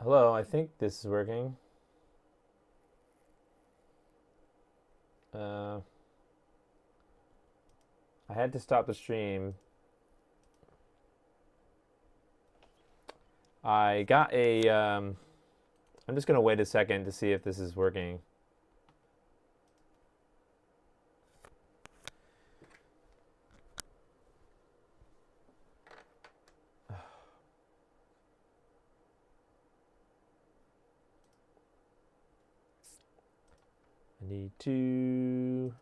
Hello, I think this is working. I had to stop the stream. I got a. I'm just gonna wait a second to see if this is working. I need to.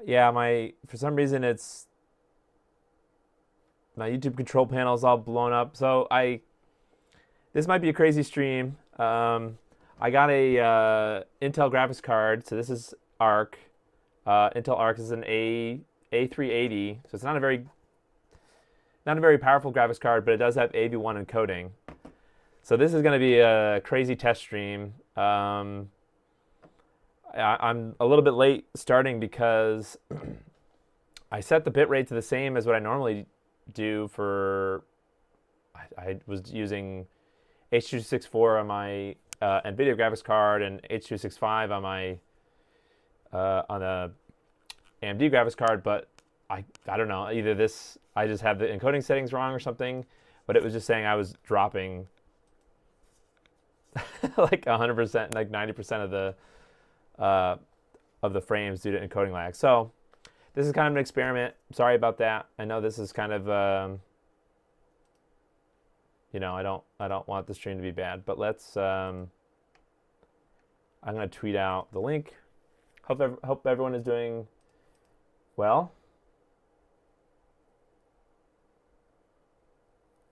Yeah, for some reason it's my YouTube control panel is all blown up. So this might be a crazy stream. I got a Intel graphics card. So this is Arc. Intel Arc is an A380. So it's not a very powerful graphics card, but it does have AV1 encoding. So this is going to be a crazy test stream. I'm a little bit late starting because I set the bitrate to the same as what I normally do for. I was using H.264 on my NVIDIA graphics card and H.265 on my on a AMD graphics card, but I don't know, either this I just have the encoding settings wrong or something, but it was just saying I was dropping like 100%, like 90% of the frames due to encoding lag. So this is kind of an experiment. Sorry about that. I know this is kind of I don't want the stream to be bad, but let's I'm going to tweet out the link. Hope everyone is doing well.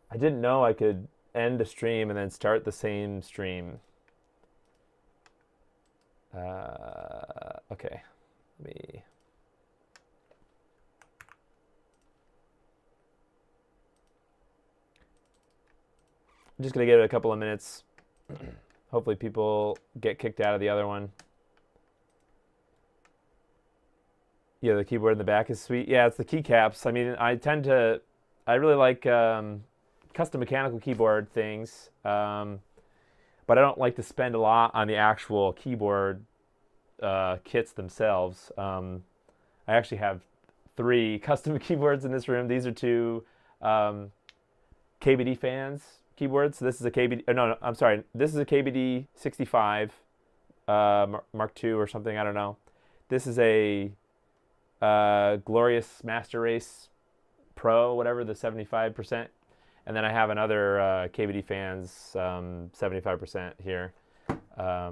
I didn't know I could end a stream and then start the same stream. Okay, let me. I'm just gonna give it a couple of minutes. Hopefully people get kicked out of the other one. Yeah, the keyboard in the back is sweet. Yeah, it's the keycaps. I mean, I really like custom mechanical keyboard things, but I don't like to spend a lot on the actual keyboard kits themselves. I actually have 3 custom keyboards in this room. These are 2 KBD fans keyboards. So this is a KBD. No, I'm sorry. This is a KBD 65 Mark II or something. I don't know. This is a Glorious Master Race Pro, whatever, the 75%. And then I have another KBD fans 75% here. Hi,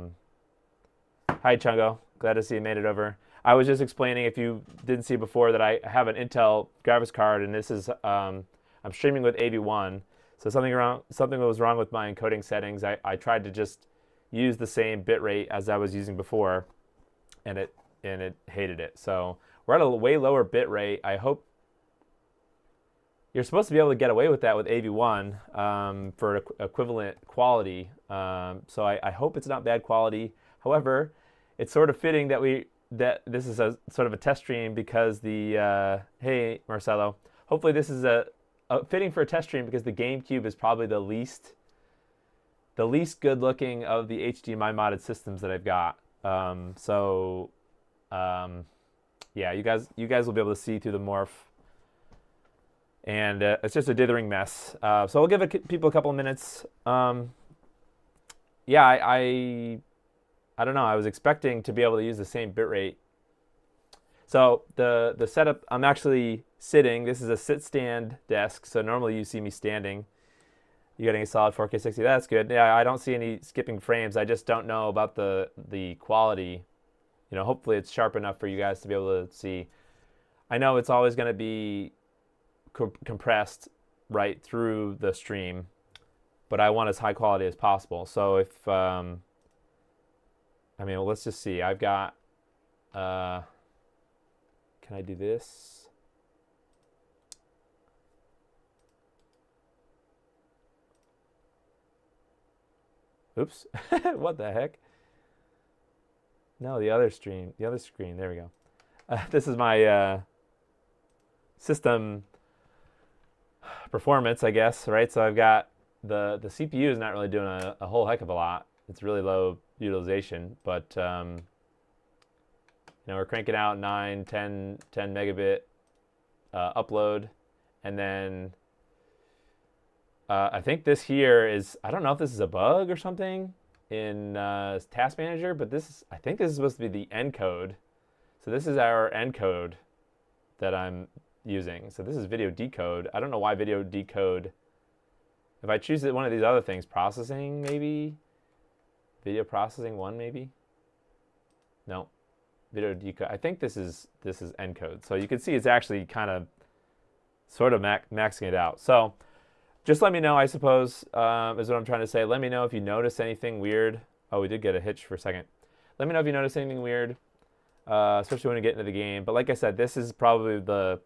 Chungo. Glad to see you made it over. I was just explaining, if you didn't see before, that I have an Intel graphics card, and this is I'm streaming with AV1. So something was wrong with my encoding settings. I tried to just use the same bitrate as I was using before, and it hated it. So we're at a way lower bitrate. I hope you're supposed to be able to get away with that with AV1 for equivalent quality. So I hope it's not bad quality. However, it's sort of fitting that this is a sort of a test stream because hey Marcelo, hopefully this is a fitting for a test stream because the GameCube is probably the least good looking of the HDMI modded systems that I've got. Yeah, you guys will be able to see through the Morph, and it's just a dithering mess. So I'll give people a couple of minutes. Yeah, I don't know. I was expecting to be able to use the same bitrate. So the setup, I'm actually sitting. This is a sit-stand desk. So normally you see me standing. You're getting a solid 4K 60. That's good. Yeah, I don't see any skipping frames. I just don't know about the quality. You know, hopefully it's sharp enough for you guys to be able to see. I know it's always going to be compressed right through the stream, but I want as high quality as possible. So if I mean, well, let's just see. I've got, can I do this? Oops, what the heck? No, the other stream. The other screen. There we go. This is my system performance, I guess, right? So I've got the CPU is not really doing a whole heck of a lot. It's really low utilization, but you know, we're cranking out 9, 10 megabit upload, and then I think this here is, I don't know if this is a bug or something in Task Manager, but I think this is supposed to be the encode. So this is our encode that I'm using. So this is video decode. I don't know why video decode. If I choose one of these other things, processing maybe, video processing 1 maybe. No, video decode. I think this is encode. So you can see it's actually kind of sort of maxing it out. So just let me know, I suppose, is what I'm trying to say. Let me know if you notice anything weird. Oh, we did get a hitch for a second. Let me know if you notice anything weird, especially when we get into the game. But like I said, this is probably the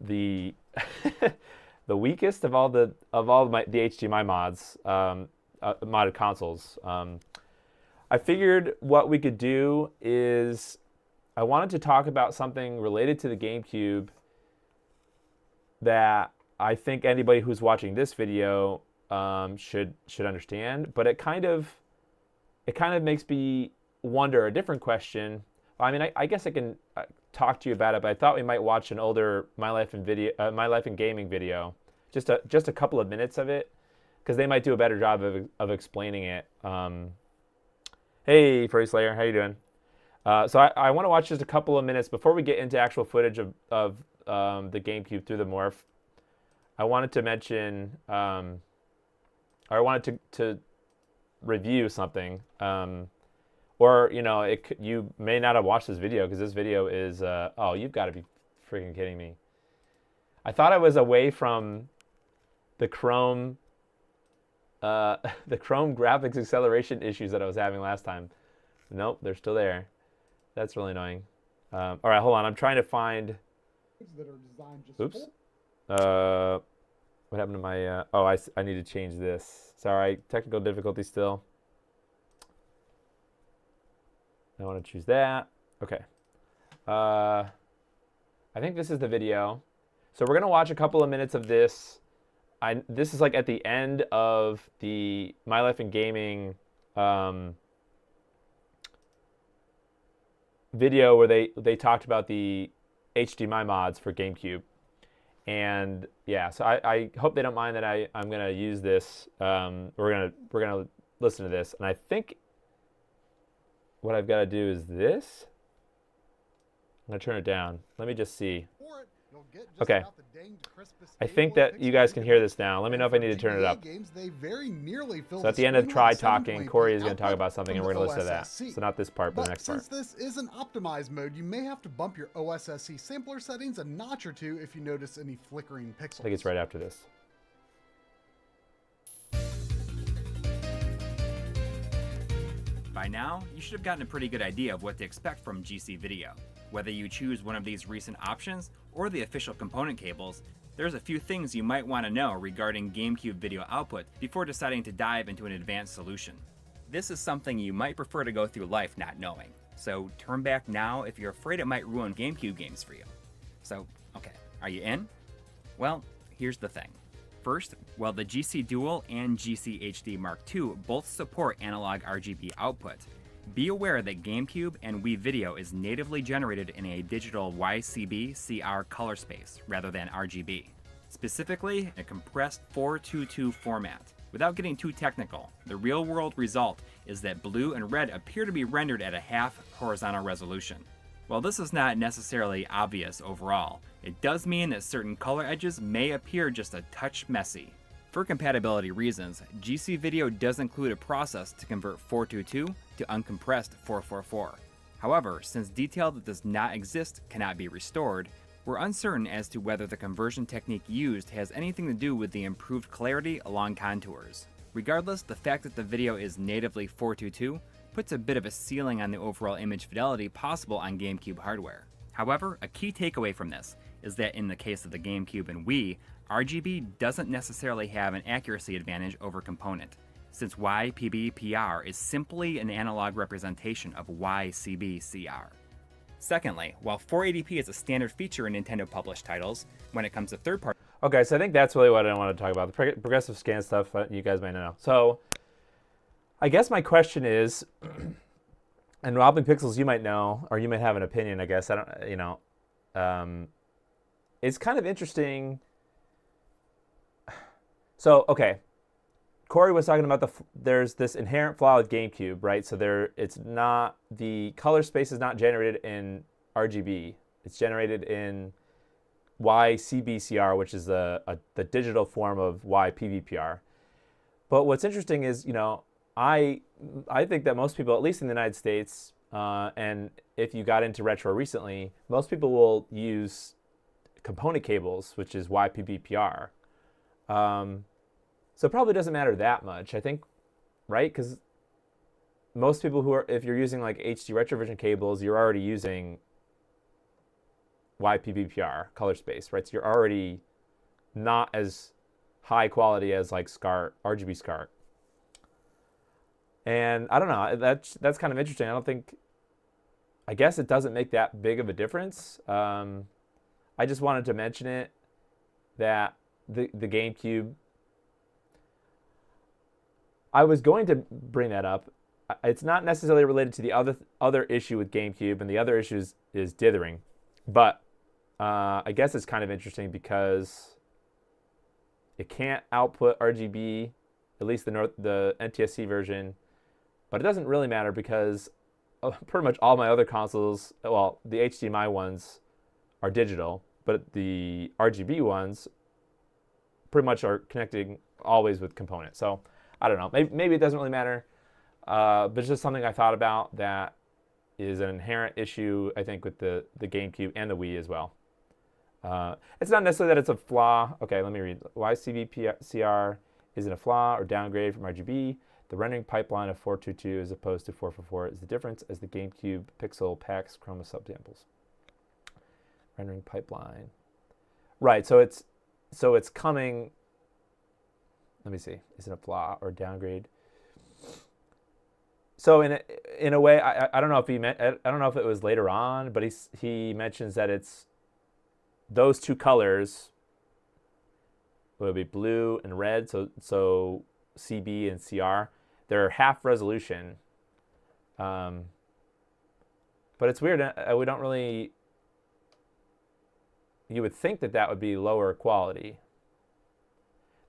the weakest of all the HDMI mods, modded consoles. I figured what we could do is I wanted to talk about something related to the GameCube that I think anybody who's watching this video should understand, but it kind of makes me wonder a different question. I mean, I guess I can talk to you about it, but I thought we might watch an older My Life in Gaming video, just a couple of minutes of it, because they might do a better job of explaining it. Hey, Furry Slayer, how you doing? So I want to watch just a couple of minutes before we get into actual footage of the GameCube through the Morph. I wanted to mention, or I wanted to review something, or you know, you may not have watched this video because this video is, oh, you've got to be freaking kidding me! I thought I was away from the Chrome, the Chrome graphics acceleration issues that I was having last time. Nope, they're still there. That's really annoying. All right, hold on. I'm trying to find. That are designed just Oops. What happened to my, oh, I need to change this. Sorry, technical difficulty still. I want to choose that. Okay. I think this is the video. So we're going to watch a couple of minutes of this. This is like at the end of the My Life in Gaming video where they talked about the HDMI mods for GameCube. And yeah, so I hope they don't mind that I'm gonna use this. We're gonna listen to this, and I think what I've got to do is this. I'm gonna turn it down. Let me just see. Okay. I think that you guys can hear this now. Let me know if I need to turn it up. So at the end of Try Talking, Corey is going to talk about something, and we're going to listen to that. So not this part, but the next part. Since this is an optimized mode, you may have to bump your OSSC sampler settings a notch or two if you notice any flickering pixels. I think it's right after this. By now, you should have gotten a pretty good idea of what to expect from GC Video. Whether you choose one of these recent options or the official component cables, there's a few things you might want to know regarding GameCube video output before deciding to dive into an advanced solution. This is something you might prefer to go through life not knowing, so turn back now if you're afraid it might ruin GameCube games for you. So, okay, are you in? Well, here's the thing. First, while the GCDual and GCHD Mark II both support analog RGB output, be aware that GameCube and Wii Video is natively generated in a digital YCB CR color space rather than RGB. Specifically, a compressed 422 format. Without getting too technical, the real-world result is that blue and red appear to be rendered at a half horizontal resolution. While this is not necessarily obvious overall, it does mean that certain color edges may appear just a touch messy. For compatibility reasons, GC Video does include a process to convert 422 to uncompressed 444. However, since detail that does not exist cannot be restored, we're uncertain as to whether the conversion technique used has anything to do with the improved clarity along contours. Regardless, the fact that the video is natively 422 puts a bit of a ceiling on the overall image fidelity possible on GameCube hardware. However, a key takeaway from this is that in the case of the GameCube and Wii, RGB doesn't necessarily have an accuracy advantage over component. since YPBPR is simply an analog representation of YCBCR. Secondly, while 480p is a standard feature in Nintendo published titles, when it comes to third-party... Okay, so I think that's really what I want to talk about, the progressive scan stuff you guys might know. So I guess my question is, and Wobbling Pixels, you might know, or you might have an opinion, I guess. I don't, you know, it's kind of interesting. So, okay, Corey was talking about there's this inherent flaw with GameCube, right? So it's not, the color space is not generated in RGB. It's generated in YCBCR, which is the digital form of YPBPR. But what's interesting is, you know, I think that most people, at least in the United States, and if you got into retro recently, most people will use component cables, which is YPBPR. So it probably doesn't matter that much, I think, right? Because most people who are, if you're using like HD Retrovision cables, you're already using YPBPR color space, right? So you're already not as high quality as like SCART, RGB SCART. And I don't know, that's kind of interesting. I guess it doesn't make that big of a difference. I just wanted to mention it, that the GameCube, I was going to bring that up. It's not necessarily related to the other issue with GameCube, and the other issue is dithering. But I guess it's kind of interesting because it can't output RGB, at least the NTSC version. But it doesn't really matter because pretty much all my other consoles, well, the HDMI ones are digital, but the RGB ones pretty much are connecting always with components. So I don't know. Maybe it doesn't really matter, but it's just something I thought about that is an inherent issue, I think, with the GameCube and the Wii as well. It's not necessarily that it's a flaw. Okay, let me read. YCBCR isn't a flaw or downgrade from RGB. The rendering pipeline of 422 as opposed to 444 is the difference as the GameCube pixel packs chroma subsamples. Rendering pipeline. Right, so it's coming. Let me see. Is it a flaw or downgrade? So in a way, I don't know if I don't know if it was later on, but he mentions that it's those two colors would be blue and red. So CB and CR, they're half resolution. But it's weird. We don't really. You would think that would be lower quality.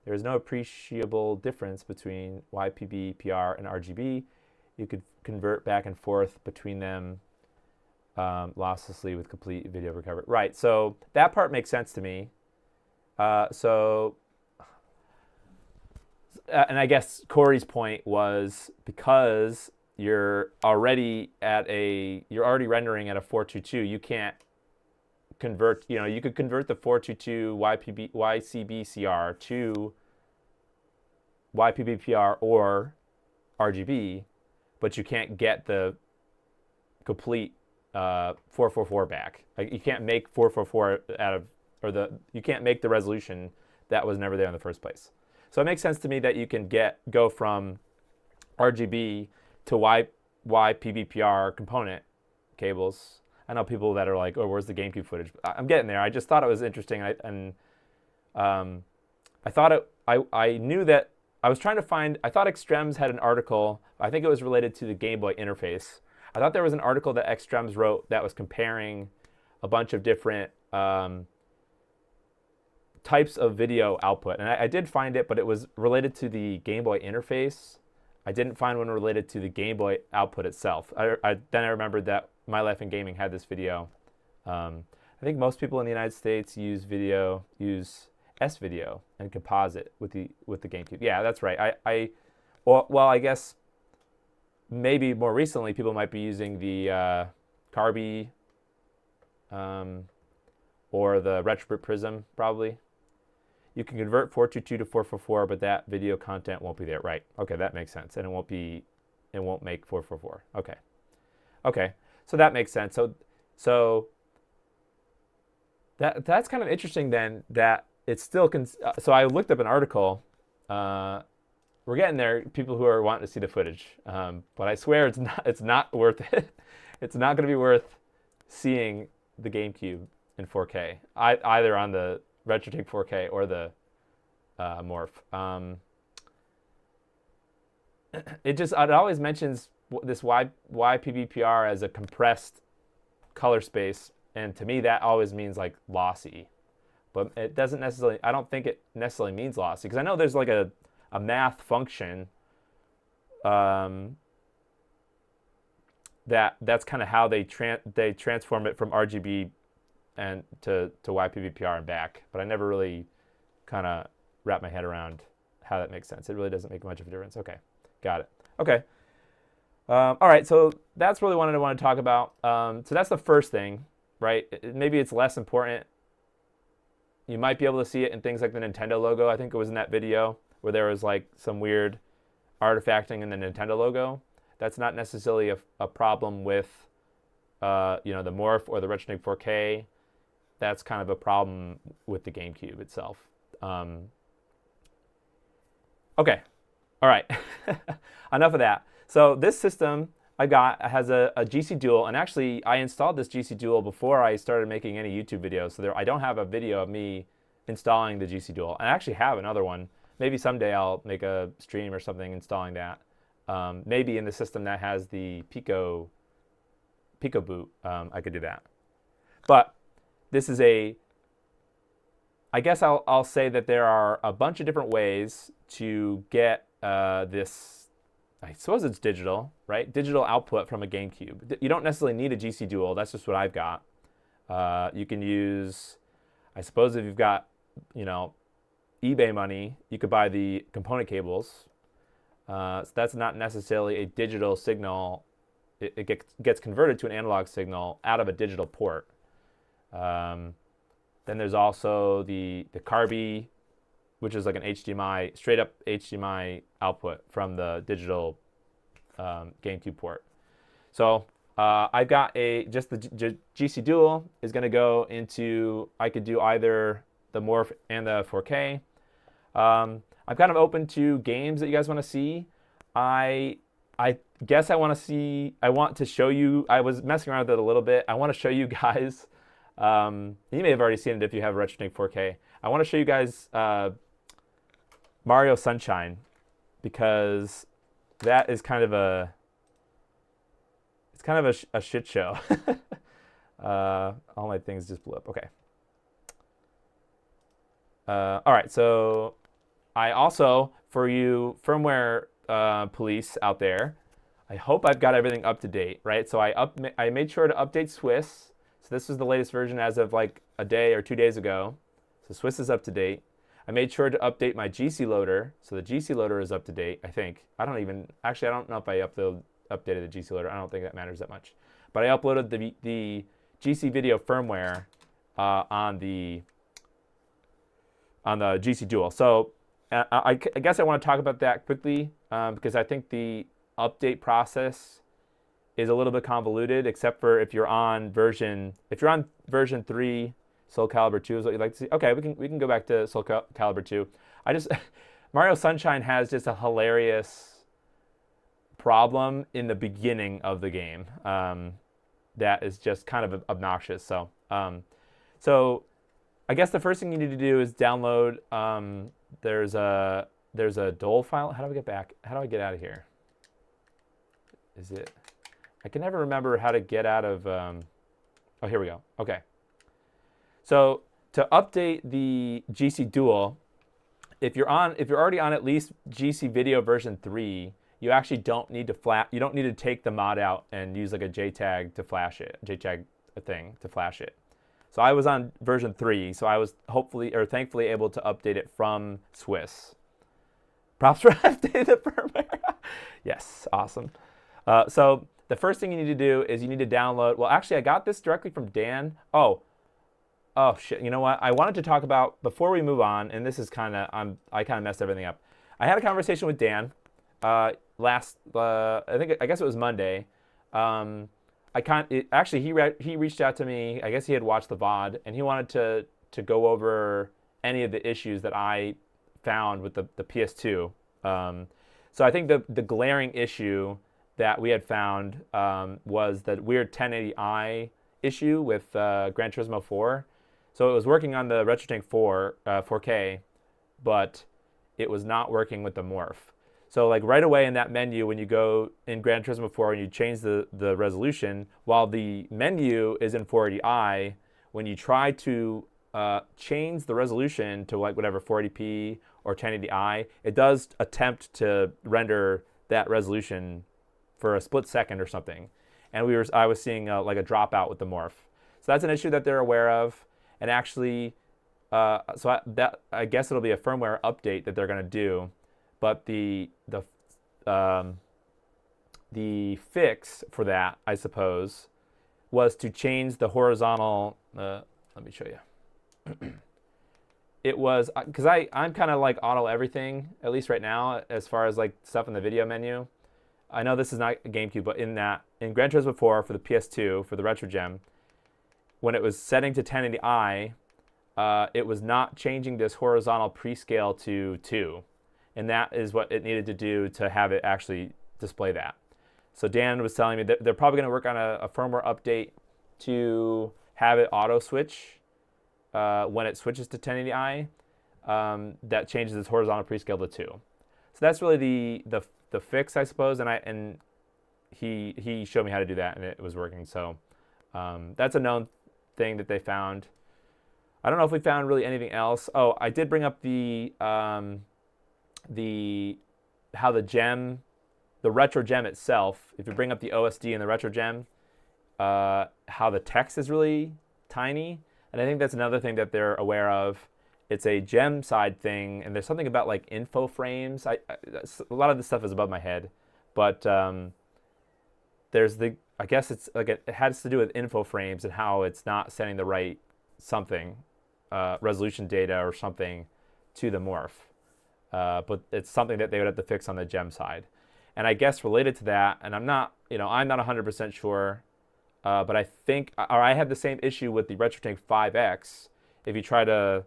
There is no appreciable difference between YPBPR and RGB. You could convert back and forth between them losslessly with complete video recovery. Right, so that part makes sense to me. And I guess Corey's point was because you're already rendering at a 422, you can't convert, you could convert the 422 YCBCR to YPBPR or RGB, but you can't get the complete 444 back. Like you can't make 444 you can't make the resolution that was never there in the first place. So it makes sense to me that you can go from RGB to YPBPR component cables. I know people that are like, oh, where's the GameCube footage? I'm getting there. I just thought it was interesting. I knew that I was trying to find, I thought Extrems had an article. I think it was related to the Game Boy interface. I thought there was an article that Extrems wrote that was comparing a bunch of different types of video output. And I did find it, but it was related to the Game Boy interface. I didn't find one related to the Game Boy output itself. Then I remembered that My Life in Gaming had this video. I think most people in the United States use S-Video and composite with the GameCube. Yeah, that's right. I guess maybe more recently people might be using the Carby or the Retrobit Prism probably. You can convert 422 to 444, but that video content won't be there. Right. Okay, that makes sense. And it won't make 444. Okay. Okay. So that makes sense. So that's kind of interesting then that it's still so I looked up an article we're getting there. People who are wanting to see the footage, but I swear it's not worth it. It's not going to be worth seeing the GameCube in 4K, either on the RetroTink 4K or the Morph. It always mentions this YPBPR as a compressed color space, and to me that always means like lossy, but it doesn't necessarily. I don't think it necessarily means lossy, because I know there's like a math function that's kind of how they transform it from RGB and to YPBPR and back, but I never really kind of wrap my head around how that makes sense. It really doesn't make much of a difference. Okay, got it. Okay. All right, so that's really what I want to talk about. So that's the first thing, right? Maybe it's less important. You might be able to see it in things like the Nintendo logo. I think it was in that video where there was like some weird artifacting in the Nintendo logo. That's not necessarily a problem with the Morph or the RetroTink 4K. That's kind of a problem with the GameCube itself. Okay, all right, enough of that. So this system I got has a GCDual, and actually I installed this GCDual before I started making any YouTube videos. So I don't have a video of me installing the GCDual. I actually have another one. Maybe someday I'll make a stream or something installing that. Maybe in the system that has the Pico boot, I could do that. But this is I guess I'll say that there are a bunch of different ways to get this. I suppose it's digital, right? Digital output from a GameCube. You don't necessarily need a GCDual. That's just what I've got. You can use, I suppose if you've got, eBay money, you could buy the component cables. So that's not necessarily a digital signal. It gets converted to an analog signal out of a digital port. Then there's also the Carby, which is like an HDMI, straight up HDMI output from the digital GameCube port. So I've got just the GCDual is going to go into, I could do either the Morph and the 4K. I'm kind of open to games that you guys want to see. I guess I want to show you, I was messing around with it a little bit. I want to show you guys, you may have already seen it if you have a RetroTink 4K. I want to show you guys Mario Sunshine, because that is kind of a shit show. All my things just blew up. Okay. All right, so I also, for you firmware police out there, I hope I've got everything up to date, right? So I made sure to update Swiss. So this is the latest version as of like a day or 2 days ago. So Swiss is up to date. I made sure to update my GC loader. So the GC loader is up to date, I think. I don't know if I updated the GC loader. I don't think that matters that much. But I uploaded the GC video firmware on the GCDual. So I guess I want to talk about that quickly because I think the update process is a little bit convoluted, except for if you're on version 3, Soul Calibur 2 is what you'd like to see. Okay, we can go back to Soul Calibur 2. Mario Sunshine has just a hilarious problem in the beginning of the game that is just kind of obnoxious. So I guess the first thing you need to do is download. There's a dole file. How do I get out of here? I can never remember how to get out of. Oh, here we go. Okay. So to update the GCDual, if you're already on at least GC Video version 3, you actually don't need to take the mod out and use like a JTAG to flash it, thing to flash it. So I was on version 3, so I was thankfully able to update it from Swiss. Props for updating the firmware. Yes, awesome. So the first thing you need to do is you need to download. Well, actually, I got this directly from Dan. Oh shit! You know what? I wanted to talk about before we move on, and this is I kind of messed everything up. I had a conversation with Dan I guess it was Monday. He reached out to me. I guess he had watched the VOD, and he wanted to go over any of the issues that I found with the PS2 So I think the glaring issue that we had found was that weird 1080i issue with Gran Turismo 4. So it was working on the RetroTank 4K, but it was not working with the Morph. So like right away in that menu, when you go in Gran Turismo 4 and you change the resolution, while the menu is in 480i, when you try to change the resolution to like whatever 480p or 1080i, it does attempt to render that resolution for a split second or something. And I was seeing like a dropout with the Morph. So that's an issue that they're aware of. And actually, I guess it'll be a firmware update that they're going to do. But the fix for that, I suppose, was to change the horizontal. Let me show you. It was because I'm kind of like auto everything, at least right now, as far as like stuff in the video menu. I know this is not a GameCube, but in Gran Turismo 4 for the PS2 for the Retro GEM, when it was setting to 1080i, it was not changing this horizontal prescale to 2. And that is what it needed to do to have it actually display that. So Dan was telling me that they're probably going to work on a firmware update to have it auto switch when it switches to 1080i. That changes its horizontal prescale to 2. So that's really the fix, I suppose. And he showed me how to do that, and it was working. So that's a known thing that they found. I don't know if we found really anything else. Oh, I did bring up how the Retro GEM itself, if you bring up the OSD in the Retro GEM, how the text is really tiny. And I think that's another thing that they're aware of. It's a GEM side thing, and there's something about like info frames. A lot of this stuff is above my head, but there's I guess it's like it has to do with info frames and how it's not sending the right resolution data or something to the Morph. But it's something that they would have to fix on the GEM side. And I guess related to that, and I'm not 100% sure, but I think, or I have the same issue with the RetroTank 5X. If you try to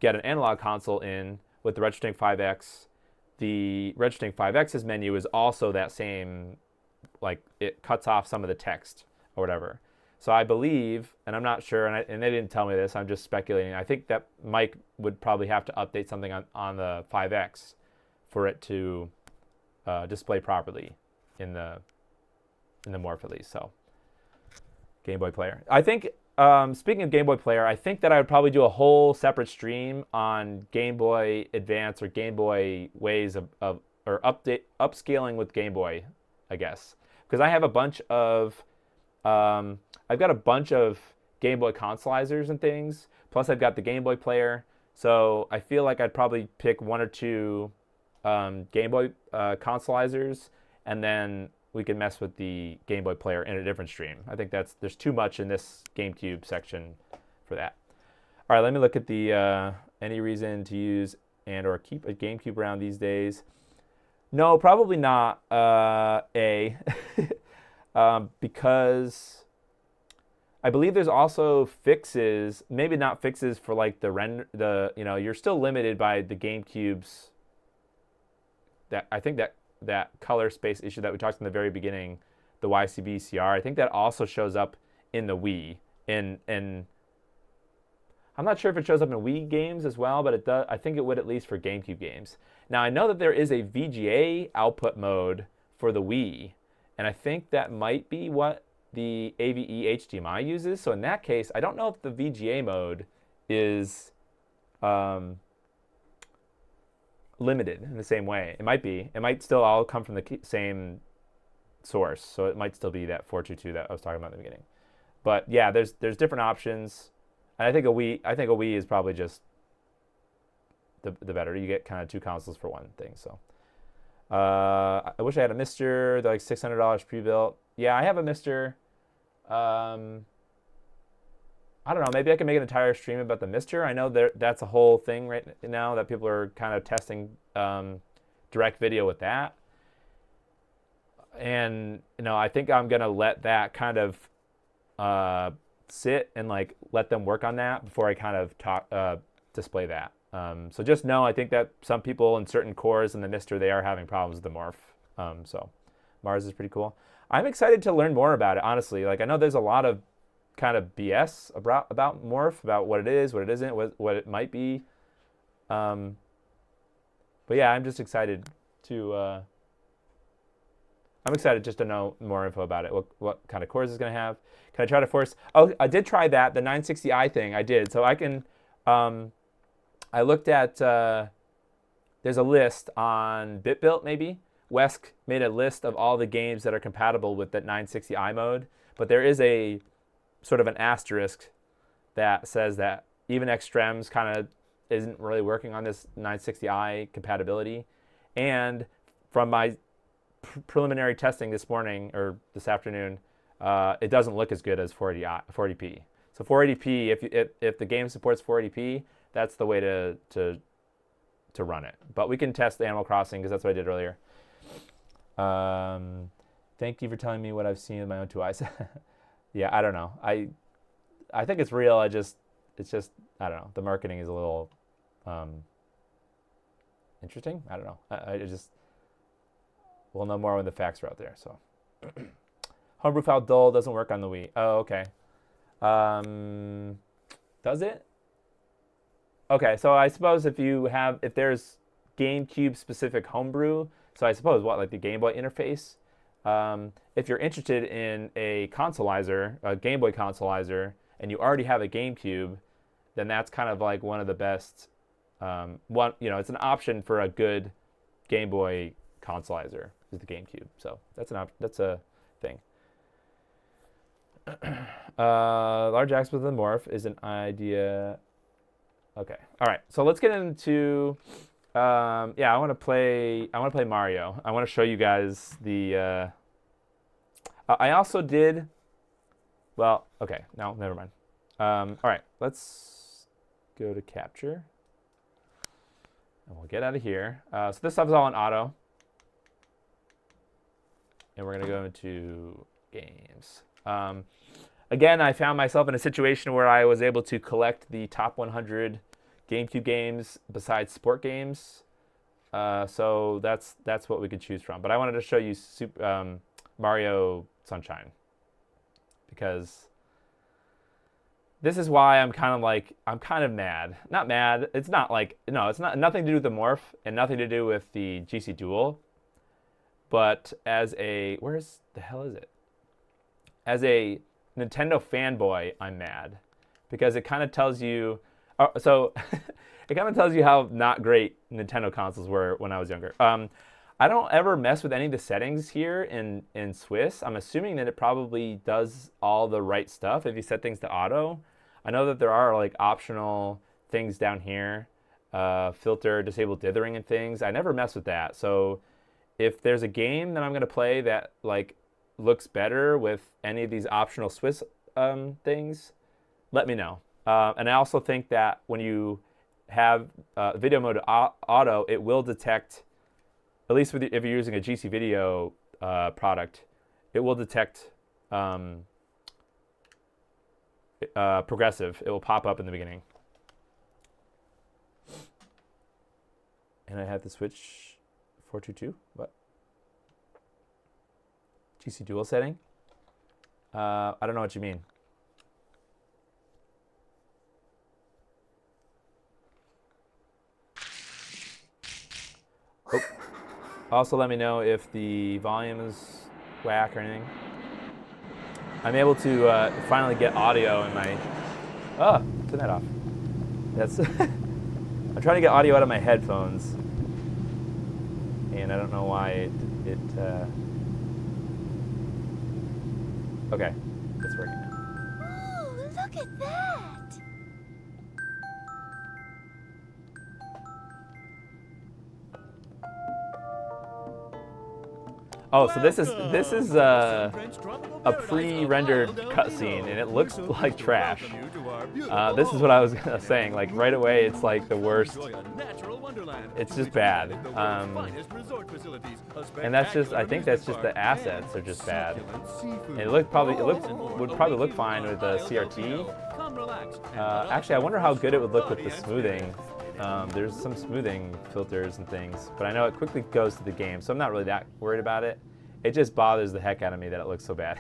get an analog console in with the RetroTank 5X, the RetroTank 5X's menu is also that same, like it cuts off some of the text or whatever. So I believe, and I'm not sure, and they didn't tell me this, I'm just speculating, I think that Mike would probably have to update something on the 5X for it to display properly in the Morph at least. So Game Boy Player. I think, speaking of Game Boy Player, I think that I would probably do a whole separate stream on Game Boy Advance or Game Boy ways of upscaling with Game Boy, I guess. Because I have a bunch of, I've got a bunch of Game Boy consoleizers and things, plus I've got the Game Boy Player, so I feel like I'd probably pick one or two Game Boy consoleizers, and then we can mess with the Game Boy Player in a different stream. I think there's too much in this GameCube section for that. All right, let me look at the any reason to use and or keep a GameCube around these days. No, probably not. Because I believe there's also fixes, maybe not fixes for like you're still limited by the GameCube's, I think that color space issue that we talked in the very beginning, the YCB CR, I think that also shows up in the Wii. And I'm not sure if it shows up in Wii games as well, but it does. I think it would, at least for GameCube games. Now I know that there is a VGA output mode for the Wii, and I think that might be what the AVE HDMI uses. So in that case, I don't know if the VGA mode is limited in the same way. It might be. It might still all come from the same source. So it might still be that 422 that I was talking about in the beginning. But yeah, there's different options. And I think a Wii is probably just the better. You get kind of two consoles for one thing. So I wish I had a Mister. They're like $600 pre-built. Yeah, I have a Mister. I don't know. Maybe I can make an entire stream about the Mister. I know that's a whole thing right now that people are kind of testing direct video with that. And I think I'm gonna let that kind of sit and like let them work on that before I kind of display that. So just know, I think that some people in certain cores in the Mister, they are having problems with the Morph. So Mars is pretty cool. I'm excited to learn more about it, honestly. Like, I know there's a lot of kind of BS about Morph, about what it is, what it isn't, what it might be. But yeah, I'm just excited to... I'm excited just to know more info about it. What kind of cores it's going to have. Can I try to force... Oh, I did try that, the 960i thing. I did. So I can... I looked at... there's a list on BitBuilt, maybe. Wesk made a list of all the games that are compatible with that 960i mode. But there is a sort of an asterisk that says that even Extrems kind of isn't really working on this 960i compatibility. And from my preliminary testing this morning or this afternoon, it doesn't look as good as 480p. So 480p, if the game supports 480p, that's the way to run it. But we can test Animal Crossing because that's what I did earlier. Thank you for telling me what I've seen with my own two eyes. Yeah, I don't know. I think it's real. It's just I don't know. The marketing is a little interesting. I don't know. I just we'll know more when the facts are out there. So Homebrew file dull doesn't work on the Wii. Oh, okay. Does it? Okay, so I suppose if there's GameCube specific Homebrew, so I suppose like the Game Boy interface. If you're interested in a consolizer, a Game Boy consolizer, and you already have a GameCube, then that's kind of like one of the best. It's an option for a good Game Boy consolizer is the GameCube. So that's a thing. Large axe with a morph is an idea. Okay, all right. So let's get into. I want to play Mario. I want to show you guys the. I also did. Well, okay. No, never mind. All right, let's go to capture, and we'll get out of here. So this stuff is all in auto, and we're gonna go into games. Again, I found myself in a situation where I was able to collect the top 100 GameCube games besides sport games. So that's what we could choose from. But I wanted to show you Mario Sunshine because this is why I'm kind of mad. Not mad. It's not like it's nothing to do with the Morph and nothing to do with the GCDual. But as a where's the hell is it? As a Nintendo fanboy, I'm mad because it kind of tells you. It kind of tells you how not great Nintendo consoles were when I was younger. I don't ever mess with any of the settings here in Swiss. I'm assuming that it probably does all the right stuff if you set things to auto. I know that there are like optional things down here, filter, disable dithering and things. I never mess with that. So if there's a game that I'm going to play that like looks better with any of these optional Swiss things, let me know. And I also think that when you have video mode auto, it will detect, at least if you're using a GC Video product, it will detect progressive. It will pop up in the beginning. And I have to switch 422. What? GCDual setting? I don't know what you mean. Oh. Also, let me know if the volume is whack or anything. I'm able to finally get audio in my. Oh, turn that off. That's. I'm trying to get audio out of my headphones, and I don't know why it. Okay, it's working now. Oh, look at that! Oh, so this is a pre-rendered cutscene, and it looks like trash. This is what I was saying. Like right away, it's like the worst. It's just bad. And that's just. I think that's just the assets are just bad. And it would probably look fine with the CRT. Actually, I wonder how good it would look with the smoothing. There's some smoothing filters and things, but I know it quickly goes to the game, so I'm not really that worried about it. It just bothers the heck out of me that it looks so bad.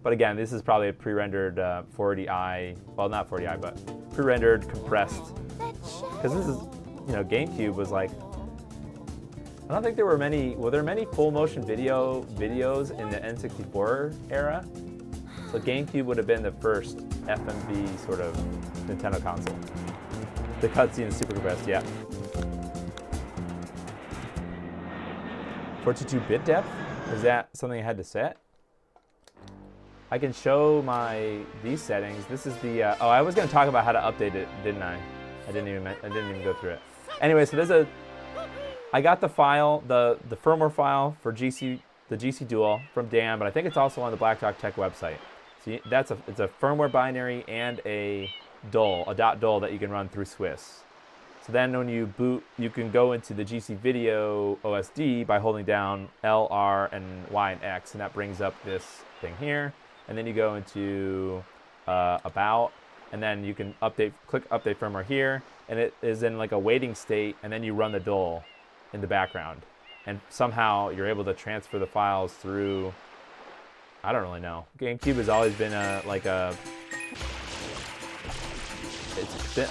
But again, this is probably a pre-rendered 480i, well, not 480i, but pre-rendered compressed. Because this is, you know, GameCube was like, I don't think there were many, were there many full motion videos in the N64 era? So GameCube would have been the first FMV sort of Nintendo console. The cutscene is super compressed, yeah. 42-bit depth? Is that something I had to set? I can show these settings. This is the, oh, I was gonna talk about how to update it, didn't I? I didn't even go through it. Anyway, so I got the file, the firmware file for the GCDual from Dan, but I think it's also on the Black Dog Tech website. So it's a firmware binary and a .dol that you can run through Swiss. So then when you boot, you can go into the GC Video OSD by holding down L, R, and Y and X, and that brings up this thing here. And then you go into About, and then you can click Update Firmware here, and it is in like a waiting state, and then you run the DOL in the background. And somehow you're able to transfer the files through, I don't really know. GameCube has always been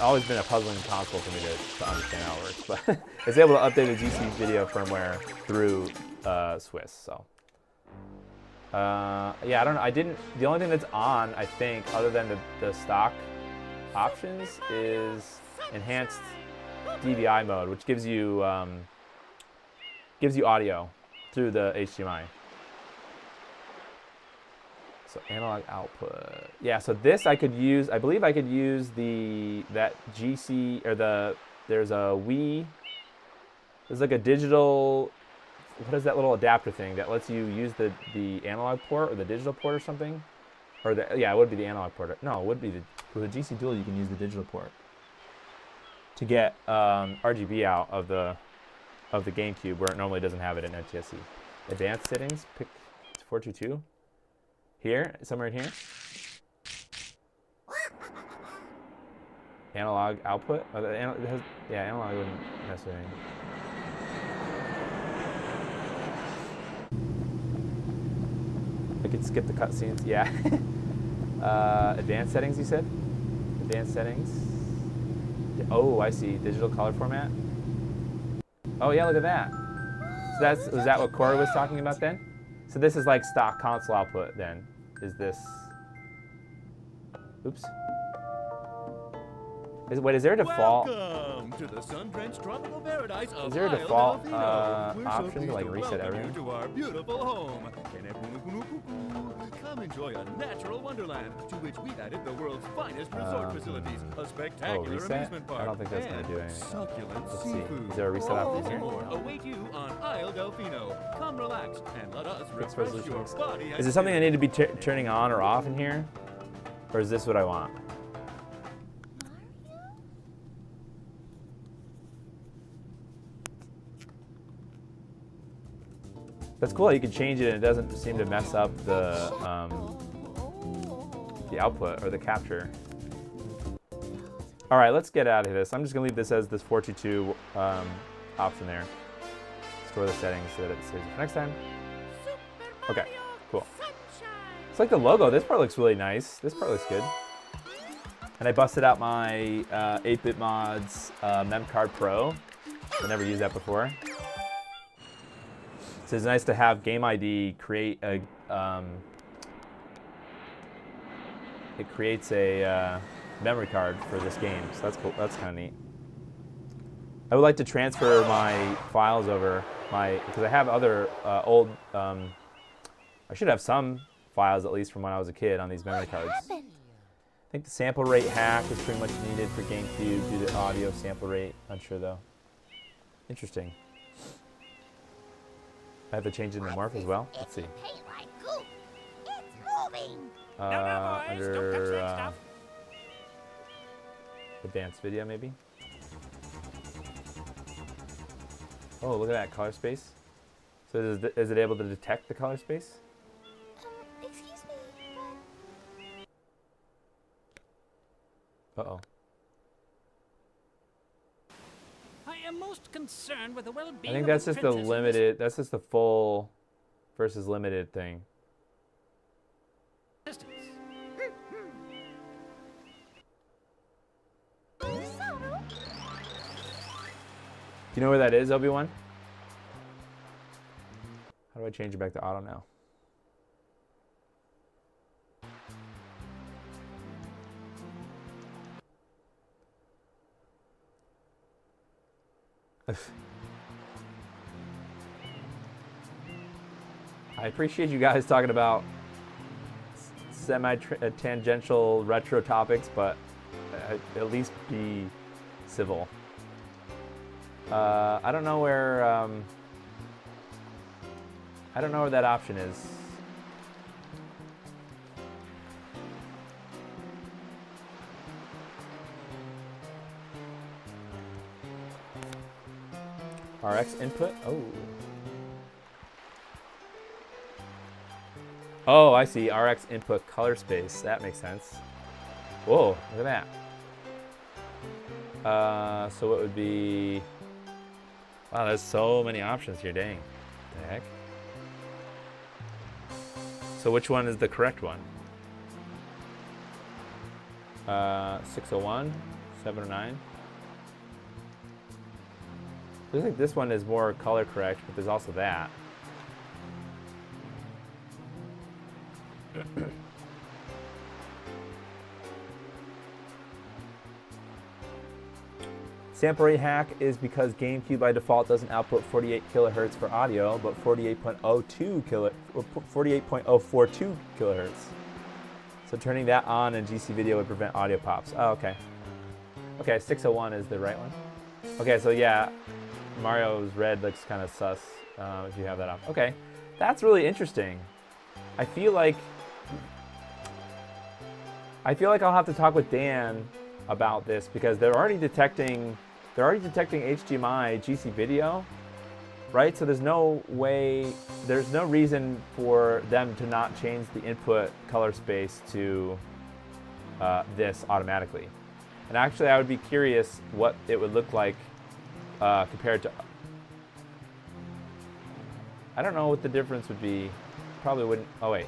always been a puzzling console for me to understand how it works. But it's able to update the GC Video firmware through Swiss, so. Yeah, I don't know. The only thing that's on, I think, other than the stock options, is enhanced DVI mode, which gives you audio through the HDMI. So analog output. Yeah, so this I could use. I believe I could use that GC or there's a Wii. There's like a digital. What is that little adapter thing that lets you use the analog port or the digital port or something? Or yeah, it would be the analog port. No, it would be with the GCDual. You can use the digital port to get RGB out of the GameCube, where it normally doesn't have it in NTSC. Advanced settings. Pick 422. Here, somewhere in here. Analog output. Oh, yeah, analog wouldn't necessarily. I could skip the cutscenes. Yeah. Advanced settings, you said? Advanced settings. Oh, I see. Digital color format. Oh yeah, look at that. So was that what Corey was talking about then? So this is like stock console output then. Is this? Oops. Wait, is there a default? Welcome to the sun-drenched tropical paradise of Is there a default We're so option to pleased like reset welcome everything? you to our beautiful home. Come enjoy a natural wonderland to which we've added the world's finest resort facilities, a spectacular reset? amusement park, I don't think that's gonna and do anything. succulent Let's see. seafood. Is there a reset All option this here? and more await you on Isle Delfino. Come relax and let us Fixed refresh resolution your mix. body. Is it something I need to be turning on or off in here? Or is this what I want? That's cool. You can change it and it doesn't seem to mess up the output or the capture. All right, let's get out of this. I'm just gonna leave this as this 422 option there. Store the settings so that it saves it for next time. Okay, cool. It's like the logo. This part looks really nice. This part looks good. And I busted out my 8-Bit Mods MemCard Pro. I never used that before. So it's nice to have Game ID create a. It creates a memory card for this game, so that's cool. That's kind of neat. I would like to transfer my files over because I have other old. I should have some files at least from when I was a kid on these memory cards. I think the sample rate hack is pretty much needed for GameCube due to audio sample rate. Unsure though. Interesting. I have to change it in the Morph as well. Let's see. Under advanced video maybe. Oh, look at that color space. So is it able to detect the color space? Excuse me, Uh-oh. concerned with the well-being I think of that's the just the princess and limited. That's just the full versus limited thing. his assistants. Do you know where that is, Obi-Wan? How do I change it back to auto now? I appreciate you guys talking about semi-tangential retro topics, but at least be civil. I don't know where that option is. RX input? Oh. Oh, I see. RX input color space. That makes sense. Whoa, look at that. So it would be... Wow, there's so many options here. Dang. What the heck? So which one is the correct one? 601? 709? Looks like this one is more color correct, but there's also that. Sample rate hack is because GameCube by default doesn't output 48 kilohertz for audio, but 48.042 kilohertz. So turning that on in GC Video would prevent audio pops. Oh, okay. Okay, 601 is the right one. Okay, so yeah, Mario's red looks kind of sus if you have that up. Okay, that's really interesting. I feel like I'll have to talk with Dan about this because they're already detecting HDMI GC video, right? So there's no reason for them to not change the input color space to this automatically. And actually, I would be curious what it would look like compared to. I don't know what the difference would be. Probably wouldn't. Oh wait,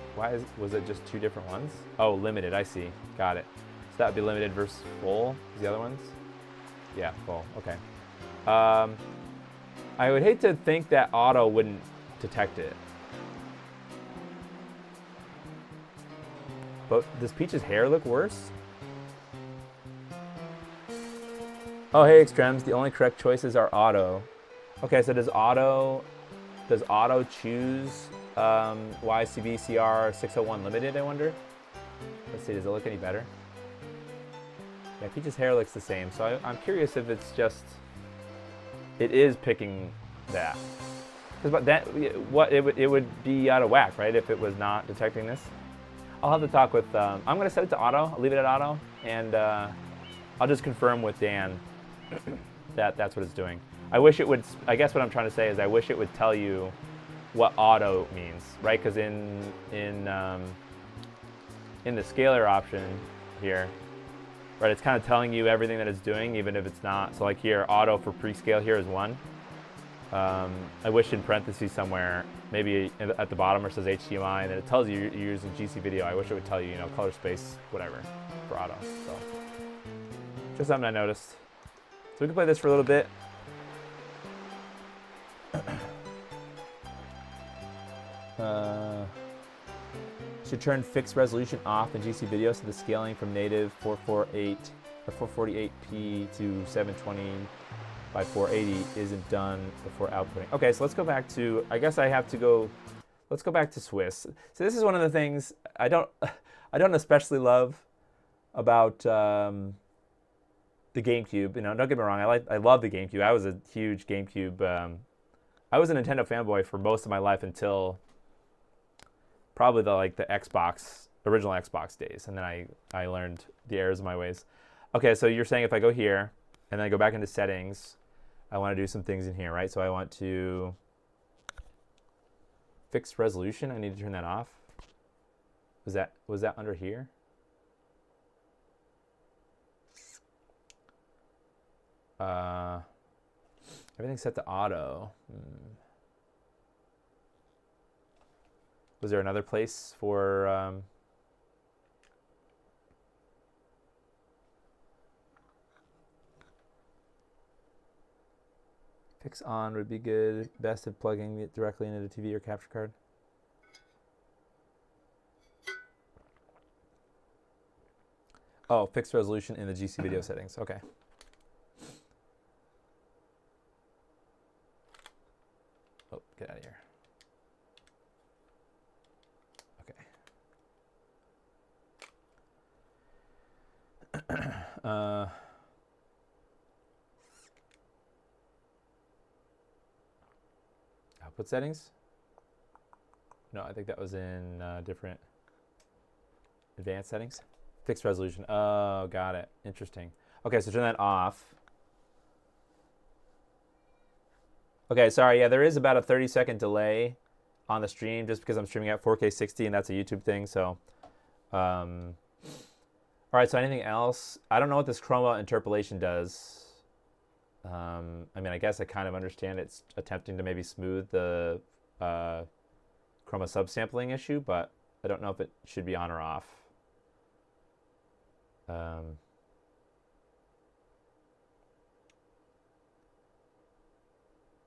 was it just two different ones? Oh, limited. I see. Got it. So that would be limited versus full. Is the other ones? Yeah, full. Okay. I would hate to think that auto wouldn't detect it. But does Peach's hair look worse? Oh, hey, Extremes. The only correct choices are auto. Okay, so does auto choose YCB CR 601 limited, I wonder? Let's see, does it look any better? Yeah, Peach's hair looks the same, so I'm curious if it's just, it is picking that. Because it would be out of whack, right, if it was not detecting this? I'll have to talk with, I'm going to set it to auto, I'll leave it at auto, and I'll just confirm with Dan that that's what it's doing. I wish it would, I guess what I'm trying to say is I wish it would tell you what auto means, right? Because in the scaler option here, right, it's kind of telling you everything that it's doing, even if it's not. So like here, auto for pre-scale here is 1. I wish in parentheses somewhere, maybe at the bottom where it says HDMI, and then it tells you you're using GC video. I wish it would tell you, color space, whatever, for auto. So just something I noticed. So we can play this for a little bit. Should turn fixed resolution off in GC video so the scaling from native 448p to 720 by 480 isn't done before outputting. Okay, so let's go back to, I guess I have to go, let's go back to Swiss. So this is one of the things I don't especially love about the GameCube. Don't get me wrong, I love the GameCube. I was a huge GameCube. I was a Nintendo fanboy for most of my life until probably the Xbox, original Xbox days, and then I learned the errors of my ways. Okay, so you're saying if I go here and then I go back into settings, I want to do some things in here, right? So I want to fix resolution. I need to turn that off. Was that under here? I Everything's set to auto. Was there another place for... Fix on would be good. Best if plugging it directly into the TV or capture card. Oh, fixed resolution in the GC video settings. Okay. Oh, get out of here. Okay. Output settings? No, I think that was in different advanced settings. Fixed resolution. Oh, got it. Interesting. Okay, so turn that off. Okay, sorry. Yeah, there is about a 30-second delay on the stream just because I'm streaming at 4K 60 and that's a YouTube thing. So, all right. So anything else? I don't know what this chroma interpolation does. I mean, I guess I kind of understand it's attempting to maybe smooth the chroma subsampling issue, but I don't know if it should be on or off.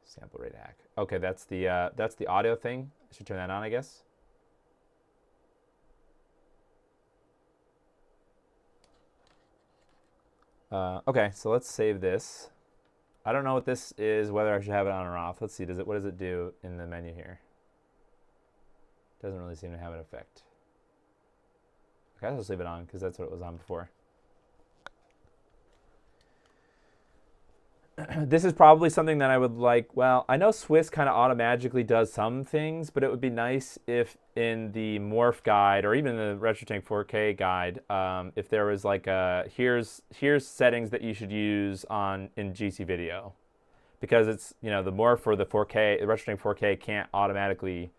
Sample rate hack. Okay, that's the audio thing. I should turn that on, I guess. Okay, so let's save this. I don't know what this is, whether I should have it on or off. Let's see, what does it do in the menu here? Doesn't really seem to have an effect. Okay, I'll just leave it on because that's what it was on before. This is probably something that I would like. Well, I know Swiss kind of automatically does some things, but it would be nice if in the Morph guide or even the RetroTank 4K guide, if there was like a here's settings that you should use in GC Video, because it's, you know, the Morph or the 4K, the RetroTank 4K can't automatically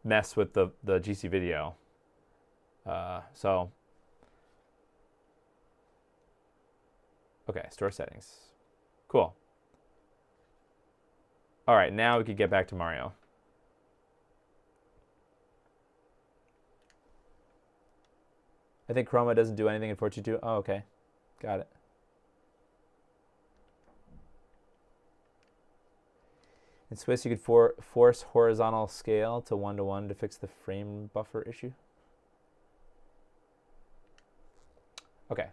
mess with the GC Video. So okay, store settings. Cool. All right, now we could get back to Mario. I think Chroma doesn't do anything in 422. Oh, okay. Got it. In Swiss, you could force horizontal scale to 1:1 to fix the frame buffer issue. Okay.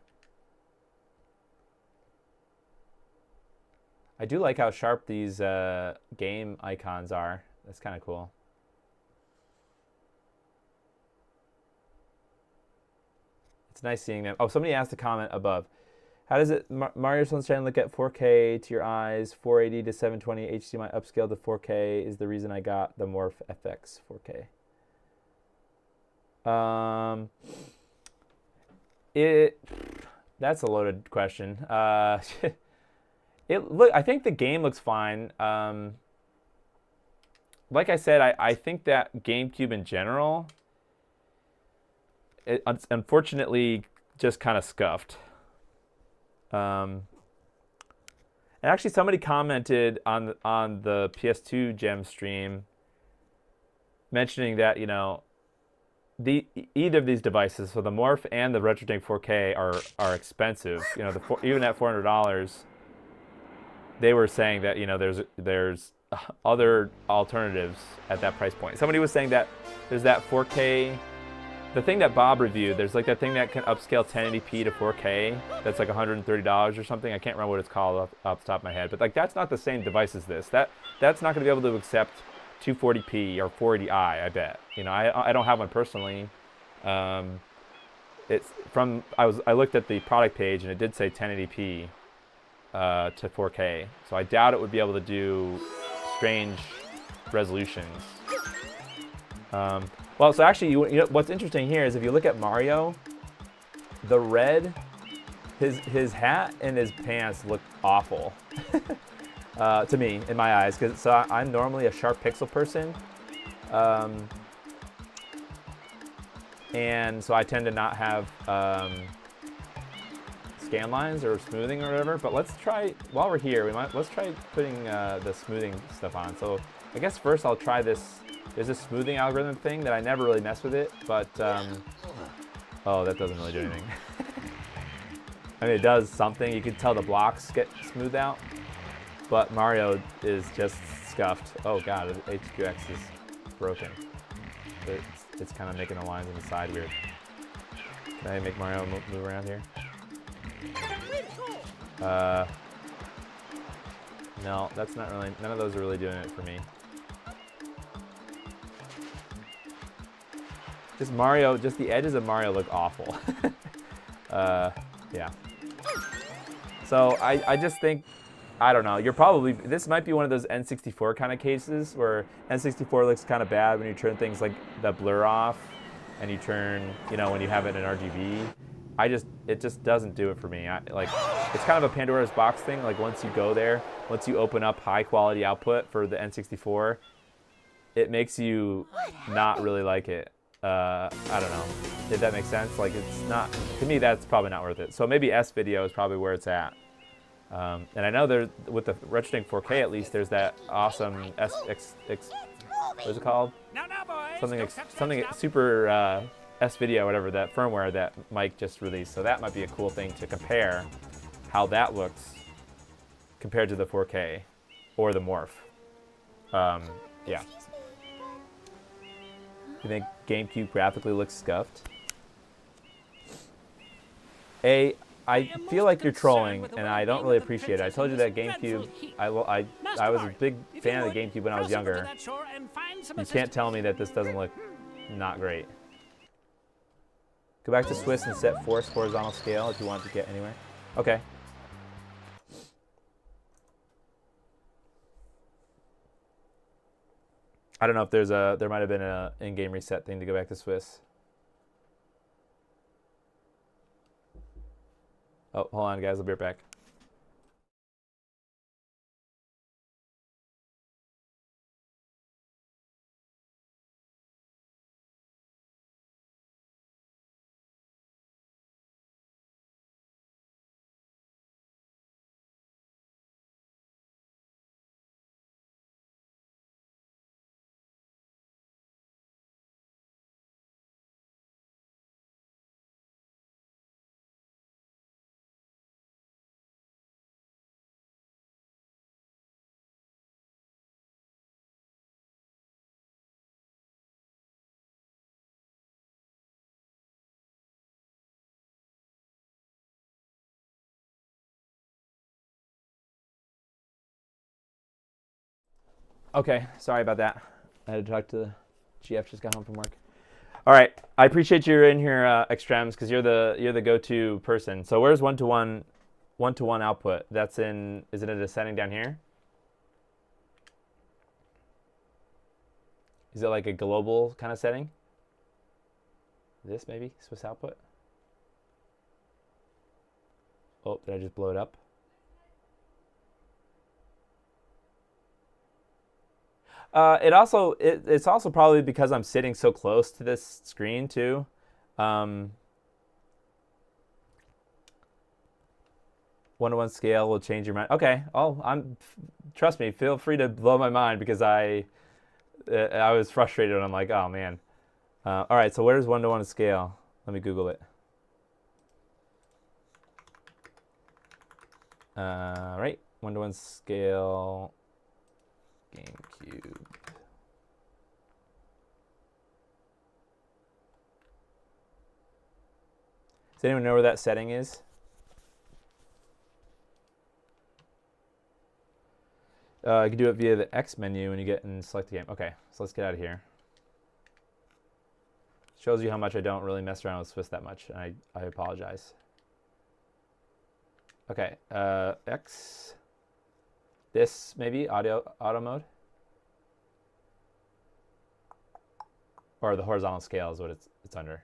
I do like how sharp these game icons are. That's kind of cool. It's nice seeing them. Oh, somebody asked a comment above. How does it Mario Sunshine look at 4K to your eyes? 480 to 720 HDMI upscale to 4K is the reason I got the Morph FX 4K. That's a loaded question. I think the game looks fine. Like I said, I think that GameCube in general, it unfortunately just kind of scuffed. And actually, somebody commented on the PS2 GEM stream, mentioning that, you know, either of these devices, so the Morph and the RetroTank 4K, are expensive. You know, even at $400. They were saying that, you know, there's other alternatives at that price point. Somebody was saying that there's that 4K, the thing that Bob reviewed, there's like that thing that can upscale 1080p to 4K that's like $130 or something. I can't remember what it's called off the top of my head, but like that's not the same device as this. That's not going to be able to accept 240p or 480i, I bet. You know, I don't have one personally. It's from I looked at the product page and it did say 1080p. To 4K, so I doubt it would be able to do strange resolutions. Well, so actually, you know, what's interesting here is if you look at Mario, the red, his hat and his pants look awful to me in my eyes, because so I'm normally a sharp pixel person, and so I tend to not have scan lines or smoothing or whatever. But let's try, while we're here, let's try putting the smoothing stuff on. So I guess first I'll try this. There's a smoothing algorithm thing that I never really mess with it, but oh, that doesn't really do anything. I mean, it does something. You can tell the blocks get smoothed out, but Mario is just scuffed. Oh god, HQX is broken. It's kind of making the lines on the side weird. Can I make Mario move around here? No, that's not really, none of those are really doing it for me. Just Mario, just the edges of Mario look awful. Yeah. So I just think, I don't know, this might be one of those N64 kind of cases where N64 looks kind of bad when you turn things like the blur off and you turn, when you have it in RGB. It just doesn't do it for me. It's kind of a Pandora's box thing. Like once you go there, once you open up high quality output for the N64, it makes you not really like it. I don't know if that makes sense. Like it's not, to me that's probably not worth it. So maybe S video is probably where it's at. And I know there, with the Retro 4K at least, there's that awesome what is it called? Something super S video, whatever, that firmware that Mike just released. So that might be a cool thing to compare how that looks compared to the 4K or the Morph. Yeah. You think GameCube graphically looks scuffed? I feel like you're trolling, and I don't really appreciate it. I told you that GameCube, I was a big fan of the GameCube when I was younger. You can't tell me that this doesn't look not great. Go back to Swiss and set force horizontal scale if you want to get anywhere. Okay. I don't know if there might have been an in-game reset thing to go back to Swiss. Oh, hold on, guys. I'll be right back. Okay, sorry about that. I had to talk to GF. Just got home from work. All right, I appreciate you in here, Extrems, because you're the go-to person. So where's one-to-one output? That's in. Isn't it a setting down here? Is it like a global kind of setting? This maybe Swiss output. Oh, did I just blow it up? It's also probably because I'm sitting so close to this screen too. One-to-one scale will change your mind. Okay, trust me. Feel free to blow my mind because I was frustrated and I'm like, oh man. All right, so where's one-to-one scale? Let me Google it. Right, one-to-one scale. GameCube. Does anyone know where that setting is? You can do it via the X menu when you get and select the game. Okay, so let's get out of here. Shows you how much I don't really mess around with Swiss that much, and I apologize. Okay, X. This maybe auto mode, or the horizontal scale is what it's under.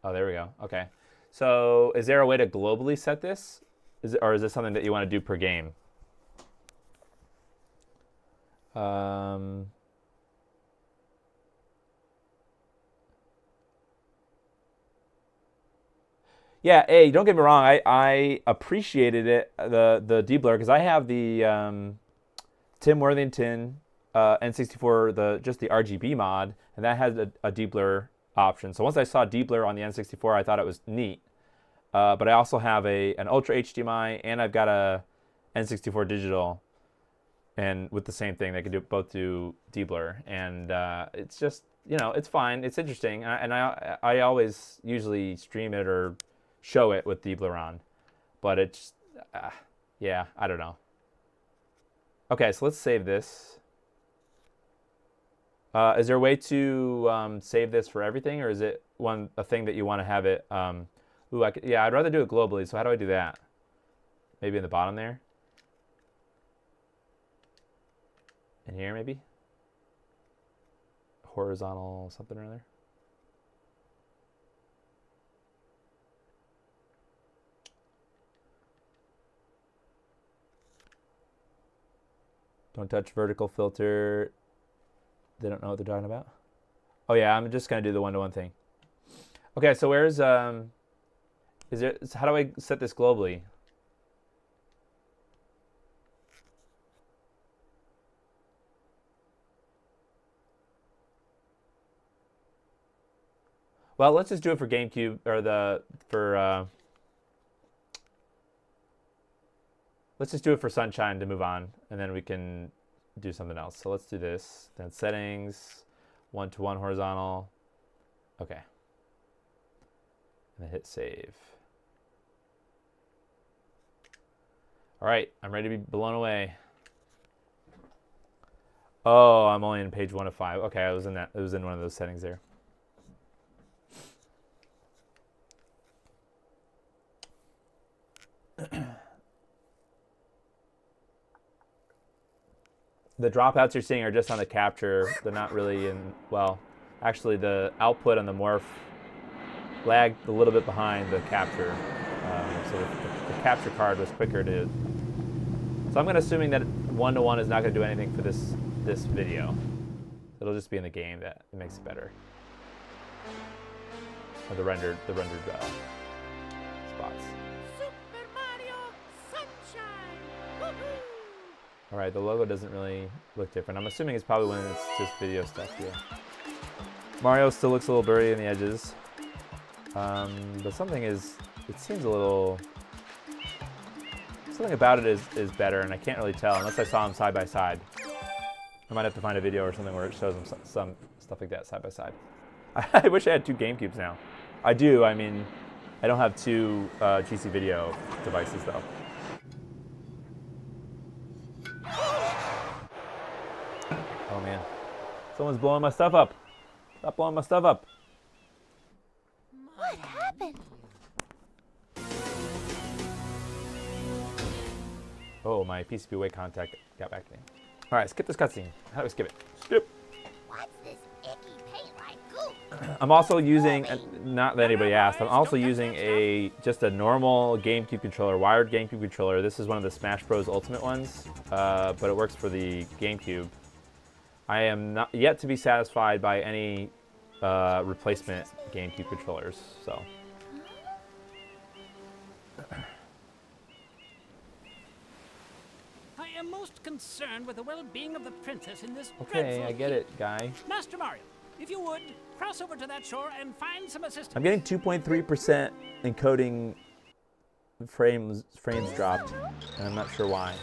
Oh, there we go. Okay, so is there a way to globally set this, or is this something that you want to do per game? Yeah, hey, don't get me wrong. I appreciated it, the deblur, because I have the Tim Worthington N64, just the RGB mod, and that has a deblur option. So once I saw deblur on the N64, I thought it was neat. But I also have an Ultra HDMI, and I've got a N64 digital, and with the same thing, they can both do deblur, and it's just, it's fine. It's interesting, and I always usually stream it or show it with deblur on, but it's yeah, I don't know. Okay, so let's save this. Is there a way to save this for everything, or is it a thing that you want to have it? Ooh, yeah, I'd rather do it globally. So how do I do that? Maybe in the bottom there. In here, maybe. Horizontal something or other. Don't touch vertical filter. They don't know what they're talking about. Oh yeah, I'm just gonna do the one-to-one thing. Okay, so where's how do I set this globally? Well, let's just do it for GameCube or let's just do it for Sunshine to move on, and then we can do something else. So let's do this. Then settings, one-to-one horizontal. Okay. And then hit save. All right, I'm ready to be blown away. Oh, I'm only in page 1 of 5. Okay, I was in that. It was in one of those settings there. The dropouts you're seeing are just on the capture. They're not really in, well, actually the output on the Morph lagged a little bit behind the capture. So the capture card was quicker to, so I'm going to assuming that one-to-one is not going to do anything for this video. It'll just be in the game that it makes it better. Or the rendered spots. Super Mario Sunshine! Woohoo! All right, the logo doesn't really look different. I'm assuming it's probably when it's just video stuff, yeah. Mario still looks a little blurry in the edges. But something is, it seems a little, something about it is better, and I can't really tell unless I saw them side by side. I might have to find a video or something where it shows them some stuff like that side by side. I wish I had 2 GameCubes now. I do, I mean, I don't have 2 GC video devices though. Oh man, someone's blowing my stuff up. Stop blowing my stuff up. What happened? Oh, my PCB contact got back to me. All right, skip this cutscene. How do we skip it? Skip. What's this icky paint like goo? I'm also using, not that anybody asked, I'm also using just a normal GameCube controller, wired GameCube controller. This is one of the Smash Bros. Ultimate ones, but it works for the GameCube. I am not yet to be satisfied by any replacement GameCube controllers, so. I am most concerned with the well-being of the princess in this Okay, dreadful I get heat. it, guy. Master Mario, if you would, cross over to that shore and find some assistance. I'm getting 2.3% encoding frames dropped, and I'm not sure why.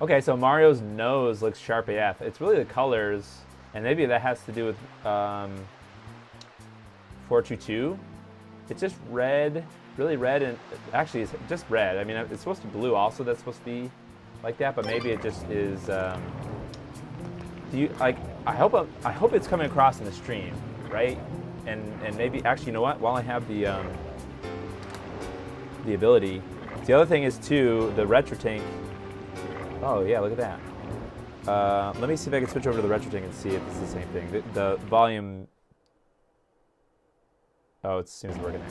Okay, so Mario's nose looks sharp AF. It's really the colors, and maybe that has to do with 422. It's just red, really red, and actually it's just red. I mean, it's supposed to be blue also. That's supposed to be like that, but maybe it just is. Do you like? I hope it's coming across in the stream, right? And maybe actually, you know what? While I have the ability, the other thing is too the retro tank. Oh yeah, look at that. Let me see if I can switch over to the retro tank and see if it's the same thing. The volume. Oh, it seems to work in there.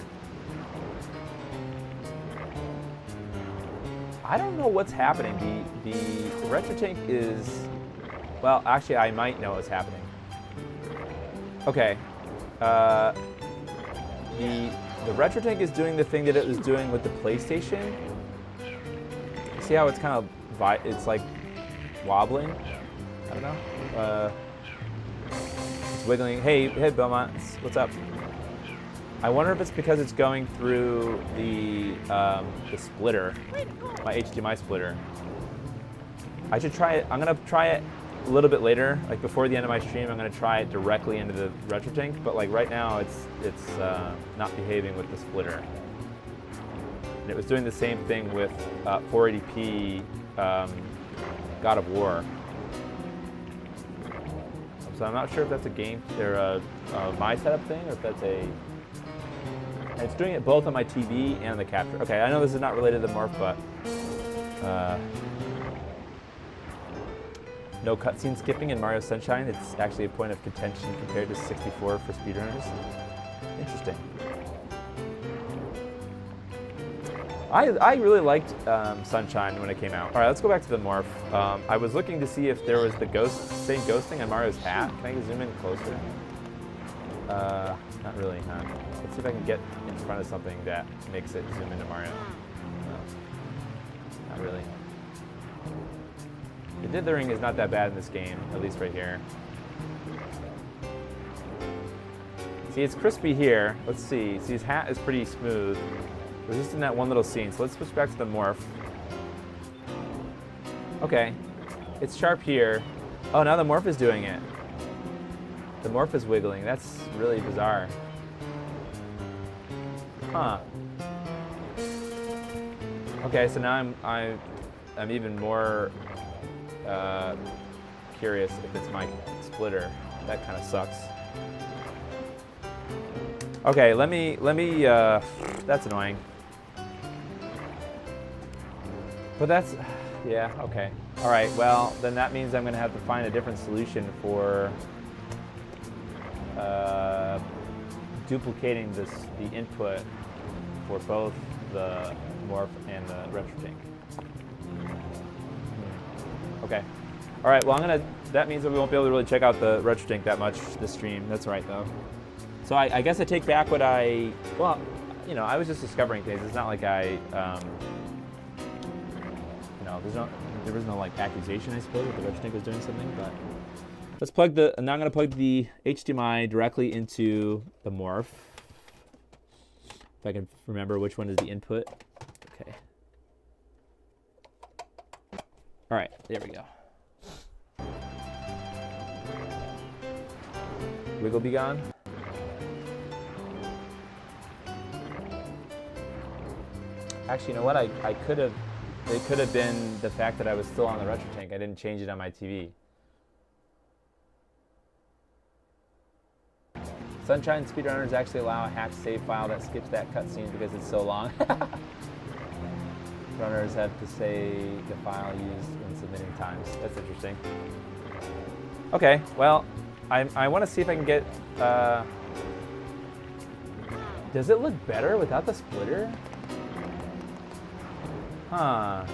I don't know what's happening. The retro tank is. Well, actually, I might know what's happening. Okay. the Retro Tank is doing the thing that it was doing with the PlayStation. See how it's kind of it's like wobbling? I don't know. It's wiggling. Hey Belmont, what's up? I wonder if it's because it's going through the splitter, my HDMI splitter. I should try it. I'm gonna try it a little bit later, like before the end of my stream. I'm gonna try it directly into the Retro Tank, but like right now, it's not behaving with the splitter. And it was doing the same thing with 480p God of War. So I'm not sure if that's a game or my setup thing, or if that's a. It's doing it both on my TV and the capture. Okay, I know this is not related to the Morph, but no cutscene skipping in Mario Sunshine. It's actually a point of contention compared to 64 for speedrunners. Interesting. I really liked Sunshine when it came out. All right, let's go back to the Morph. I was looking to see if there was the same ghost thing on Mario's hat. Can I zoom in closer? Not really, huh? Let's see if I can get in front of something that makes it zoom into Mario. No, not really. The dithering is not that bad in this game, at least right here. See, it's crispy here. Let's see. See, his hat is pretty smooth. We're just in that one little scene, so let's switch back to the Morph. Okay, it's sharp here. Oh, now the Morph is doing it. The Morph is wiggling. That's really bizarre. Huh. Okay, so now I'm even more curious if it's my splitter. That kind of sucks. Okay, let me. That's annoying. But that's, yeah, okay. All right, well, then that means I'm gonna have to find a different solution for duplicating the input for both the Morph and the Retro Tank. Okay. All right, well, that means that we won't be able to really check out the Retro Tank that much this stream. That's all right, though. So I guess I take back what I was just discovering things. It's not like there was no like accusation, I suppose, that the Retro Tank was doing something, but let's plug and now I'm gonna plug the HDMI directly into the Morph. If I can remember which one is the input. Okay. All right, there we go. Wiggle be gone. Actually, you know what? It could have been the fact that I was still on the Retro Tank. I didn't change it on my TV. Sunshine speedrunners actually allow a hacked save file that skips that cutscene because it's so long. Runners have to say the file used when submitting times. That's interesting. Okay, well, I want to see if I can get. Does it look better without the splitter? Huh.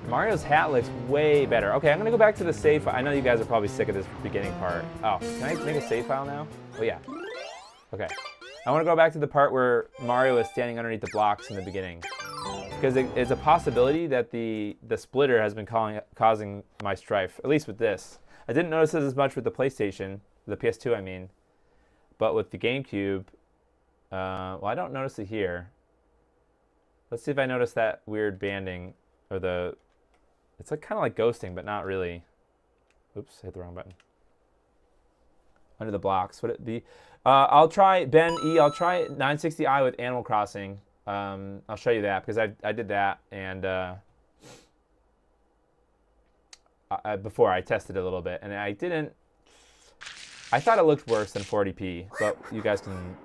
Mario's hat looks way better. Okay, I'm gonna go back to the save file. I know you guys are probably sick of this beginning part. Oh, can I make a save file now? Oh yeah. Okay. I wanna go back to the part where Mario is standing underneath the blocks in the beginning. Because it's a possibility that the splitter has been causing my strife, at least with this. I didn't notice this as much with the PlayStation, the PS2 I mean. But with the GameCube, well, I don't notice it here. Let's see if I notice that weird banding, or it's like kind of like ghosting, but not really. Oops, hit the wrong button. Under the blocks, would it be? I'll try, Ben E, I'll try 960i with Animal Crossing. I'll show you that, because I did that, and before I tested it a little bit, and I thought it looked worse than 40p, but you guys can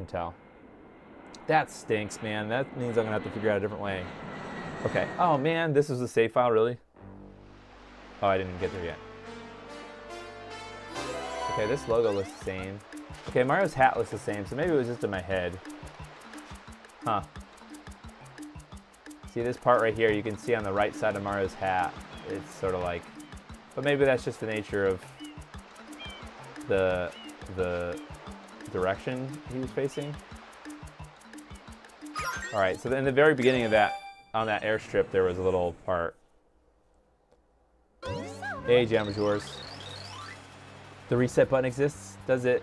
tell. That stinks, man. That means I'm gonna have to figure out a different way. Okay. Oh man, this is the save file, really? Oh, I didn't get there yet. Okay, this logo looks the same. Okay, Mario's hat looks the same, so maybe it was just in my head. Huh. See this part right here, you can see on the right side of Mario's hat, it's sort of like, but maybe that's just the nature of the direction he was facing. All right, so in the very beginning of that, on that airstrip, there was a little part. Hey, Jammers, the reset button exists, does it?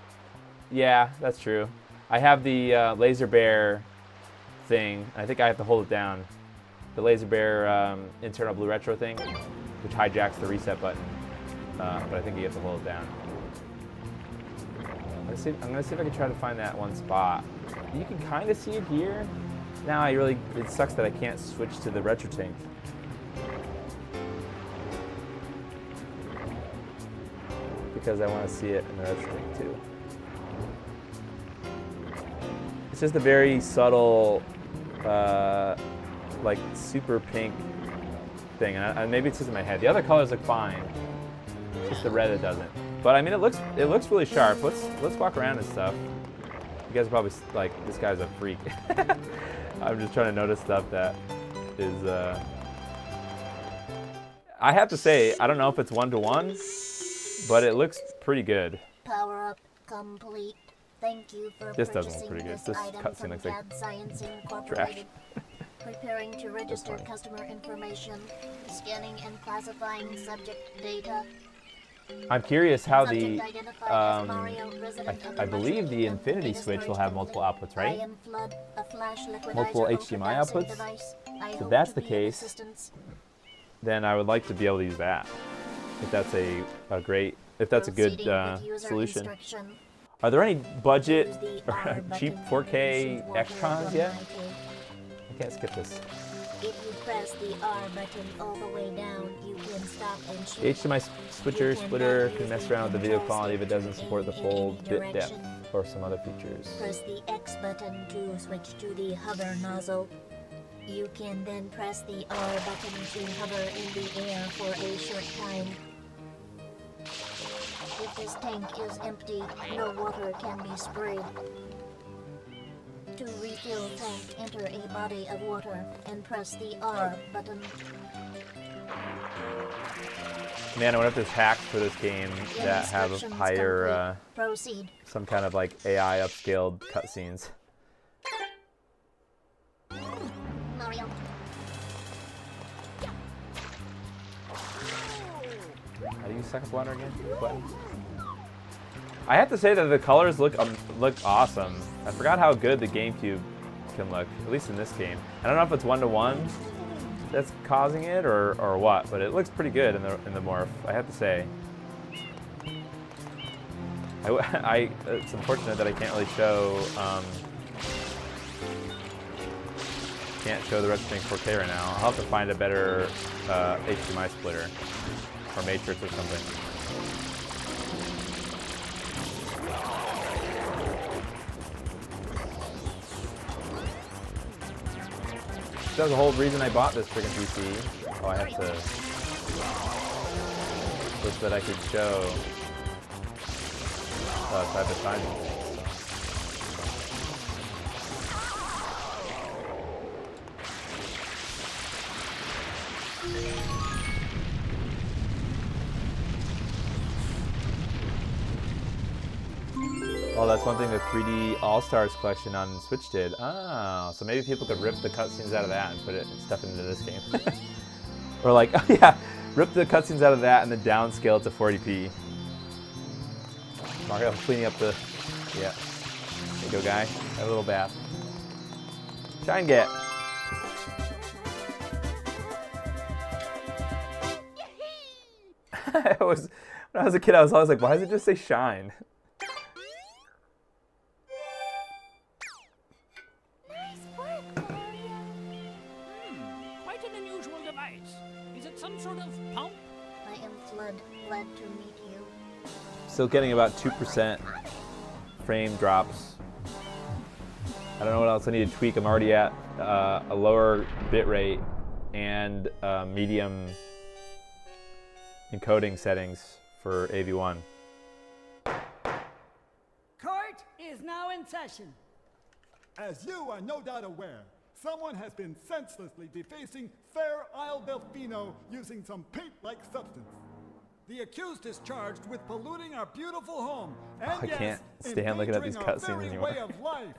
Yeah, that's true. I have the Laser Bear thing. I think I have to hold it down. The Laser Bear internal blue retro thing, which hijacks the reset button. But I think you have to hold it down. I'm gonna see if I can try to find that one spot. You can kind of see it here. Now it sucks that I can't switch to the retro tank. Because I want to see it in the retro tank too. It's just a very subtle, like super pink thing, and maybe it's just in my head. The other colors look fine. It's just the red that doesn't. But I mean, it looks really sharp. Let's walk around and stuff. You guys are probably like, this guy's a freak. I'm just trying to notice stuff that is. I have to say, I don't know if it's 1-to-1, but it looks pretty good. Power up complete. Thank you for This doesn't look purchasing pretty good. this This item cutscene from looks like CAD Science trash. Incorporated. Preparing to register fine. customer information, scanning and classifying subject data. I'm curious how the, Subject identified as Mario, resident of I the believe Mushroom the Kingdom, Infinity data Switch will storage have multiple company. outputs, right? I am Flood, a flash liquidizer Multiple overtaxing HDMI outputs? device. I So hope that's to the be of case. assistance. Then I would like to be able to use that. If that's a good Proceeding with user solution. instruction. Are there any budget Use the or R cheap button 4K to receive extras water yet? from my tank. I can't skip this. If you press the R button all the way down, you can stop and shoot. HDMI switcher splitter can mess around with the video quality if it doesn't support the full bit depth or some other features. Press the X button to switch to the hover nozzle. You can then press the R button to hover in the air for a short time. If this tank is empty, no water can be sprayed. To refill tank, enter a body of water and press the R button. Man, I wonder if there's hacks for this game that have Instructions higher, complete. Proceed. some kind of like AI upscaled cutscenes. Mario. How do you suck up water again? What? I have to say that the colors look awesome. I forgot how good the GameCube can look, at least in this game. I don't know if it's 1-to-1 that's causing it or what, but it looks pretty good in the Morph, I have to say. It's unfortunate that I can't really show the retro thing 4K right now. I'll have to find a better HDMI splitter or matrix or something. That was the whole reason I bought this freaking PC. Oh, I have to. Was that I could show side by side. Oh, that's one thing the 3D All-Stars collection on Switch did. Oh, so maybe people could rip the cutscenes out of that and put it stuff into this game. Or like, oh yeah, rip the cutscenes out of that and then downscale it to 40p. Mario cleaning up the, yeah. There you go, guy. Have a little bath. Shine get. When I was a kid, I was always like, why does it just say shine? Quite an unusual device. Is it some sort of pump? I am Flood. Glad to meet you. Still getting about 2% frame drops. I don't know what else I need to tweak. I'm already at a lower bit rate and medium encoding settings for AV1. Court is now in session. As you are no doubt aware, someone has been senselessly defacing Fair Isle Delfino using some paint-like substance. The accused is charged with polluting our beautiful home and I can't stand looking at these cutscenes anymore. way of life.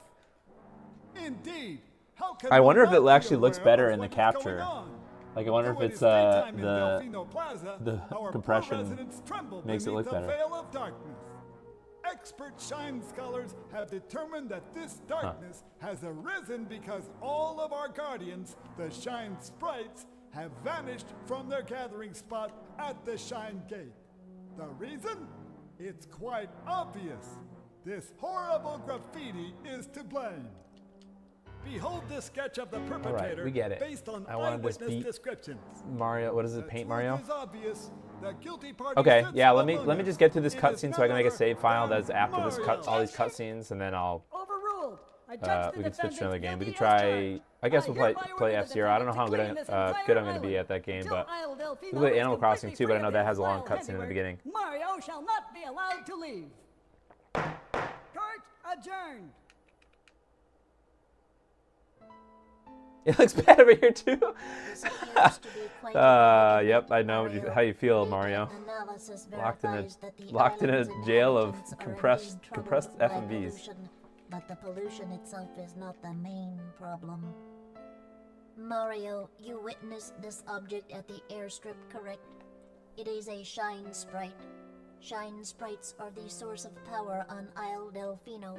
Indeed. How can I one wonder if not it be actually looks aware better of in the what is going capture. on? Like I wonder Though if it it's is daytime in the Delfino Plaza, our poor compression residents tremble makes it beneath look the better. veil of darkness. Expert shine scholars have determined that this darkness has arisen because all of our guardians, the shine sprites, have vanished from their gathering spot at the shine gate. The reason? It's quite obvious. This horrible graffiti is to blame. Behold this sketch of the perpetrator we get it. based on I wanted this eyewitness beat. descriptions. Mario, what is it? The Paint truth Mario? is obvious. The guilty party Okay, sits yeah. Let among me us. just get to this It is cutscene so I can make a none save file other that's after than this Mario. all these cutscenes, and then I'll Overruled. I judge the we can switch to another game. We defendant can guilty as try. charged. I guess we'll play hereby order the F-Zero. I don't know how defendant to good clean this I'm entire going to be at that game, Until but Isle Delfino we'll play is Animal Crossing completely too. But I free know of that its has a long wild cutscene in the handiwork, beginning. Mario shall not be allowed to leave. Court adjourned. It looks bad over here too. This appears to be quite a Yep, I know Mario. how you feel, Data Mario. analysis Locked in a- verifies that the locked in a island's jail of inhabitants are compressed- indeed compressed troubled by FMVs. pollution, but the pollution itself is not the main problem. Mario, you witnessed this object at the airstrip, correct? It is a shine sprite. Shine sprites are the source of power on Isle Delfino.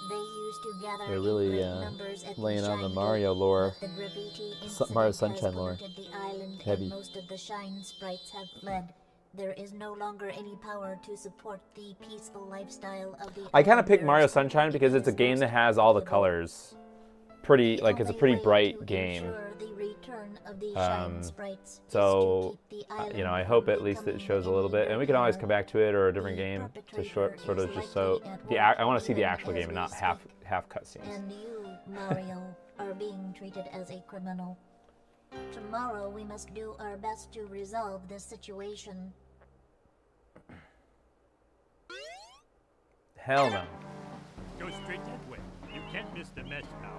They used to gather They're really, in great numbers at laying the on the Shine Mario Gate, lore. but the graffiti Mario incident has Sunshine lore. polluted the island, Heavy. and most of the Shine sprites have fled. There is no longer any power to support the peaceful lifestyle of the I kind of picked Mario islanders. Sunshine because it's a game that has all the colors. Pretty, like it's a The pretty only way bright to game. ensure the return of the Shine sprites is So, to keep the island you know, I from hope at least it becoming shows a little any bit, and we can always come back to it or a different The game to perpetrator sort of is just so likely at the work I want to see the even actual as game and we not half cutscenes. And you, Mario, are being treated as a criminal. Tomorrow we must do our best to resolve this situation. Hell no. Go straight that way. You can't miss the mess now.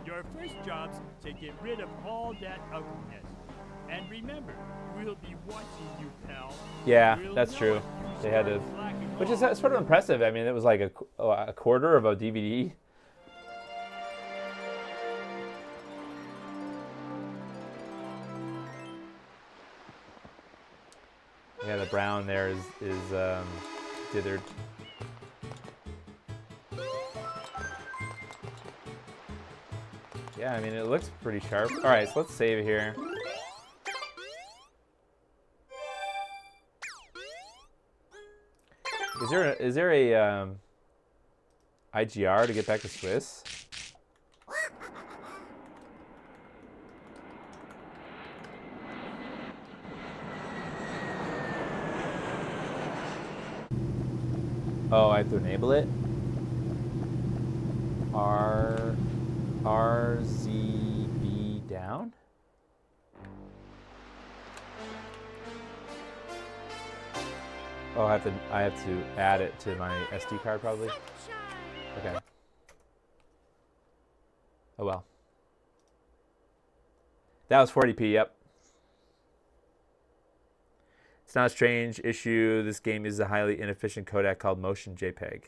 Your first job's to get rid of all that ugliness. And remember, we'll be watching you, pal. Yeah, We'll that's know true. it. They had to, Black and which is gold. sort of impressive. I mean, it was like a quarter of a DVD. Yeah, the brown there is dithered. Yeah, I mean, it looks pretty sharp. All right, so let's save here. Is there a IGR to get back to Swiss? Oh, I have to enable it. RZB down. Oh, I have to add it to my SD card probably. Okay. Oh well. That was 40p. Yep. It's not a strange issue. This game uses a highly inefficient codec called Motion JPEG.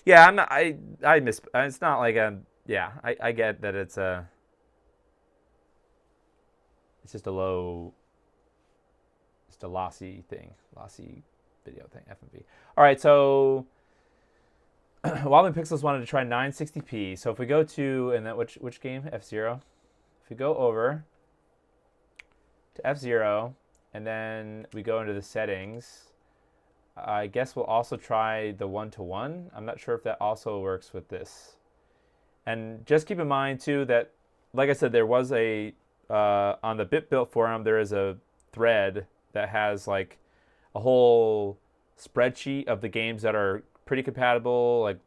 Yeah, I'm not. I miss. It's not like a. Yeah, I get that it's a. It's just a low. Just a lossy thing, lossy video thing, FMV. All right, so Wobbling Pixels wanted to try 960p. So if we go to, and that which game? F-Zero. If we go over to F-Zero, and then we go into the settings, I guess we'll also try the 1-to-1. I'm not sure if that also works with this. And just keep in mind too that, like I said, there was a on the BitBuilt forum there is a thread that has like a whole spreadsheet of the games that are pretty compatible, like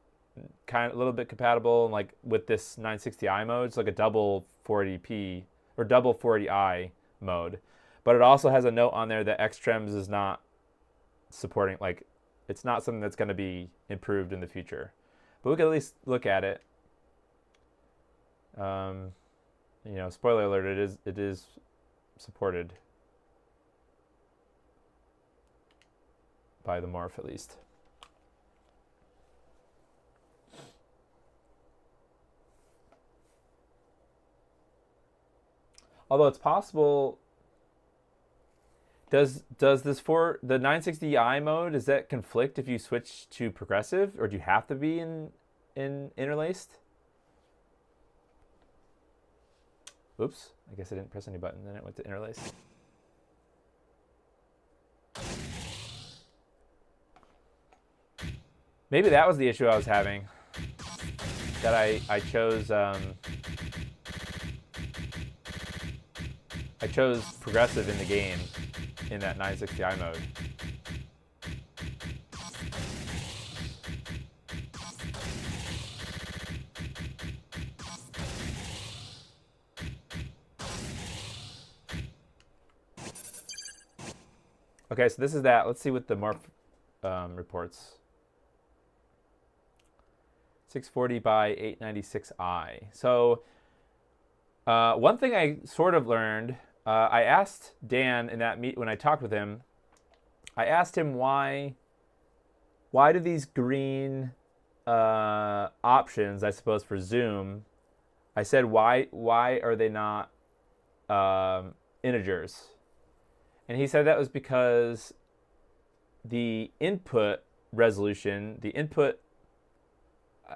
kind of a little bit compatible, and like with this 960i mode, it's like a double 480p or double 480i mode. But it also has a note on there that Xtrems is not supporting, like it's not something that's going to be improved in the future. But we can at least look at it. You know, spoiler alert, it is supported. by the Morph at least. Although it's possible, does this for the 960i mode, does that conflict if you switch to progressive, or do you have to be in interlaced? Oops, I guess I didn't press any button, then it went to interlaced. Maybe that was the issue I was having. That I chose progressive in the game in that 960i mode. Okay, so this is that. Let's see what the Morph reports. 640 by 896i. So one thing I sort of learned, I asked Dan in that when I talked with him, I asked him why do these green options, I suppose, for zoom, I said why are they not integers? And he said that was because the input resolution, the input,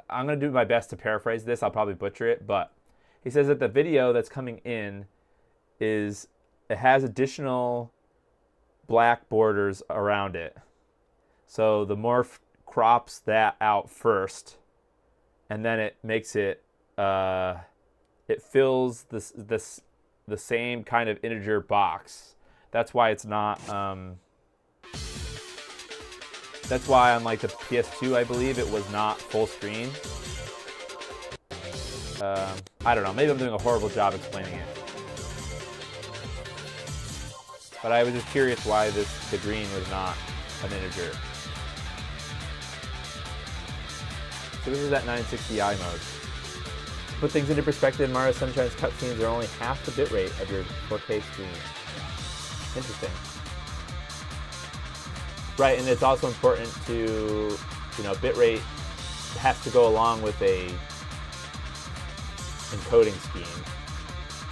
I'm going to do my best to paraphrase this. I'll probably butcher it, but he says that the video that's coming in it has additional black borders around it. So the Morph crops that out first, and then it makes it, it fills the same kind of integer box. That's why it's not, that's why on like the PS2, I believe, it was not full screen. I don't know, maybe I'm doing a horrible job explaining it. But I was just curious why the green was not an integer. So this is that 960i mode. To put things into perspective, Mario Sunshine's cutscenes are only half the bitrate of your 4K screen. Interesting. Right, and it's also important to, bitrate has to go along with a encoding scheme.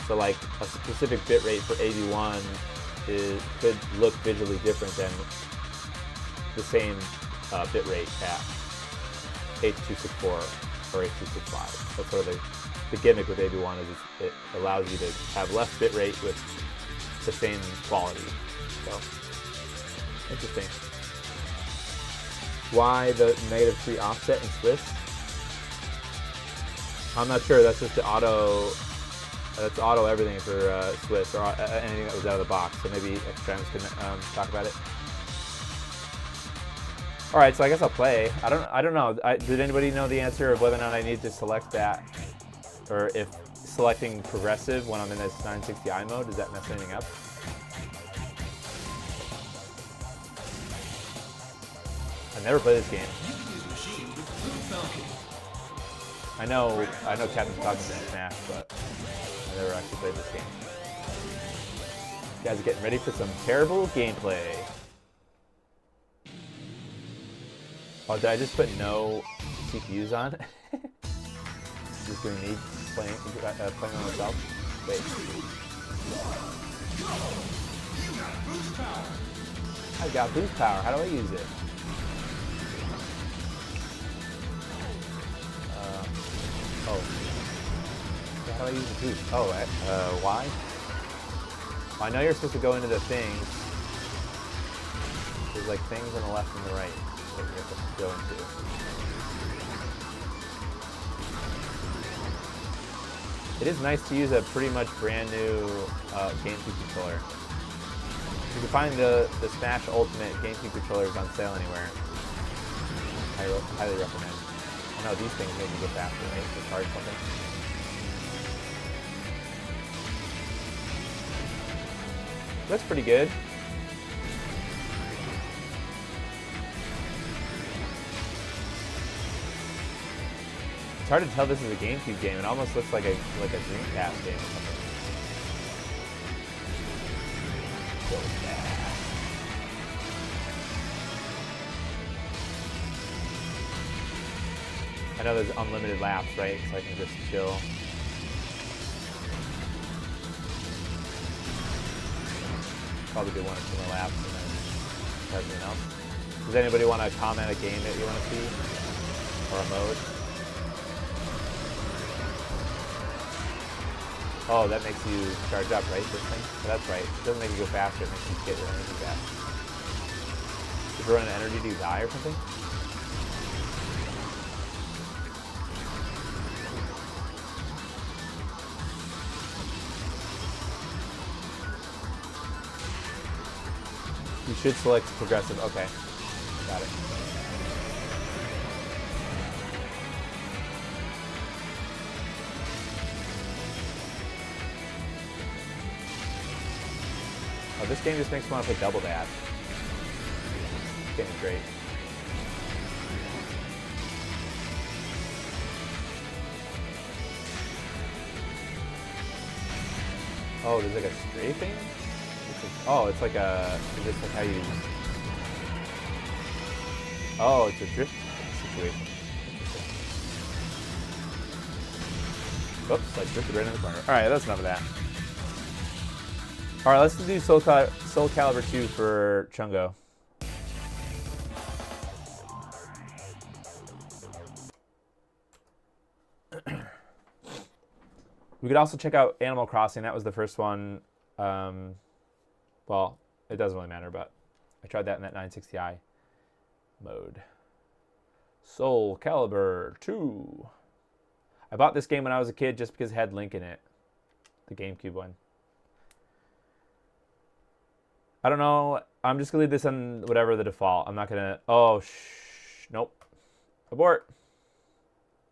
So like a specific bitrate for AV1 could look visually different than the same bitrate at H.264 or H.265. That's sort of the gimmick with AV1 is it allows you to have less bitrate with the same quality. So, interesting. Why the -3 offset in Swiss? I'm not sure. That's just the auto. That's auto everything for Swiss or anything that was out of the box. So maybe Extrams can talk about it. All right, so I guess I'll play. I don't know. Did anybody know the answer of whether or not I need to select that, or if selecting progressive when I'm in this 960i mode, does that mess anything up? I never played this game. I know Captain's talking about Smash, but I never actually played this game. You guys are getting ready for some terrible gameplay. Oh, did I just put no CPUs on? Just gonna need playing on myself. Wait. I got boost power. How do I use it? How do I use the boost? Oh, why? Well, I know you're supposed to go into the things. There's like things on the left and the right that you're supposed to go into. It is nice to use a pretty much brand new GameCube controller. You can find the Smash Ultimate GameCube controllers on sale anywhere. I highly recommend. I know these things make you go faster, right? To charge something. That's pretty good. It's hard to tell this is a GameCube game. It almost looks like a Dreamcast game or something. So I know there's unlimited laps, right? So I can just chill. Probably do 1 or 2 more laps and then everything else. Does anybody want to comment a game that you want to see? Or a mode? Oh, that makes you charge up, right? This thing? Oh, that's right. It doesn't make you go faster, it makes you get your energy back. If you run an energy, do you die or something? You should select progressive. Okay. Got it. Oh, this game just makes me want to play Double Dash. This game is great. Oh, there's like a strafing? Oh, it's like a... Is this like how you... Oh, it's a drift situation. Interesting. Oops, I drifted right in the corner. Alright, that's enough of that. Alright, let's do Soul Calibur 2 for Chungo. We could also check out Animal Crossing. That was the first one. Well, it doesn't really matter, but I tried that in that 960i mode. Soul Calibur 2. I bought this game when I was a kid just because it had Link in it. The GameCube one. I don't know. I'm just going to leave this on whatever the default. I'm not going to... Oh, nope. Abort.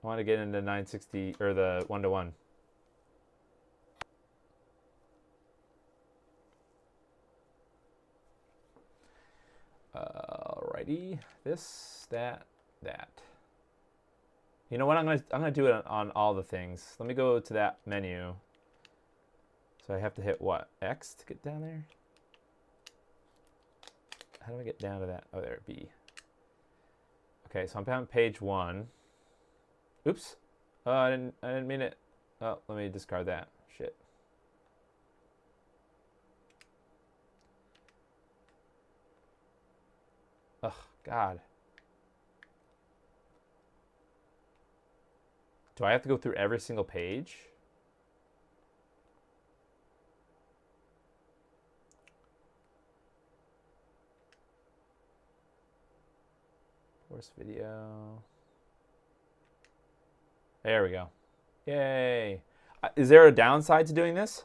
I want to get into 960, or the 1-to-1. Alrighty, this, that. You know what? I'm gonna do it on all the things. Let me go to that menu. So I have to hit what? X to get down there? How do I get down to that? Oh, there, B. Okay, so I'm on page 1. Oops. Oh, I didn't mean it. Oh, let me discard that. Shit. Ugh, God. Do I have to go through every single page? Force video. There we go. Yay. Is there a downside to doing this?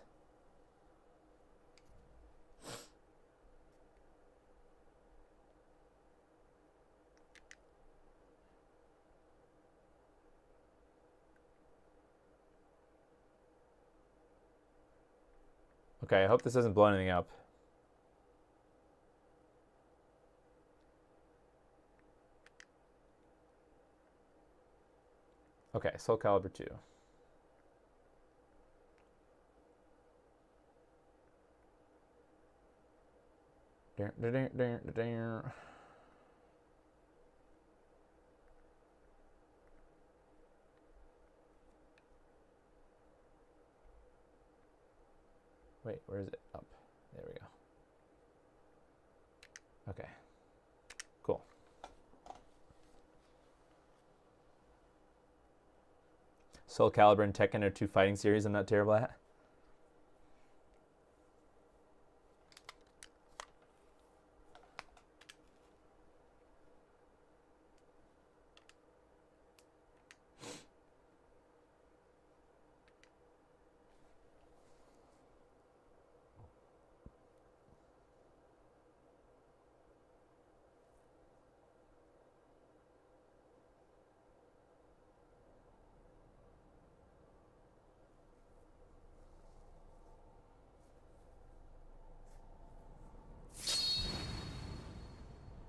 Okay, I hope this doesn't blow anything up. Okay, Soul Calibur 2. Wait, where is it? Up. There we go. Okay. Cool. Soul Calibur and Tekken are 2 fighting series I'm not terrible at.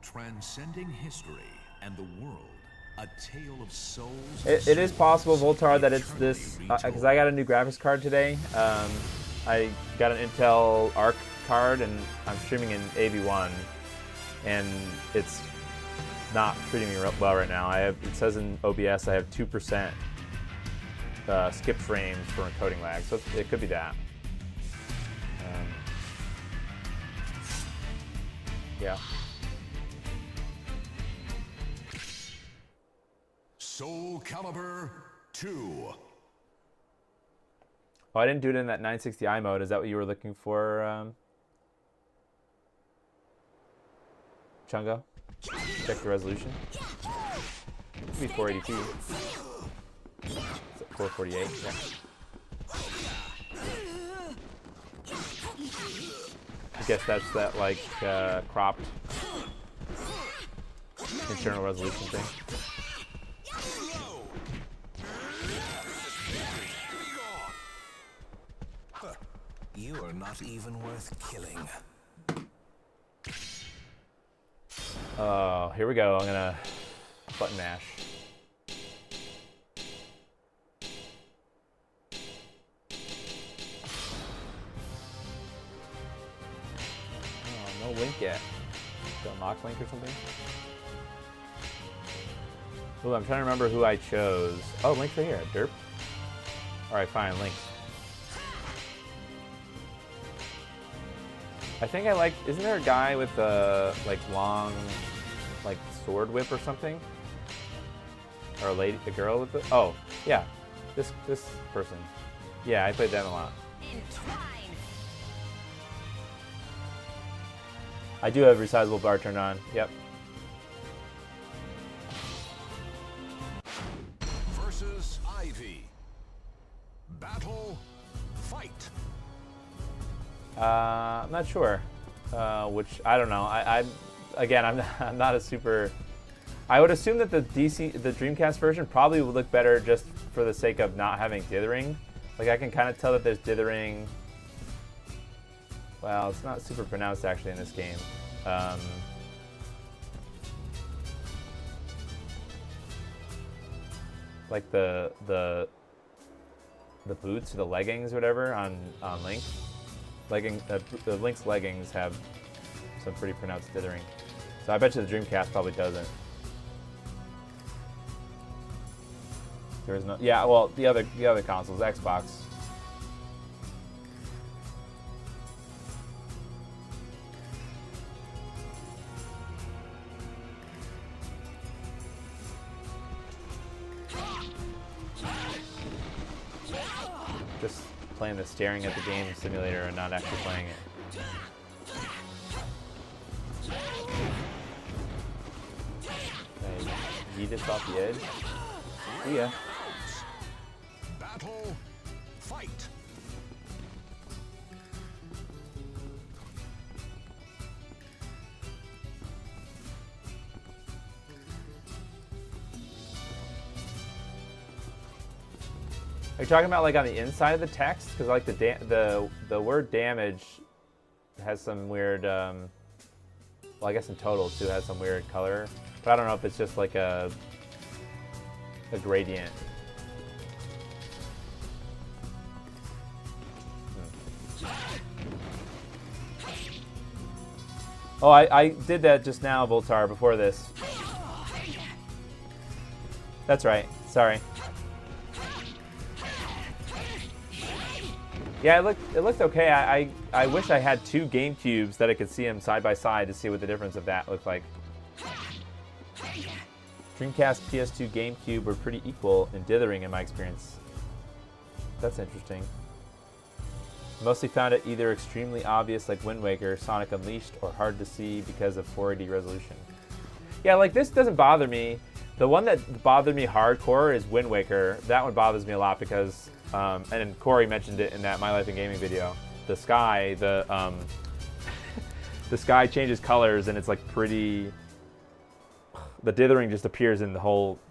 Transcending history and the world, a tale of souls. It is possible, Voltar, that it's this, because I got a new graphics card today. I got an Intel Arc card, and I'm streaming in AV1, and it's not treating me well right now. It says in OBS I have 2% skip frames for encoding lag, so it could be that. Yeah. Soul Calibur 2. Oh, I didn't do it in that 960i mode. Is that what you were looking for, Chungo? Check the resolution. It could be 480p. It's at 448, yeah. I guess that's that, like, cropped internal resolution thing. You are not even worth killing. Oh, here we go. I'm gonna button mash. Oh, no link yet. The unlock link or something? Ooh, I'm trying to remember who I chose. Oh, link's right here. Derp. Alright, fine, link. I think I like, isn't there a guy with a like long like sword whip or something? Or a girl with it? Oh, yeah. This person. Yeah, I played them a lot. I do have resizable bar turned on. Yep. Versus Ivy. Battle. Fight. I'm not sure. Which I don't know. I'm not a super. I would assume that the Dreamcast version probably would look better just for the sake of not having dithering. Like I can kind of tell that there's dithering. Well, it's not super pronounced actually in this game. Like the boots or the leggings or whatever on Link. The Link's leggings have some pretty pronounced dithering. So I bet you the Dreamcast probably doesn't. There is no. Yeah, well, the other consoles, Xbox. Just playing the staring at the game simulator and not actually playing it. Yeet us off the edge. See ya. Battle. Fight. Are you talking about like on the inside of the text? Because like the word damage has some weird. Well, I guess in total too has some weird color, but I don't know if it's just like a gradient. Oh, I did that just now, Voltar, before this. That's right. Sorry. Yeah, it looked okay. I wish I had two GameCubes that I could see them side by side to see what the difference of that looked like. Dreamcast, PS2, GameCube were pretty equal in dithering in my experience. That's interesting. Mostly found it either extremely obvious like Wind Waker, Sonic Unleashed, or hard to see because of 480 resolution. Yeah, like this doesn't bother me. The one that bothered me hardcore is Wind Waker. That one bothers me a lot because, and Corey mentioned it in that My Life in Gaming video. The sky, the sky changes colors and it's like pretty. The dithering just appears in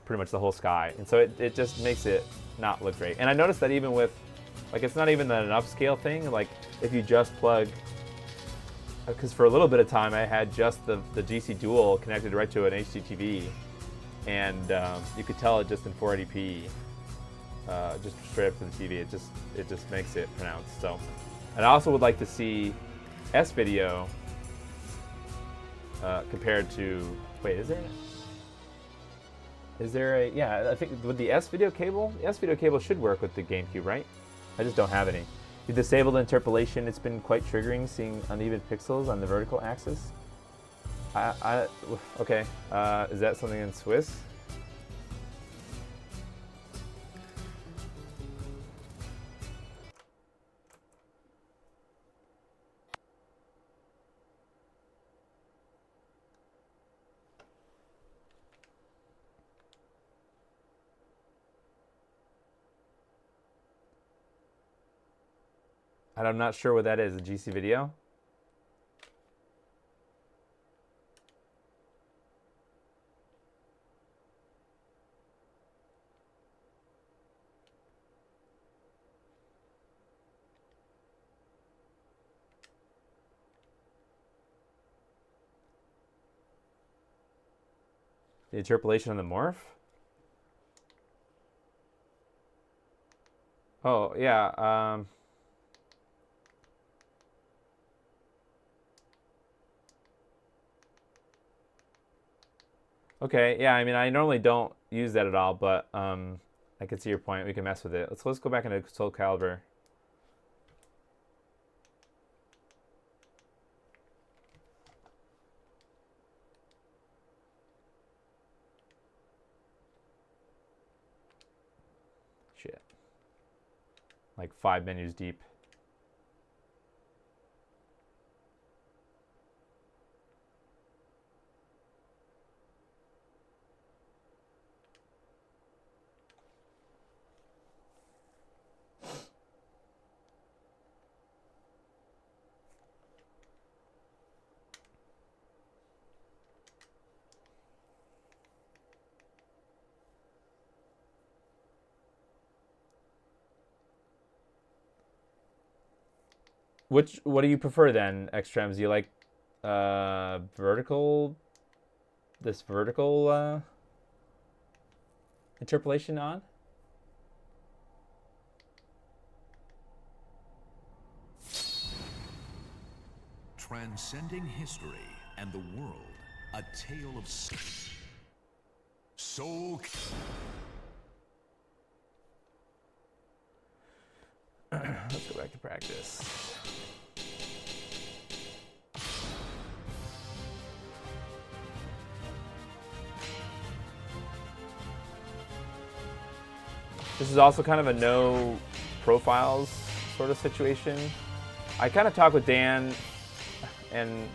pretty much the whole sky, and so it just makes it not look great. And I noticed that even with, like, it's not even an upscale thing. Like, if you just plug, because for a little bit of time I had just the GCDual connected right to an HDTV, and you could tell it just in 480p, just straight up to the TV. It just makes it pronounced. So, and I also would like to see S video compared to. Wait, is there? Is there a, yeah, I think with the S-video cable, the S-video cable should work with the GameCube, right? I just don't have any. You disabled interpolation, it's been quite triggering seeing uneven pixels on the vertical axis. Okay, is that something in Swiss? And I'm not sure what that is, a GC video? The interpolation on the Morph? Oh, yeah, okay, yeah, I mean, I normally don't use that at all, but I can see your point. We can mess with it. Let's go back into Soul Calibur. Shit. Like 5 menus deep. What do you prefer then, Xtrems? Do you like vertical interpolation on? Transcending history and the world, a tale of soul. Let's go back to practice. This is also kind of a no profiles sort of situation. I kind of talked with Dan, and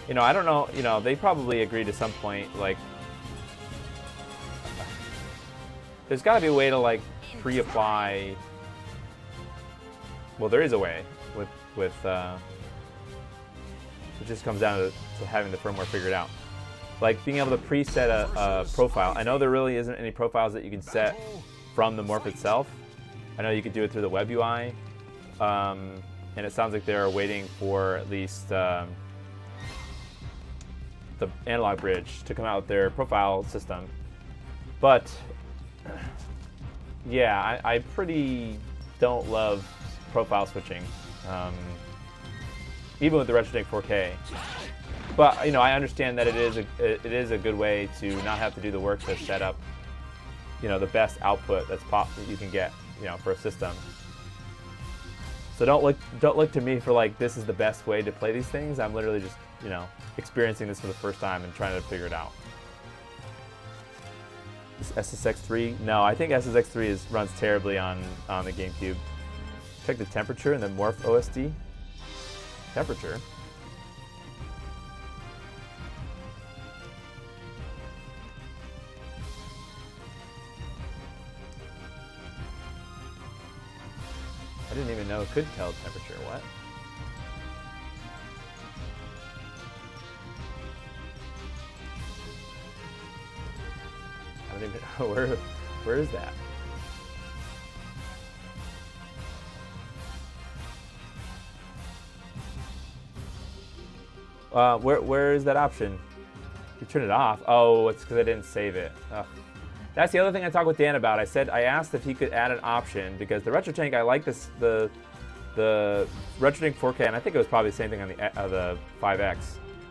I don't know, they probably agreed to some point, like, there's got to be a way to like pre-apply. Well, there is a way with it just comes down to having the firmware figured out. Like being able to preset a profile. I know there really isn't any profiles that you can set from the Morph itself. I know you could do it through the web UI. And it sounds like they're waiting for at least the analog bridge to come out with their profile system. But yeah, I pretty don't love profile switching, even with the RetroTink 4K. But I understand that it is a good way to not have to do the work to set up, the best output that you can get, for a system. So don't look to me for like this is the best way to play these things. I'm literally just experiencing this for the first time and trying to figure it out. Is SSX3? No, I think SSX3 runs terribly on the GameCube. Check the temperature in the Morph OSD. Temperature. I didn't even know it could tell temperature. What? I don't even know where is that? Where is that option? You turn it off. Oh, it's because I didn't save it. Ugh. That's the other thing I talked with Dan about. I asked if he could add an option because the RetroTink, I like the RetroTink 4K, and I think it was probably the same thing on the 5X.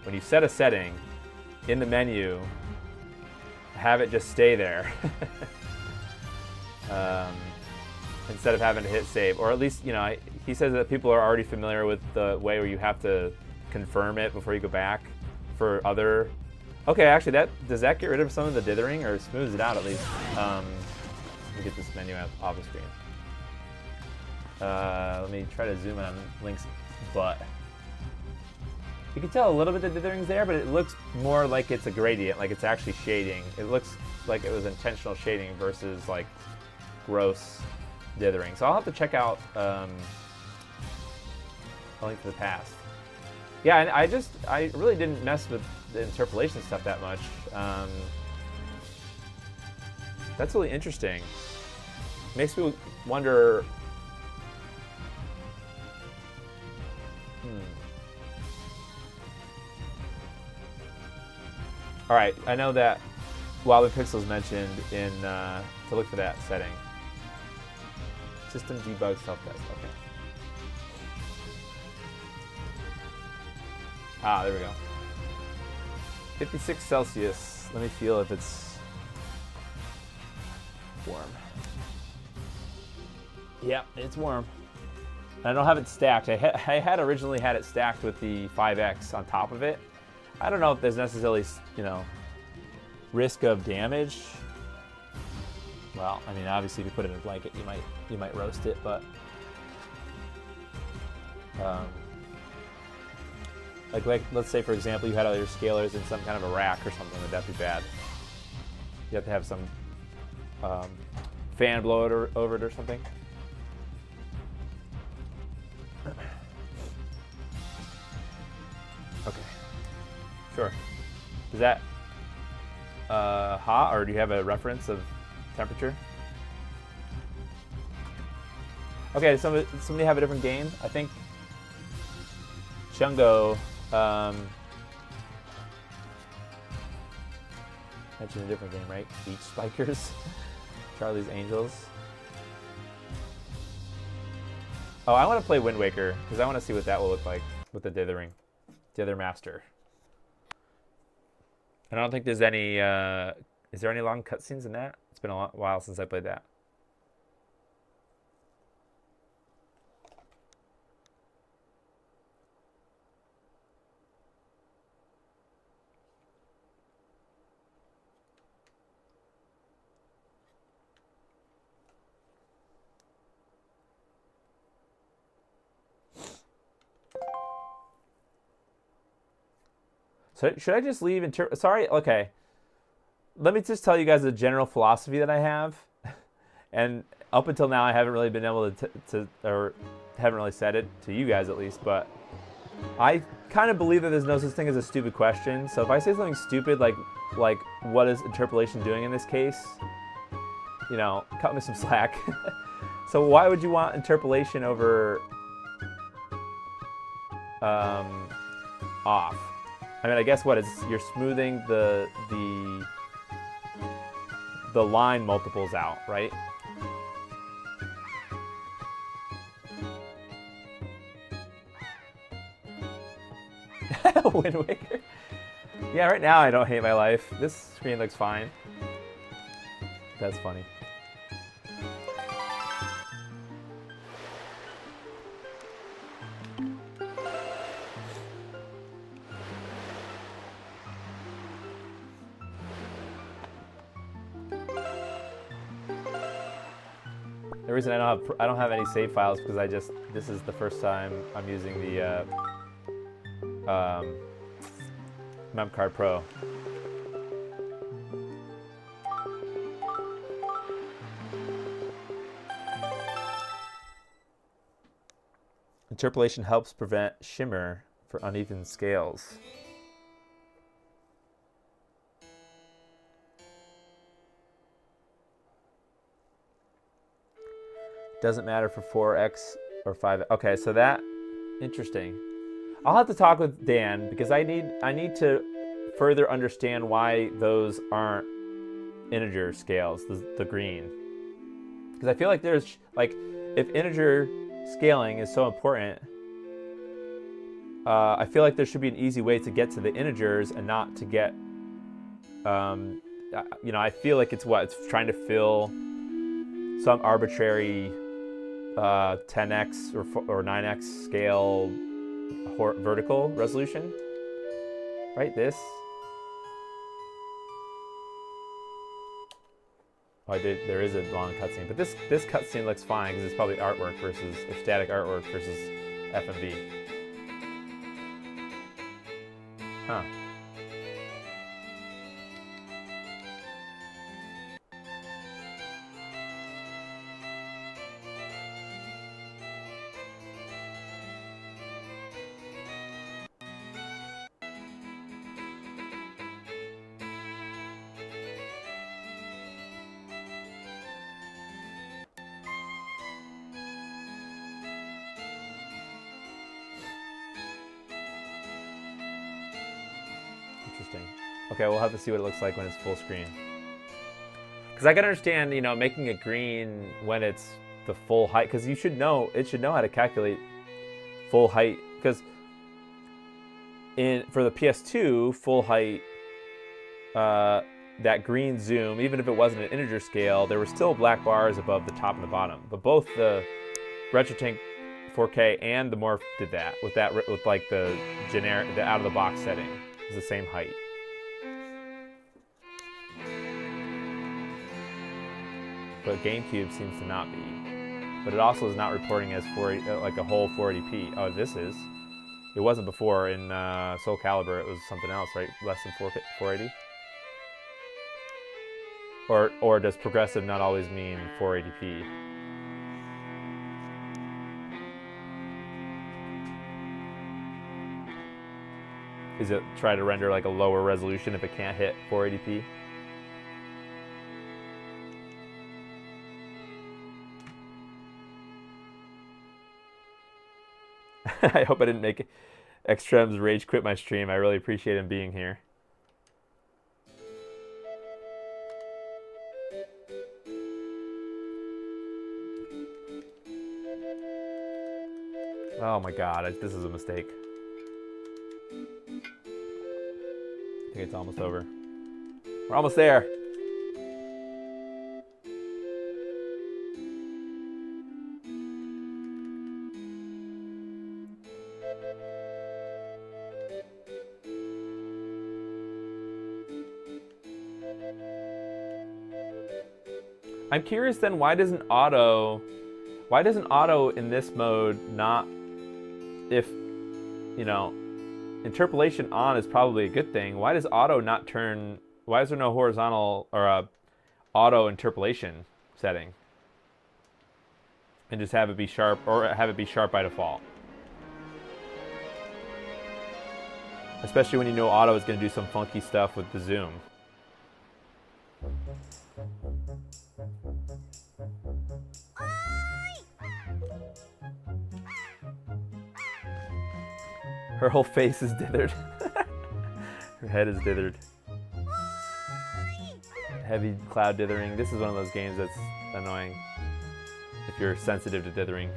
When you set a setting in the menu, have it just stay there instead of having to hit save. Or at least, you know, he says that people are already familiar with the way where you have to confirm it before you go back for other... Okay, actually, does that get rid of some of the dithering, or smooths it out at least? Let me get this menu off the screen. Let me try to zoom in on Link's butt. You can tell a little bit the dithering's there, but it looks more like it's a gradient, like it's actually shading. It looks like it was intentional shading versus like gross dithering. So I'll have to check out A Link to the Past. Yeah, and I really didn't mess with the interpolation stuff that much. That's really interesting. Makes me wonder. All right, I know that Wobbly Pixels mentioned in to look for that setting. System debug self-test. Okay. Ah, there we go. 56 Celsius. Let me feel if it's warm. Yeah, it's warm. I don't have it stacked. I had originally had it stacked with the 5X on top of it. I don't know if there's necessarily, you know, risk of damage. Well, I mean, obviously, if you put it in a blanket, you might roast it, but like let's say, for example, you had all your scalars in some kind of a rack or something. Would that be bad? You have to have some fan blow it over it or something. Okay. Sure. Is that hot, or do you have a reference of temperature? Okay, does somebody have a different game? I think Chungo mentioned a different game, right? Beach Spikers, Charlie's Angels. Oh, I want to play Wind Waker because I want to see what that will look like with the dithering, Dither Master. I don't think there's any. Is there any long cutscenes in that? It's been a while since I played that. So should I just leave? Sorry, okay. Let me just tell you guys the general philosophy that I have, and up until now I haven't really been able to or haven't really said it to you guys at least. But I kind of believe that there's no such thing as a stupid question. So if I say something stupid like what is interpolation doing in this case, you know, cut me some slack. So why would you want interpolation over off? I mean, I guess what it's you're smoothing the line multiples out, right? Wind Waker. Yeah, right now I don't hate my life. This screen looks fine. That's funny. The reason I don't have any save files because this is the first time I'm using the MemCard Pro. Interpolation helps prevent shimmer for uneven scales. Doesn't matter for 4x or 5. Okay, so that interesting. I'll have to talk with Dan because I need to further understand why those aren't integer scales, the green. Because I feel like there's like if integer scaling is so important, I feel like there should be an easy way to get to the integers and not to get you know, I feel like it's trying to fill some arbitrary 10x or 9x scale vertical resolution, right? This. Oh, there is a long cutscene, but this cutscene looks fine because it's probably artwork or static artwork versus FMV. Huh. Interesting. Okay, we'll have to see what it looks like when it's full screen. Because I can understand, you know, making it green when it's the full height. Because it should know how to calculate full height. Because for the PS2 full height, that green zoom, even if it wasn't an integer scale, there were still black bars above the top and the bottom. But both the RetroTink 4K and the Morph did that with like the generic, the out of the box setting. It's the same height. But GameCube seems to not be. But it also is not reporting as like a whole 480p. Oh, this is. It wasn't before in Soul Calibur. It was something else, right? Less than 480. Or does progressive not always mean 480p? Is it try to render like a lower resolution if it can't hit 480p? I hope I didn't make Extrem's rage quit my stream. I really appreciate him being here. Oh my god, this is a mistake. I think it's almost over. We're almost there. I'm curious then, why doesn't auto in this mode not, if, you know, interpolation on is probably a good thing. Why does auto not turn, why is there no horizontal or auto interpolation setting? And just have it be sharp, or have it be sharp by default. Especially when you know auto is going to do some funky stuff with the zoom. Her whole face is dithered. Her head is dithered. Heavy cloud dithering. This is one of those games that's annoying if you're sensitive to dithering.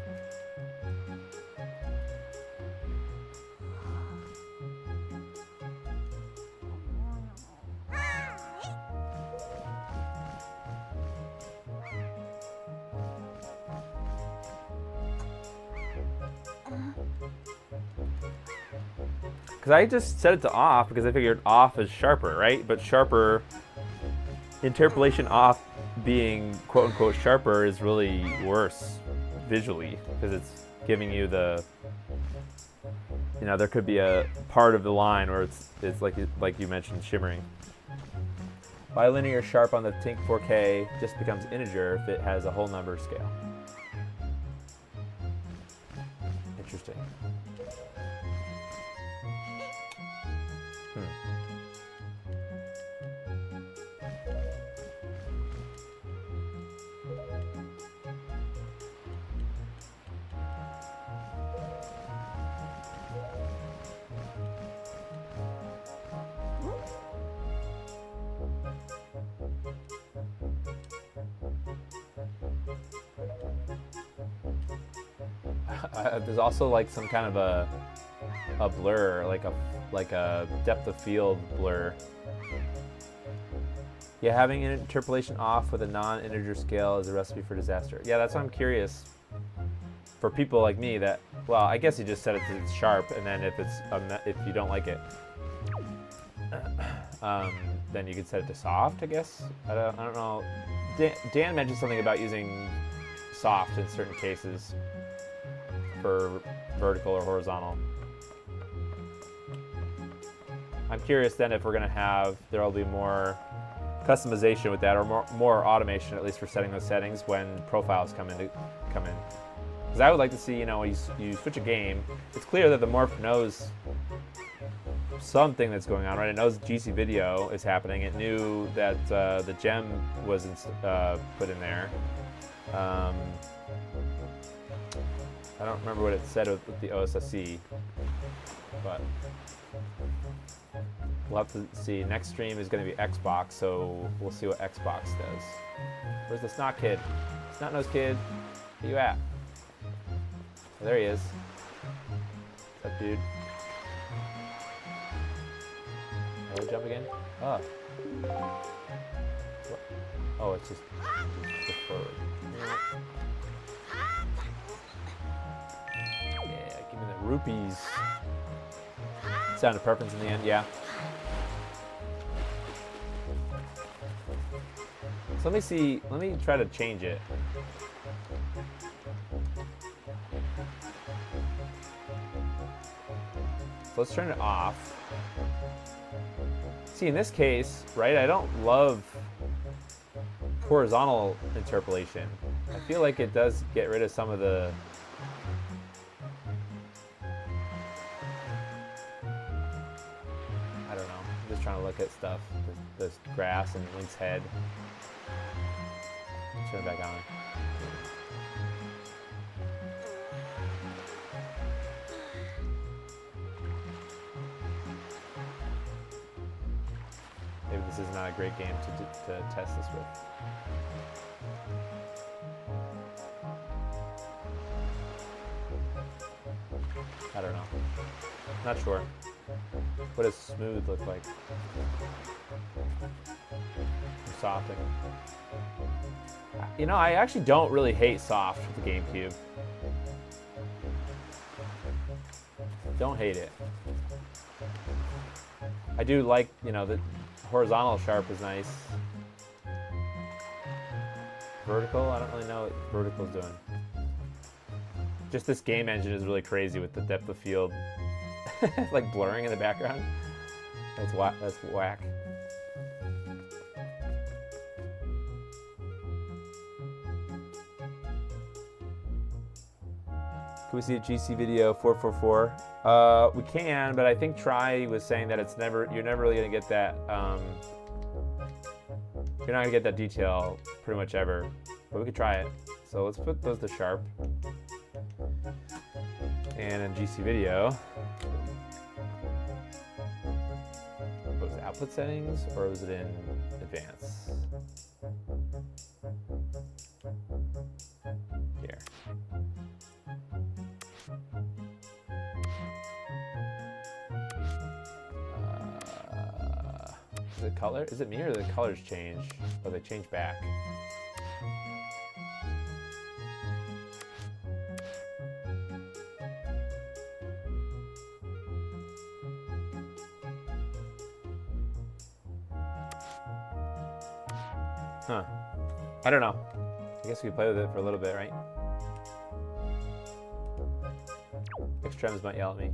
Because I just set it to off because I figured off is sharper, right? But sharper, interpolation off being quote-unquote sharper is really worse visually because it's giving you the, you know, there could be a part of the line where it's like you mentioned, shimmering. Bilinear sharp on the Tink 4K just becomes integer if it has a whole number scale. Interesting. There's also like some kind of a blur, like a depth of field blur. Yeah, having an interpolation off with a non-integer scale is a recipe for disaster. Yeah, that's why I'm curious. For people like me that, well, I guess you just set it to sharp, and then if you don't like it, then you could set it to soft, I guess. I don't know. Dan mentioned something about using soft in certain cases for vertical or horizontal. I'm curious then if we're going to have, there will be more customization with that, or more automation, at least for setting those settings when profiles come in. Because I would like to see, you know, you switch a game, it's clear that the Morph knows something that's going on, right? It knows GC video is happening. It knew that the gem was put in there. I don't remember what it said with the OSSC, but we'll have to see. Next stream is going to be Xbox, so we'll see what Xbox does. Where's the snot kid? Snot nose kid, where you at? Oh, there he is. What's up, dude? Oh, jump again? Oh. What? Oh, it's just deferred. Yeah, give me the rupees. Sound of preference in the end, yeah. So let me try to change it. So let's turn it off. See, in this case, right, I don't love horizontal interpolation. I feel like it does get rid of some of the... I don't know. I'm just trying to look at stuff. There's grass and Link's head. Turn it back on. Maybe this is not a great game to test this with. I don't know. Not sure. What does smooth look like? Softing. You know, I actually don't really hate soft with the GameCube. Don't hate it. I do like, you know, the horizontal sharp is nice. Vertical, I don't really know what vertical's doing. Just this game engine is really crazy with the depth of field, like blurring in the background. That's whack. Can we see a GC video 444? We can, but I think Try was saying that you're never really gonna get that. You're not gonna get that detail pretty much ever, but we could try it. So let's put those to sharp. And in GC video, what was it, output settings, or was it in advanced? Here. Is it color? Is it me or the colors change? Oh, they change back. Huh. I don't know. I guess we can play with it for a little bit, right? Extremes might yell at me.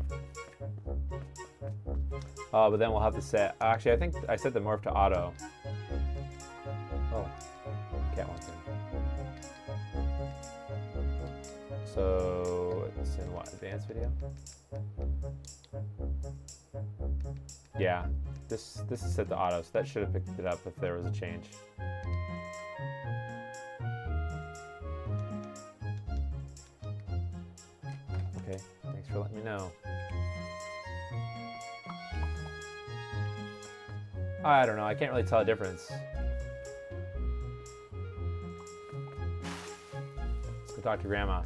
But then we'll have to set... Actually, I think I set the morph to auto. Oh. Cat wants in. So, it's in what? Advanced video? Yeah. This is set to auto, so that should have picked it up if there was a change. Okay, thanks for letting me know. I don't know, I can't really tell a difference. Let's go talk to Grandma.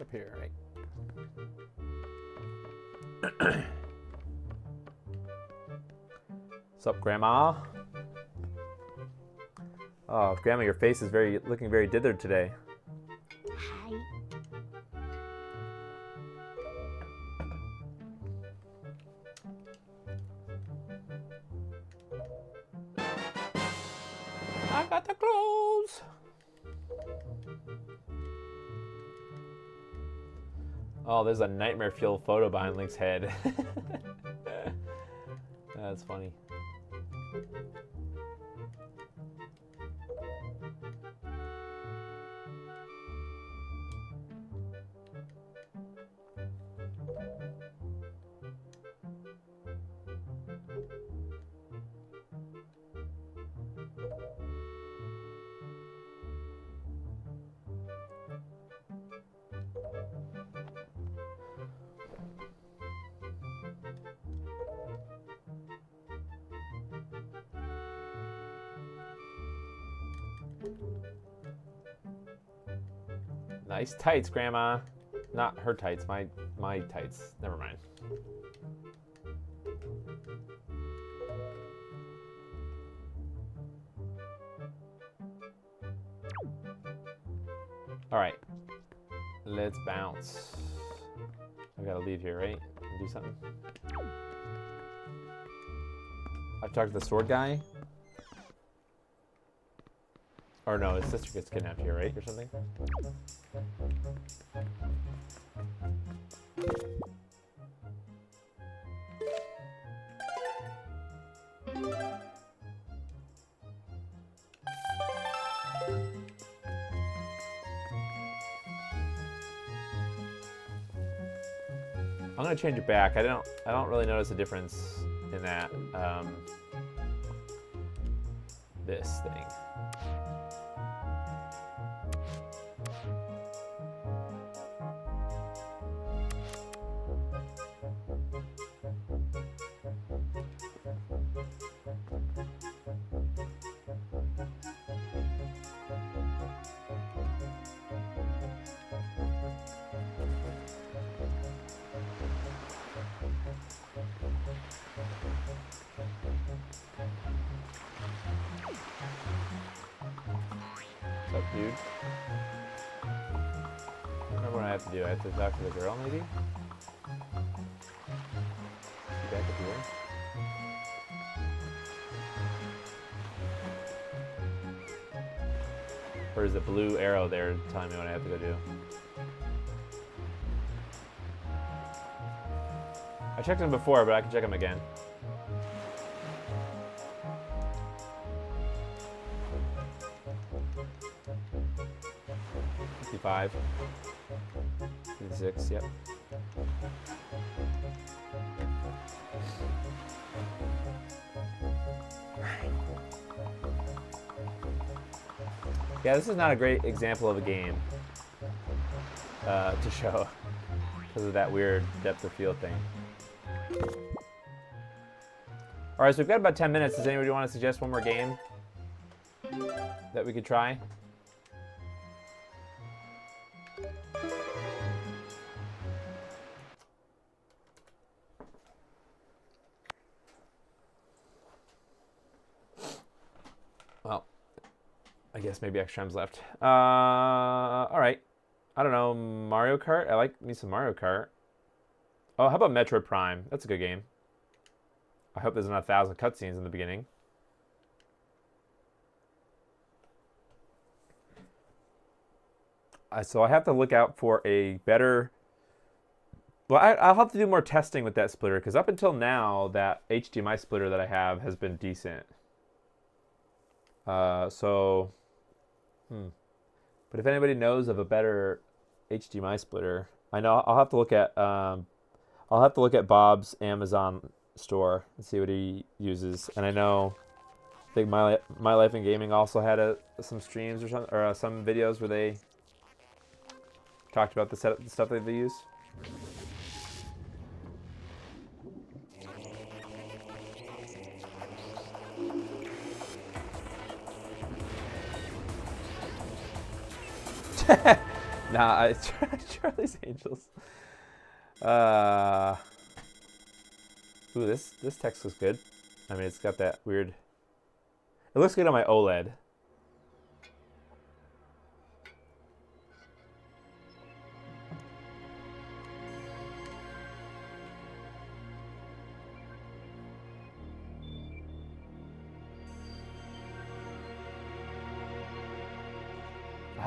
Up here, right? What's up, Grandma? Oh, Grandma, your face is looking very dithered today. Hi. I got the clothes. Oh, there's a nightmare fuel photo behind Link's head. That's funny. Nice tights, Grandma. Not her tights, my tights. Never mind. All right, let's bounce. I gotta leave here, right? And do something. I've talked to the sword guy. Or no, his sister gets kidnapped here, right? Or something? I'm gonna change it back. I don't really notice a difference in that this thing. What's up, dude? I don't remember what I have to do. I have to talk to the girl, maybe? Is she back up here? Or is the blue arrow there telling me what I have to go do? I checked him before, but I can check him again. $55. 56, yep. Yeah, this is not a great example of a game to show because of that weird depth of field thing. All right, so we've got about 10 minutes. Does anybody want to suggest one more game that we could try? Well, I guess maybe extra time's left. All right. I don't know, Mario Kart? I like me some Mario Kart. Oh, how about Metroid Prime? That's a good game. I hope there's not 1,000 cutscenes in the beginning. So I have to look out for a better... Well, I'll have to do more testing with that splitter, because up until now, that HDMI splitter that I have has been decent. But if anybody knows of a better HDMI splitter, I know I'll have to look at Bob's Amazon store and see what he uses. And I think My Life in Gaming also had some streams or something, or some videos where they talked about the stuff that they use. Nah, it's Charlie's Angels. Ooh, this text looks good. I mean, it's got that weird. It looks good on my OLED.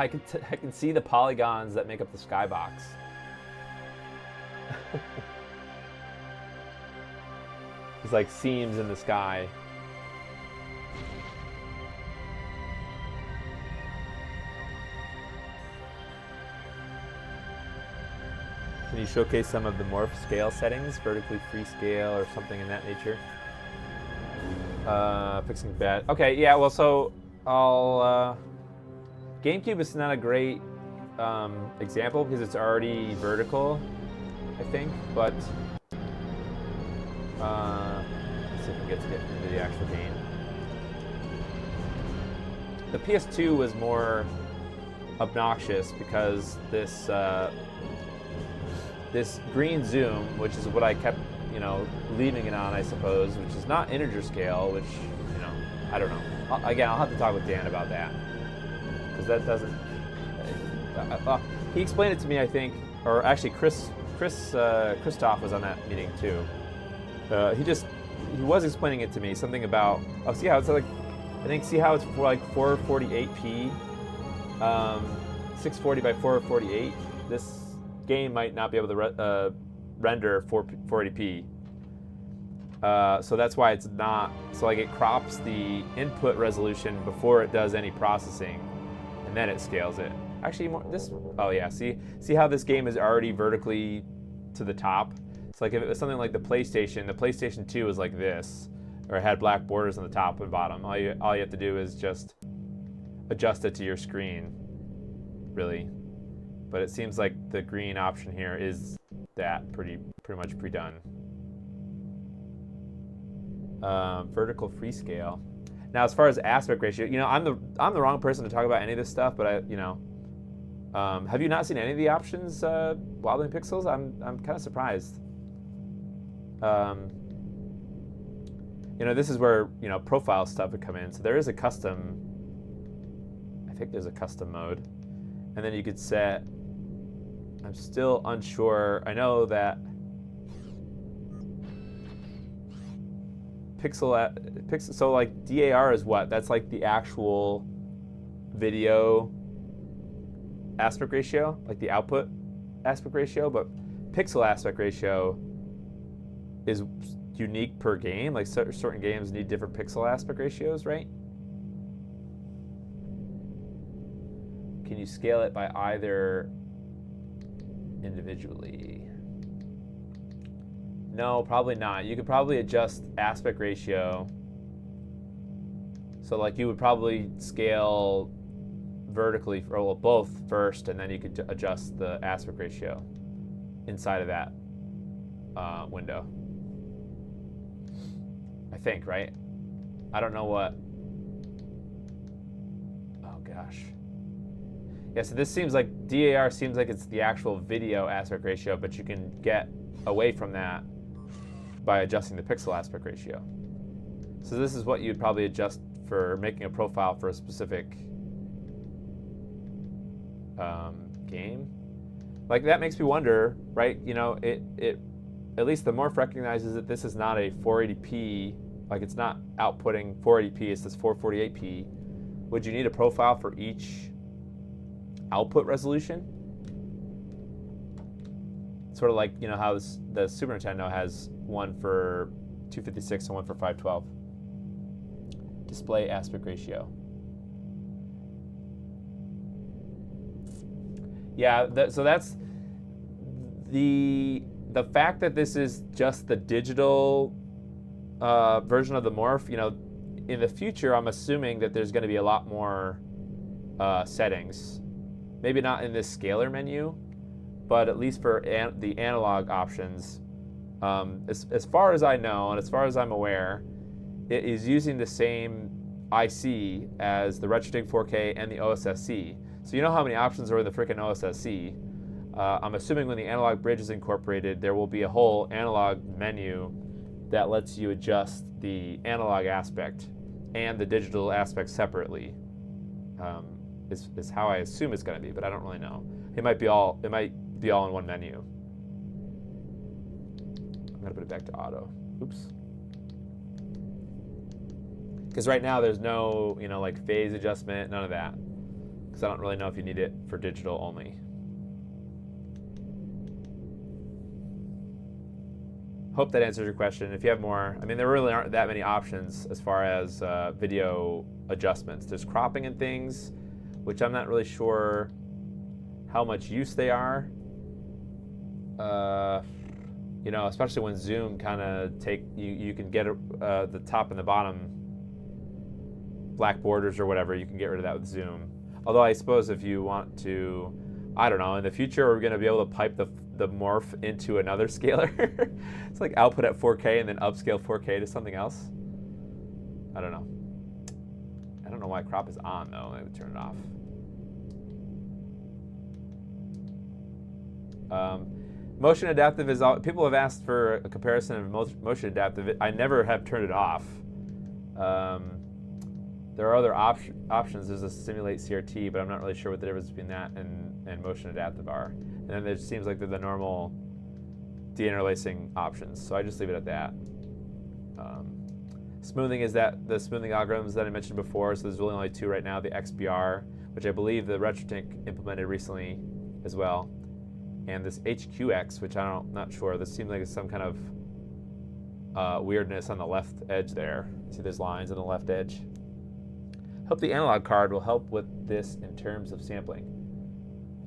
I can see the polygons that make up the skybox. There's like seams in the sky. Can you showcase some of the Morph scale settings? Vertically free scale or something in that nature? Fixing bad. Okay, yeah, well, so I'll... GameCube is not a great example because it's already vertical, I think, but let's see if we get into the actual game. The PS2 was more obnoxious because this this green zoom, which is what I kept, leaving it on, I suppose, which is not integer scale, which, I don't know. Again, I'll have to talk with Dan about that. Because that doesn't... he explained it to me, I think, or actually Christoph was on that meeting too. He was explaining it to me, something about, see how it's like, see how it's for like 448p, 640 by 448. This game might not be able to render 440p. So that's why it's not, so like it crops the input resolution before it does any processing. And then it scales it. Actually, oh yeah, see how this game is already vertically to the top? It's like if it was something like the PlayStation 2 was like this, or it had black borders on the top and bottom. All you have to do is just adjust it to your screen, really. But it seems like the green option here is that pretty much pre-done. Vertical free scale. Now, as far as aspect ratio, I'm the wrong person to talk about any of this stuff. But have you not seen any of the options, Wobbling Pixels? I'm kind of surprised. This is where profile stuff would come in. So there is a custom. I think there's a custom mode, and then you could set. I'm still unsure. I know that. Pixel, so like DAR is what? That's like the actual video aspect ratio, like the output aspect ratio, but pixel aspect ratio is unique per game. Like certain games need different pixel aspect ratios, right? Can you scale it by either individually? No, probably not. You could probably adjust aspect ratio. So like you would probably scale vertically, or both first, and then you could adjust the aspect ratio inside of that window. I think, right? I don't know what. Oh gosh. Yeah, so this seems like DAR seems like it's the actual video aspect ratio, but you can get away from that by adjusting the pixel aspect ratio. So this is what you'd probably adjust for making a profile for a specific game. Like that makes me wonder, right? It at least the Morph recognizes that this is not a 480p, like it's not outputting 480p, it's this 448p. Would you need a profile for each output resolution? Sort of like, how the Super Nintendo has one for 256 and one for 512. Display aspect ratio. Yeah, so that's the fact that this is just the digital version of the Morph. In the future, I'm assuming that there's going to be a lot more settings. Maybe not in this scaler menu, but at least for the analog options, as far as I know and as far as I'm aware, it is using the same IC as the RetroTig 4K and the OSSC. So you know how many options are in the frickin' OSSC. I'm assuming when the analog bridge is incorporated, there will be a whole analog menu that lets you adjust the analog aspect and the digital aspect separately. Is how I assume it's going to be, but I don't really know. It might be all in one menu. I'm going to put it back to auto. Oops. Because right now there's no, like phase adjustment, none of that. Because I don't really know if you need it for digital only. Hope that answers your question. If you have more, I mean, there really aren't that many options as far as video adjustments. There's cropping and things, which I'm not really sure how much use they are. Especially when zoom kind of you can get the top and the bottom black borders or whatever, you can get rid of that with zoom. Although I suppose if you want to, I don't know, in the future we're going to be able to pipe the morph into another scaler. It's like output at 4K and then upscale 4K to something else. I don't know. I don't know why crop is on though. I would turn it off. Motion adaptive is all, people have asked for a comparison of motion adaptive. I never have turned it off. There are other options. There's a simulate CRT, but I'm not really sure what the difference between that and motion adaptive are. And then it seems like they're the normal deinterlacing options, so I just leave it at that. Smoothing is that the smoothing algorithms that I mentioned before, so there's really only two right now, the XBR, which I believe the RetroTink implemented recently as well, and this HQX, which I'm not sure. This seems like it's some kind of weirdness on the left edge there. See those lines on the left edge? Hope the analog card will help with this in terms of sampling.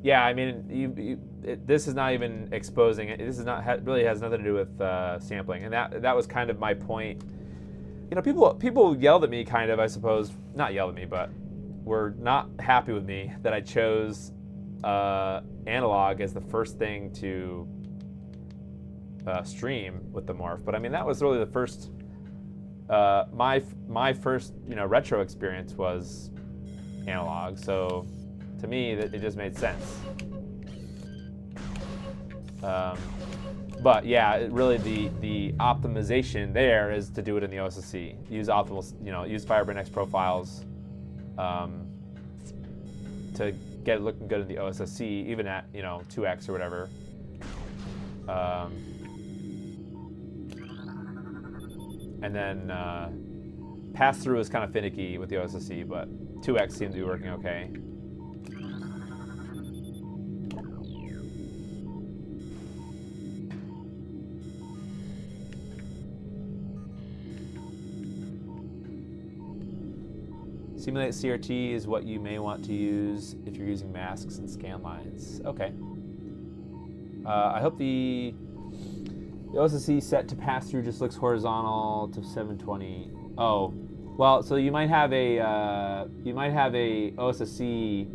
Yeah, I mean, this is not even exposing it. This is not really has nothing to do with sampling, and that was kind of my point. People yelled at me, kind of, I suppose. Not yelled at me, but were not happy with me that I chose analog as the first thing to stream with the Morph. But I mean, that was really the first. My first retro experience was analog, so to me it just made sense. But yeah, really the optimization there is to do it in the OSSC. Use optimal, use Firebrain X profiles to get it looking good in the OSSC, even at 2x or whatever. And then pass-through is kind of finicky with the OSSC, but 2x seems to be working okay. Simulate CRT is what you may want to use if you're using masks and scan lines. Okay. I hope the OSSC set to pass through just looks horizontal to 720. Oh, well, so you might have a OSSC,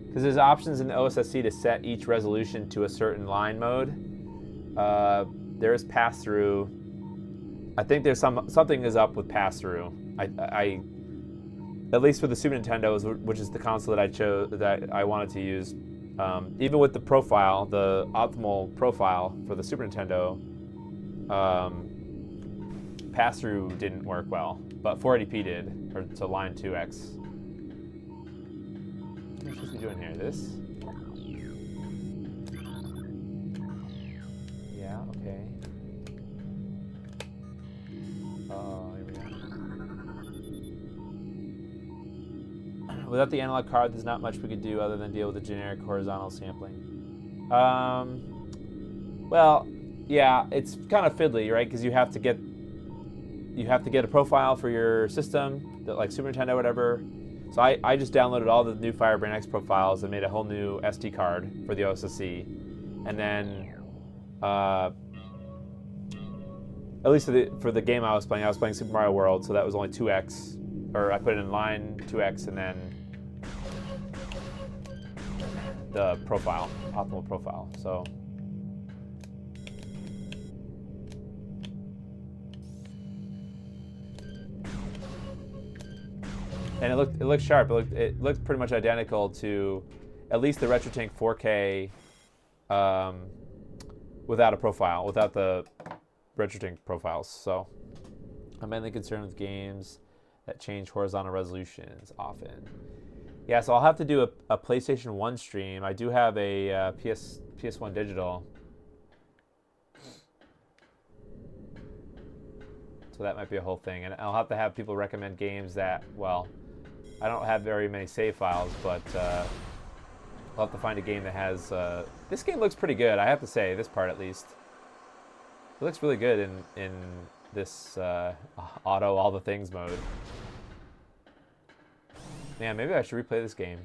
because there's options in the OSSC to set each resolution to a certain line mode. There is pass through. I think there's something is up with pass through. I at least for the Super Nintendo, which is the console that I chose, that I wanted to use. Even with the profile, the optimal profile for the Super Nintendo, pass-through didn't work well, but 480p did, or to line 2x. What am I supposed to be doing here? This? Yeah, okay. Oh, here we go. Without the analog card, there's not much we could do other than deal with the generic horizontal sampling. Well, yeah, it's kind of fiddly, right? Because you have to get a profile for your system, like Super Nintendo or whatever. So I just downloaded all the new Firebrain X profiles and made a whole new SD card for the OSSC, and then at least for the game I was playing Super Mario World, so that was only 2x, or I put it in line 2x and then the profile, optimal profile. So and it looked sharp. It looked pretty much identical to at least the RetroTink 4K without a profile, without the RetroTink profiles. So I'm mainly concerned with games that change horizontal resolutions often. Yeah, so I'll have to do a PlayStation 1 stream. I do have a PS1 digital. So that might be a whole thing. And I'll have to have people recommend games that, well, I don't have very many save files, but I'll have to find a game that has... this game looks pretty good, I have to say, this part at least. It looks really good in this auto all the things mode. Man, maybe I should replay this game.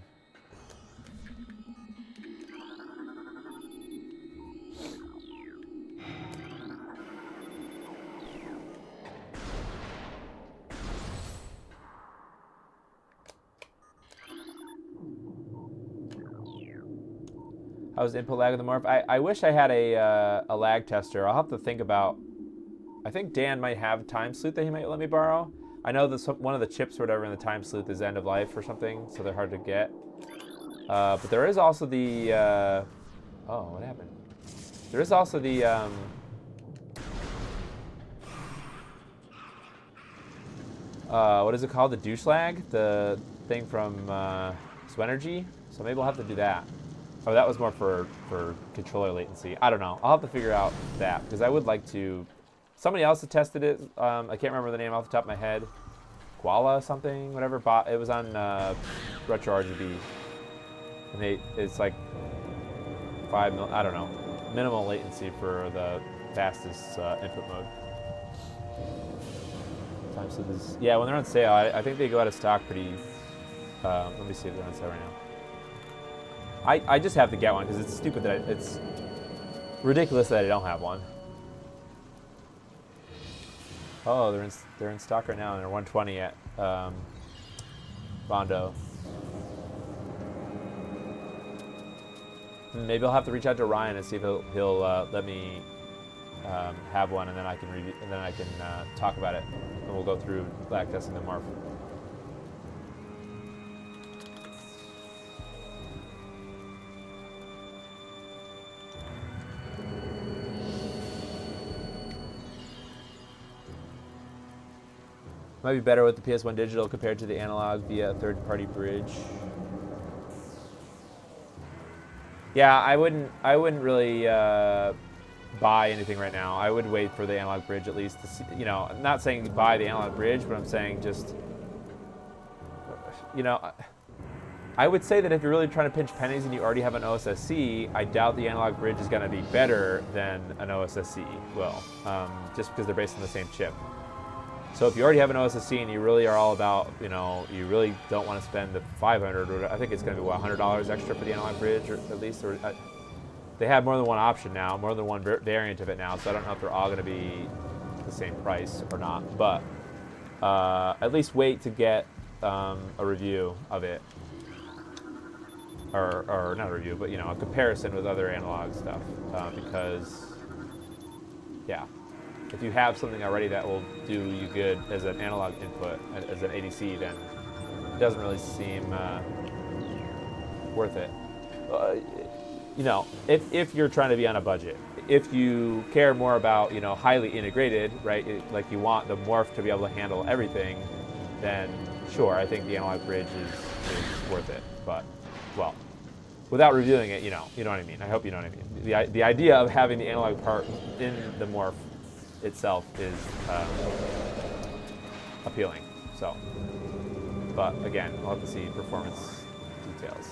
How's input lag of the Morph? I wish I had a lag tester. I'll have to think about... I think Dan might have Time Sleuth that he might let me borrow. I know that one of the chips or whatever in the Time Sleuth is end of life or something, so they're hard to get. But there is also the... oh, what happened? There is also the... what is it called? The douche lag? The thing from Swenergy? So maybe we'll have to do that. Oh, that was more for controller latency. I don't know. I'll have to figure out that, because I would like to... Somebody else had tested it. I can't remember the name off the top of my head. Koala something, whatever. It was on Retro RGB. And it's like 5 mil... I don't know. Minimal latency for the fastest input mode. Time so this, yeah, when they're on sale, I think they go out of stock pretty... let me see if they're on sale right now. I just have to get one because it's stupid that it's ridiculous that I don't have one. Oh, they're in stock right now and they're 120 at Bondo. Maybe I'll have to reach out to Ryan and see if he'll let me have one, and then I can review, and then I can talk about it, and we'll go through lag testing the Morph. Might be better with the PS1 digital compared to the analog via a third-party bridge. Yeah, I wouldn't really buy anything right now. I would wait for the analog bridge at least to see, you know, I'm not saying buy the analog bridge, but I'm saying just, you know, I would say that if you're really trying to pinch pennies and you already have an OSSC, I doubt the analog bridge is going to be better than an OSSC will, just because they're based on the same chip. So if you already have an OSSC and you really are all about, you know, you really don't want to spend the $500, or I think it's going to be, what, $100 extra for the analog bridge, or at least, or they have more than one option now, more than one variant of it now, so I don't know if they're all going to be the same price or not, but at least wait to get a review of it, or not a review, but, you know, a comparison with other analog stuff, because, yeah. If you have something already that will do you good as an analog input, as an ADC, then it doesn't really seem worth it. You know, if you're trying to be on a budget, if you care more about, you know, highly integrated, right, like you want the Morph to be able to handle everything, then sure, I think the analog bridge is worth it. But, well, without reviewing it, you know what I mean. I hope you know what I mean. The idea of having the analog part in the Morph itself is appealing. So, but again, I'll have to see performance details.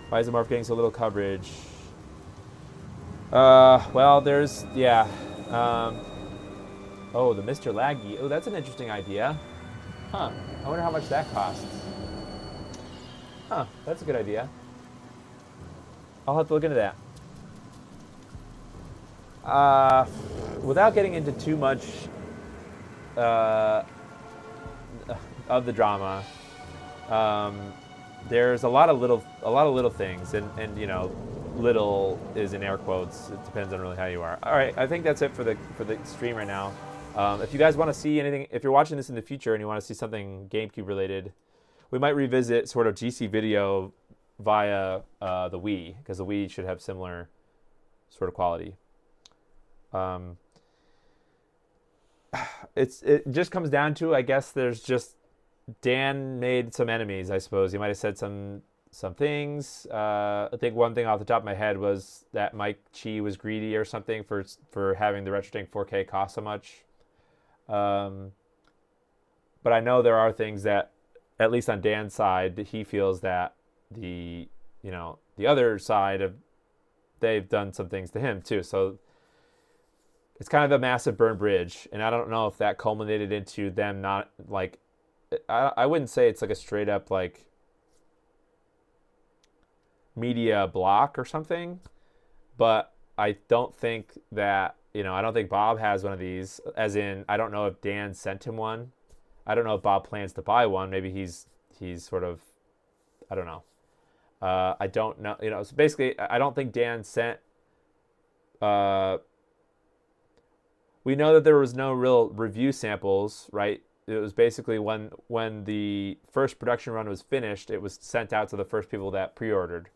Why is the Morph getting so little coverage? Well, there's, yeah. Oh, the Mr. Laggy. Oh, that's an interesting idea. Huh. I wonder how much that costs. Huh, that's a good idea. I'll have to look into that. Without getting into too much of the drama, there's a lot of little things, and you know, little is in air quotes. It depends on really how you are. All right, I think that's it for the stream right now. If you guys want to see anything, if you're watching this in the future and you want to see something GameCube related, we might revisit sort of GC video via the Wii, because the Wii should have similar sort of quality. It just comes down to, I guess, there's just Dan made some enemies, I suppose. He might have said some things. I think one thing off the top of my head was that Mike Chi was greedy or something for having the RetroTink 4K cost so much. But I know there are things that, at least on Dan's side, he feels that the other side of, they've done some things to him too. So it's kind of a massive burn bridge, and I don't know if that culminated into them not, like, I wouldn't say it's like a straight up like media block or something, but I don't think that, I don't think Bob has one of these, as in, I don't know if Dan sent him one. I don't know if Bob plans to buy one. Maybe he's sort of, I don't know. I don't know, so basically I don't think Dan sent, we know that there was no real review samples, right? It was basically when the first production run was finished, it was sent out to the first people that pre-ordered.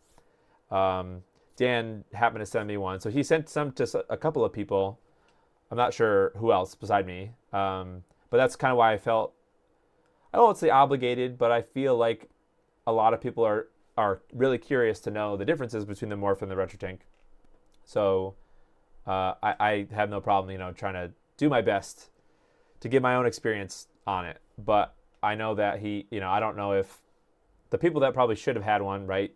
Dan happened to send me one, so he sent some to a couple of people. I'm not sure who else beside me, but that's kind of why I felt, I won't say obligated, but I feel like a lot of people are really curious to know the differences between the Morph and the RetroTink. So I have no problem, trying to do my best to give my own experience on it. But I know that I don't know if the people that probably should have had one, right?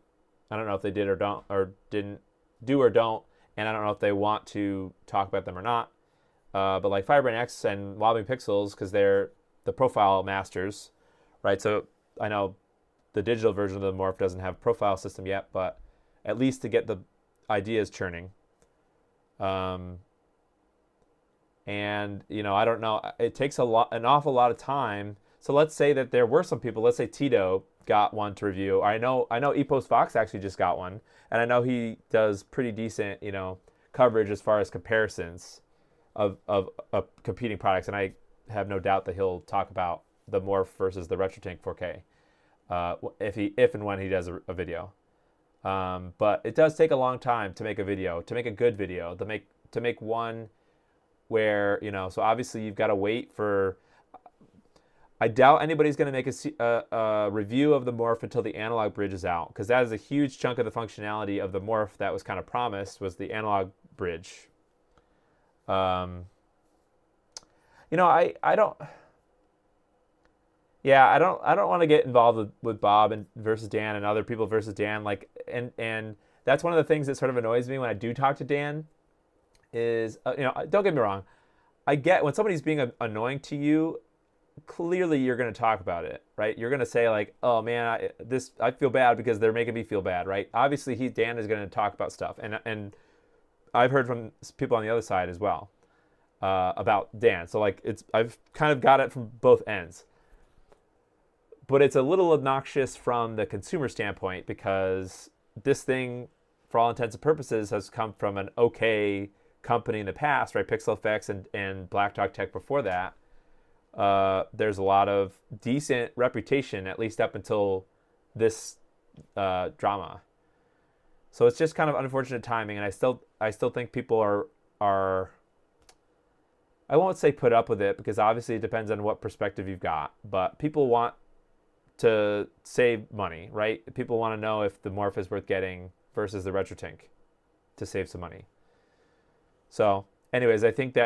I don't know if they did or don't, or didn't do or don't, and I don't know if they want to talk about them or not. But like Firebrain X and Wobbling Pixels, because they're the profile masters, right? So I know the digital version of the Morph doesn't have profile system yet, but at least to get the ideas churning. And I don't know, it takes an awful lot of time. So let's say that there were some people, let's say Tito got one to review. I know Epos Fox actually just got one, and I know he does pretty decent, coverage as far as comparisons of competing products, and I have no doubt that he'll talk about the Morph versus the RetroTink 4K if and when he does a video. But it does take a long time to make a video, to make a good video, to make one where, so obviously you've got to wait for, I doubt anybody's going to make a review of the Morph until the analog bridge is out, because that is a huge chunk of the functionality of the Morph that was kind of promised, was the analog bridge. I don't want to get involved with Bob versus Dan and other people versus Dan. And that's one of the things that sort of annoys me when I do talk to Dan is, don't get me wrong. I get when somebody's being annoying to you, clearly you're going to talk about it, right? You're going to say like, oh man, I feel bad because they're making me feel bad, right? Obviously Dan is going to talk about stuff. And I've heard from people on the other side as well about Dan. So like I've kind of got it from both ends. But it's a little obnoxious from the consumer standpoint, because this thing, for all intents and purposes, has come from an okay company in the past, right? Pixel Effects and Black Dog Tech before that. There's a lot of decent reputation, at least up until this drama. So it's just kind of unfortunate timing, and I still think people are I won't say put up with it, because obviously it depends on what perspective you've got, but people want to save money, right? People want to know if the Morph is worth getting versus the RetroTink to save some money. So anyways, I think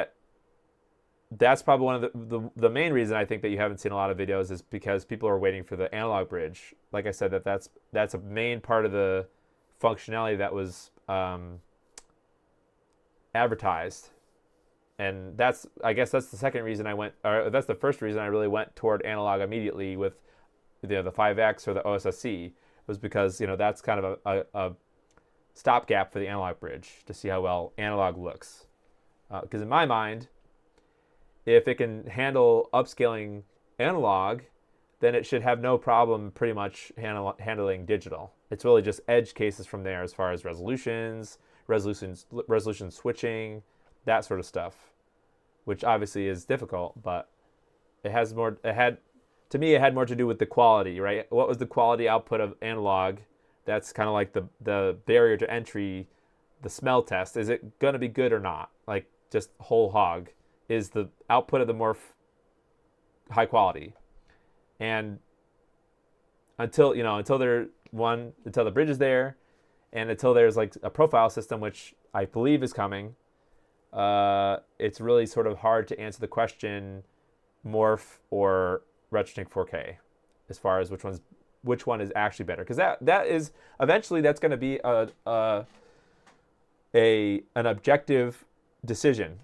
that's probably one of the main reason I think that you haven't seen a lot of videos, is because people are waiting for the analog bridge. Like I said, that's a main part of the functionality that was advertised. And I guess that's the second reason that's the first reason I really went toward analog immediately with the 5X or the OSSC, was because, that's kind of a stopgap for the analog bridge to see how well analog looks. Because in my mind, if it can handle upscaling analog, then it should have no problem pretty much handling digital. It's really just edge cases from there as far as resolution switching, that sort of stuff. which obviously is difficult, but it had more to do with the quality, right? What was the quality output of analog? That's kind of like the barrier to entry, the smell test. Is it going to be good or not? Like just whole hog. Is the output of the Morph high quality? And until the bridge is there, and until there's like a profile system, which I believe is coming, it's really sort of hard to answer the question Morph or RetroTink 4K as far as which one is actually better, because that is eventually that's going to be an objective decision.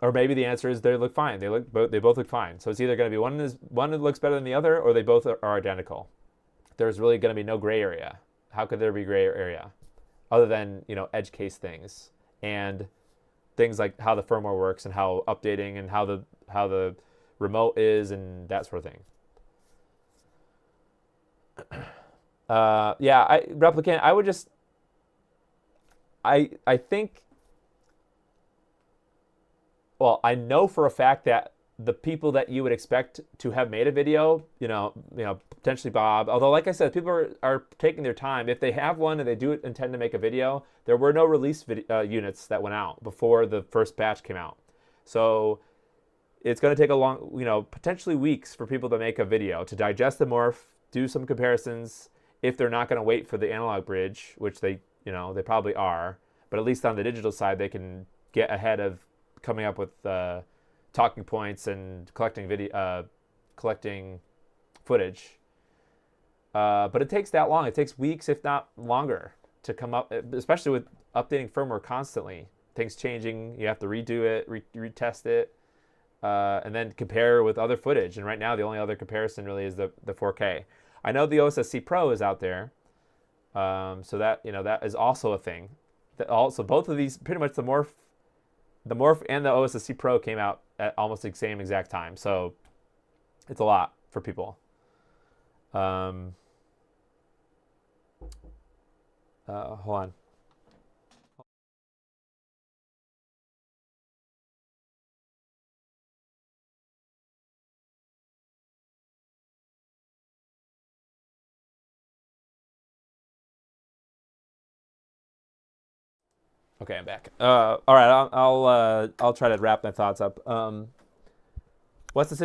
Or maybe the answer is they look fine. They both look fine. So it's either going to be one that looks better than the other, or they both are identical. There's really going to be no gray area. How could there be gray area, other than edge case things and things like how the firmware works and how updating and how the remote is and that sort of thing. Replicant. I would just. I think. Well, I know for a fact that the people that you would expect to have made a video, potentially Bob, although like I said, people are taking their time. If they have one and they do intend to make a video, there were no release units that went out before the first batch came out. So it's going to take a long, potentially weeks for people to make a video, to digest the Morph, do some comparisons, if they're not going to wait for the analog bridge, which they probably are, but at least on the digital side, they can get ahead of coming up with talking points and collecting footage. But it takes that long. It takes weeks, if not longer, to come up, especially with updating firmware constantly. Things changing, you have to redo it, retest it, and then compare with other footage. And right now, the only other comparison really is the 4K. I know the OSSC Pro is out there, so that that is also a thing. So both of these, pretty much the Morph and the OSSC Pro came out at almost the same exact time. So it's a lot for people. Hold on. Okay, I'm back. All right, I'll try to wrap my thoughts up. What's the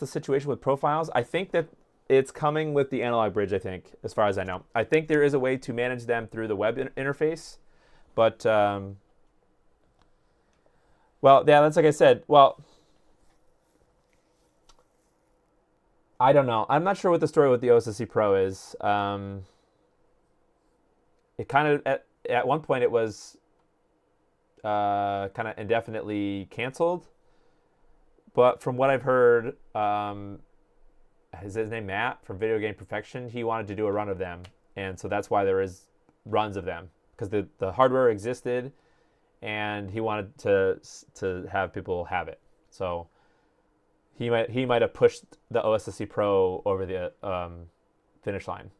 situation with profiles? I think that it's coming with the analog bridge. I think, as far as I know, I think there is a way to manage them through the web interface, but well, yeah, that's like I said. Well, I don't know. I'm not sure what the story with the OSSC Pro is. It kind of at one point it was kind of indefinitely canceled, but from what I've heard, is his name Matt from Video Game Perfection? He wanted to do a run of them, and so that's why there is runs of them, because the hardware existed, and he wanted to have people have it. So he might have pushed the OSSC Pro over the finish line.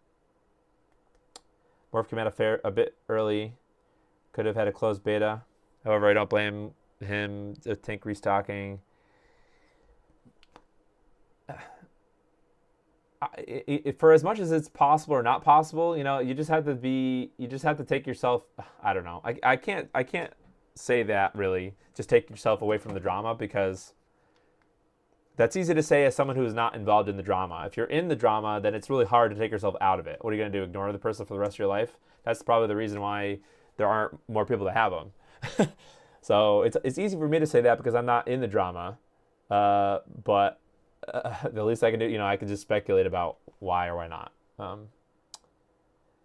Morph came out a bit early. Could have had a closed beta. However, I don't blame him. The tank restocking. For as much as it's possible or not possible, you just have to take yourself. I don't know. I can't say that really. Just take yourself away from the drama, because that's easy to say as someone who is not involved in the drama. If you're in the drama, then it's really hard to take yourself out of it. What are you going to do? Ignore the person for the rest of your life? That's probably the reason why there aren't more people that have them. So it's easy for me to say that because I'm not in the drama. But the least I can do, I can just speculate about why or why not.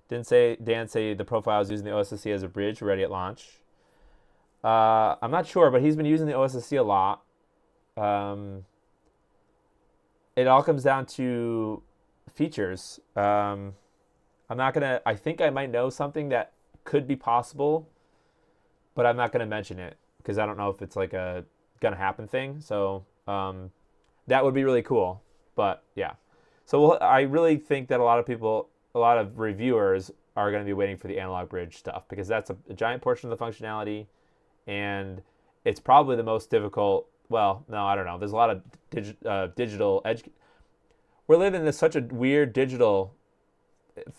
Dan say the profile is using the OSSC as a bridge ready at launch. I'm not sure, but he's been using the OSSC a lot. It all comes down to features. I think I might know something that could be possible, but I'm not going to mention it because I don't know if it's like a going to happen thing. So that would be really cool. But yeah. So I really think that a lot of reviewers are going to be waiting for the analog bridge stuff, because that's a giant portion of the functionality, and it's probably the most difficult. Well, no, I don't know. There's a lot of digital edge. We're living in such a weird digital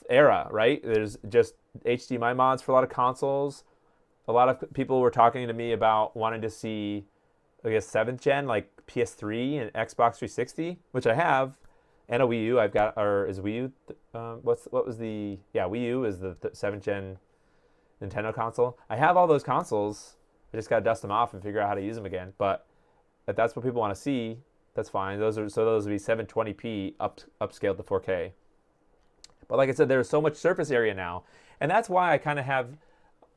era, right? There's just HDMI mods for a lot of consoles. A lot of people were talking to me about wanting to see, I guess, 7th gen, like PS3 and Xbox 360, which I have, and a Wii U. I've got, or is Wii U, Wii U is the 7th gen Nintendo console. I have all those consoles. I just got to dust them off and figure out how to use them again. But if that's what people want to see, that's fine. Those would be 720p upscaled to 4K. But like I said, there's so much surface area now, and that's why I kind of have,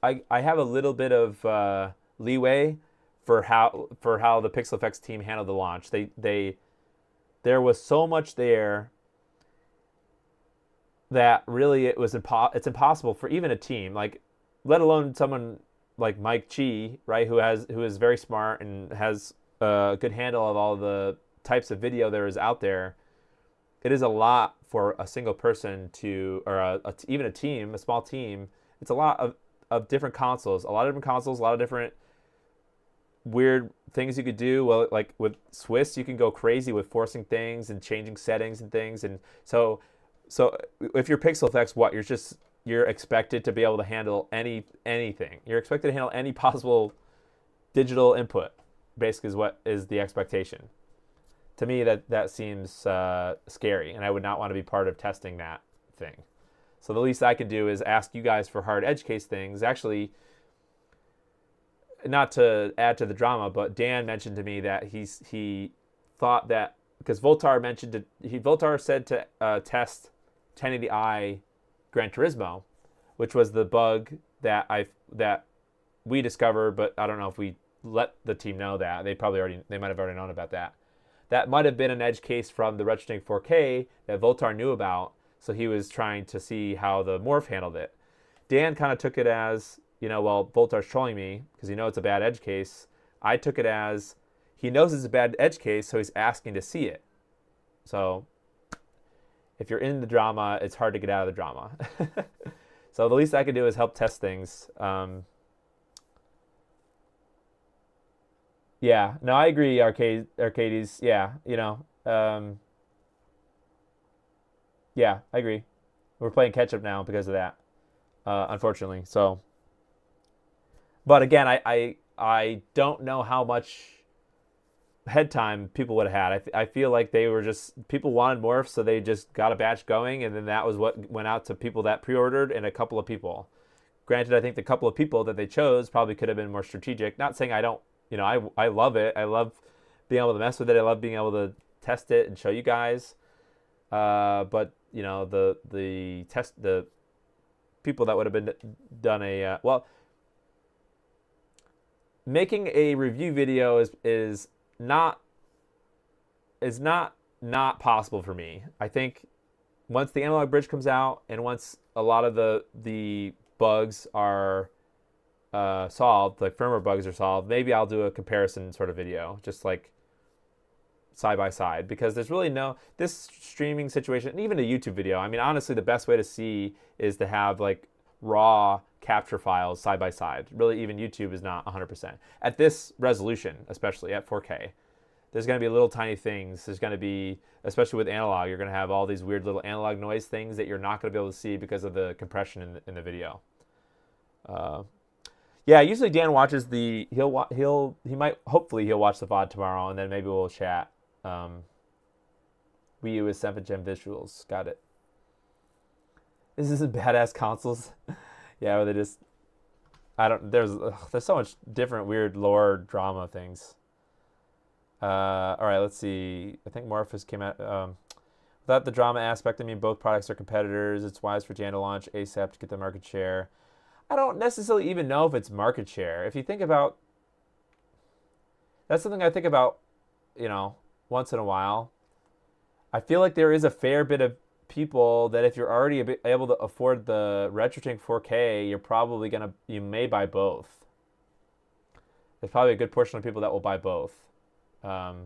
I have a little bit of leeway for how the Pixel Effects team handled the launch. There was so much there that really it's impossible for even a team, like, let alone someone like Mike Chi, right, who is very smart and has a good handle of all the types of video there is out there. It is a lot for a single person to, or even a team, a small team. It's a lot of different consoles, a lot of different weird things you could do. Well, like with Swiss, you can go crazy with forcing things and changing settings and things. And so if you're Pixel Effects, you're expected to be able to handle anything. You're expected to handle any possible digital input, basically, is what is the expectation. To me, that seems scary, and I would not want to be part of testing that thing. So the least I can do is ask you guys for hard edge case things. Actually, not to add to the drama, but Dan mentioned to me that he thought that, because Voltar said to test 1080i Gran Turismo, which was the bug that we discovered, but I don't know if we let the team know that. They might have already known about that. That might have been an edge case from the RetroTink 4K that Voltar knew about, so he was trying to see how the Morph handled it. Dan kind of took it as, well, Voltar's trolling me because it's a bad edge case. I took it as he knows it's a bad edge case, so he's asking to see it. So if you're in the drama, it's hard to get out of the drama. So the least I can do is help test things. Yeah, no, I agree, Arcades. Yeah, yeah, I agree. We're playing catch up now because of that, unfortunately. So, but again, I don't know how much head time people would have had. I feel like people wanted Morph, so they just got a batch going, and then that was what went out to people that pre-ordered and a couple of people. Granted, I think the couple of people that they chose probably could have been more strategic. Not saying I don't. I love it. I love being able to mess with it. I love being able to test it and show you guys. But the people that would have been done making a review video is not possible for me. I think once the analog bridge comes out and once a lot of the bugs are solved, like firmware bugs are solved, maybe I'll do a comparison sort of video, just like side by side, because there's really this streaming situation, and even a YouTube video. I mean, honestly, the best way to see is to have like raw capture files side by side. Really, even YouTube is not 100%. At this resolution, especially at 4K, there's going to be little tiny things. There's going to be, especially with analog, you're going to have all these weird little analog noise things that you're not going to be able to see because of the compression in the video. Yeah, usually Dan watches hopefully he'll watch the VOD tomorrow, and then maybe we'll chat. Wii U is 7th gen visuals. Got it. This is badass consoles. Yeah, where they just, there's so much different weird lore drama things. All right, let's see. I think Morph came out. Without the drama aspect, I mean, both products are competitors. It's wise for Jan to launch ASAP to get the market share. I don't necessarily even know if it's market share. If you think about, that's something I think about, once in a while. I feel like there is a fair bit of people that if you're already able to afford the RetroTink 4K, you may buy both. There's probably a good portion of people that will buy both. Or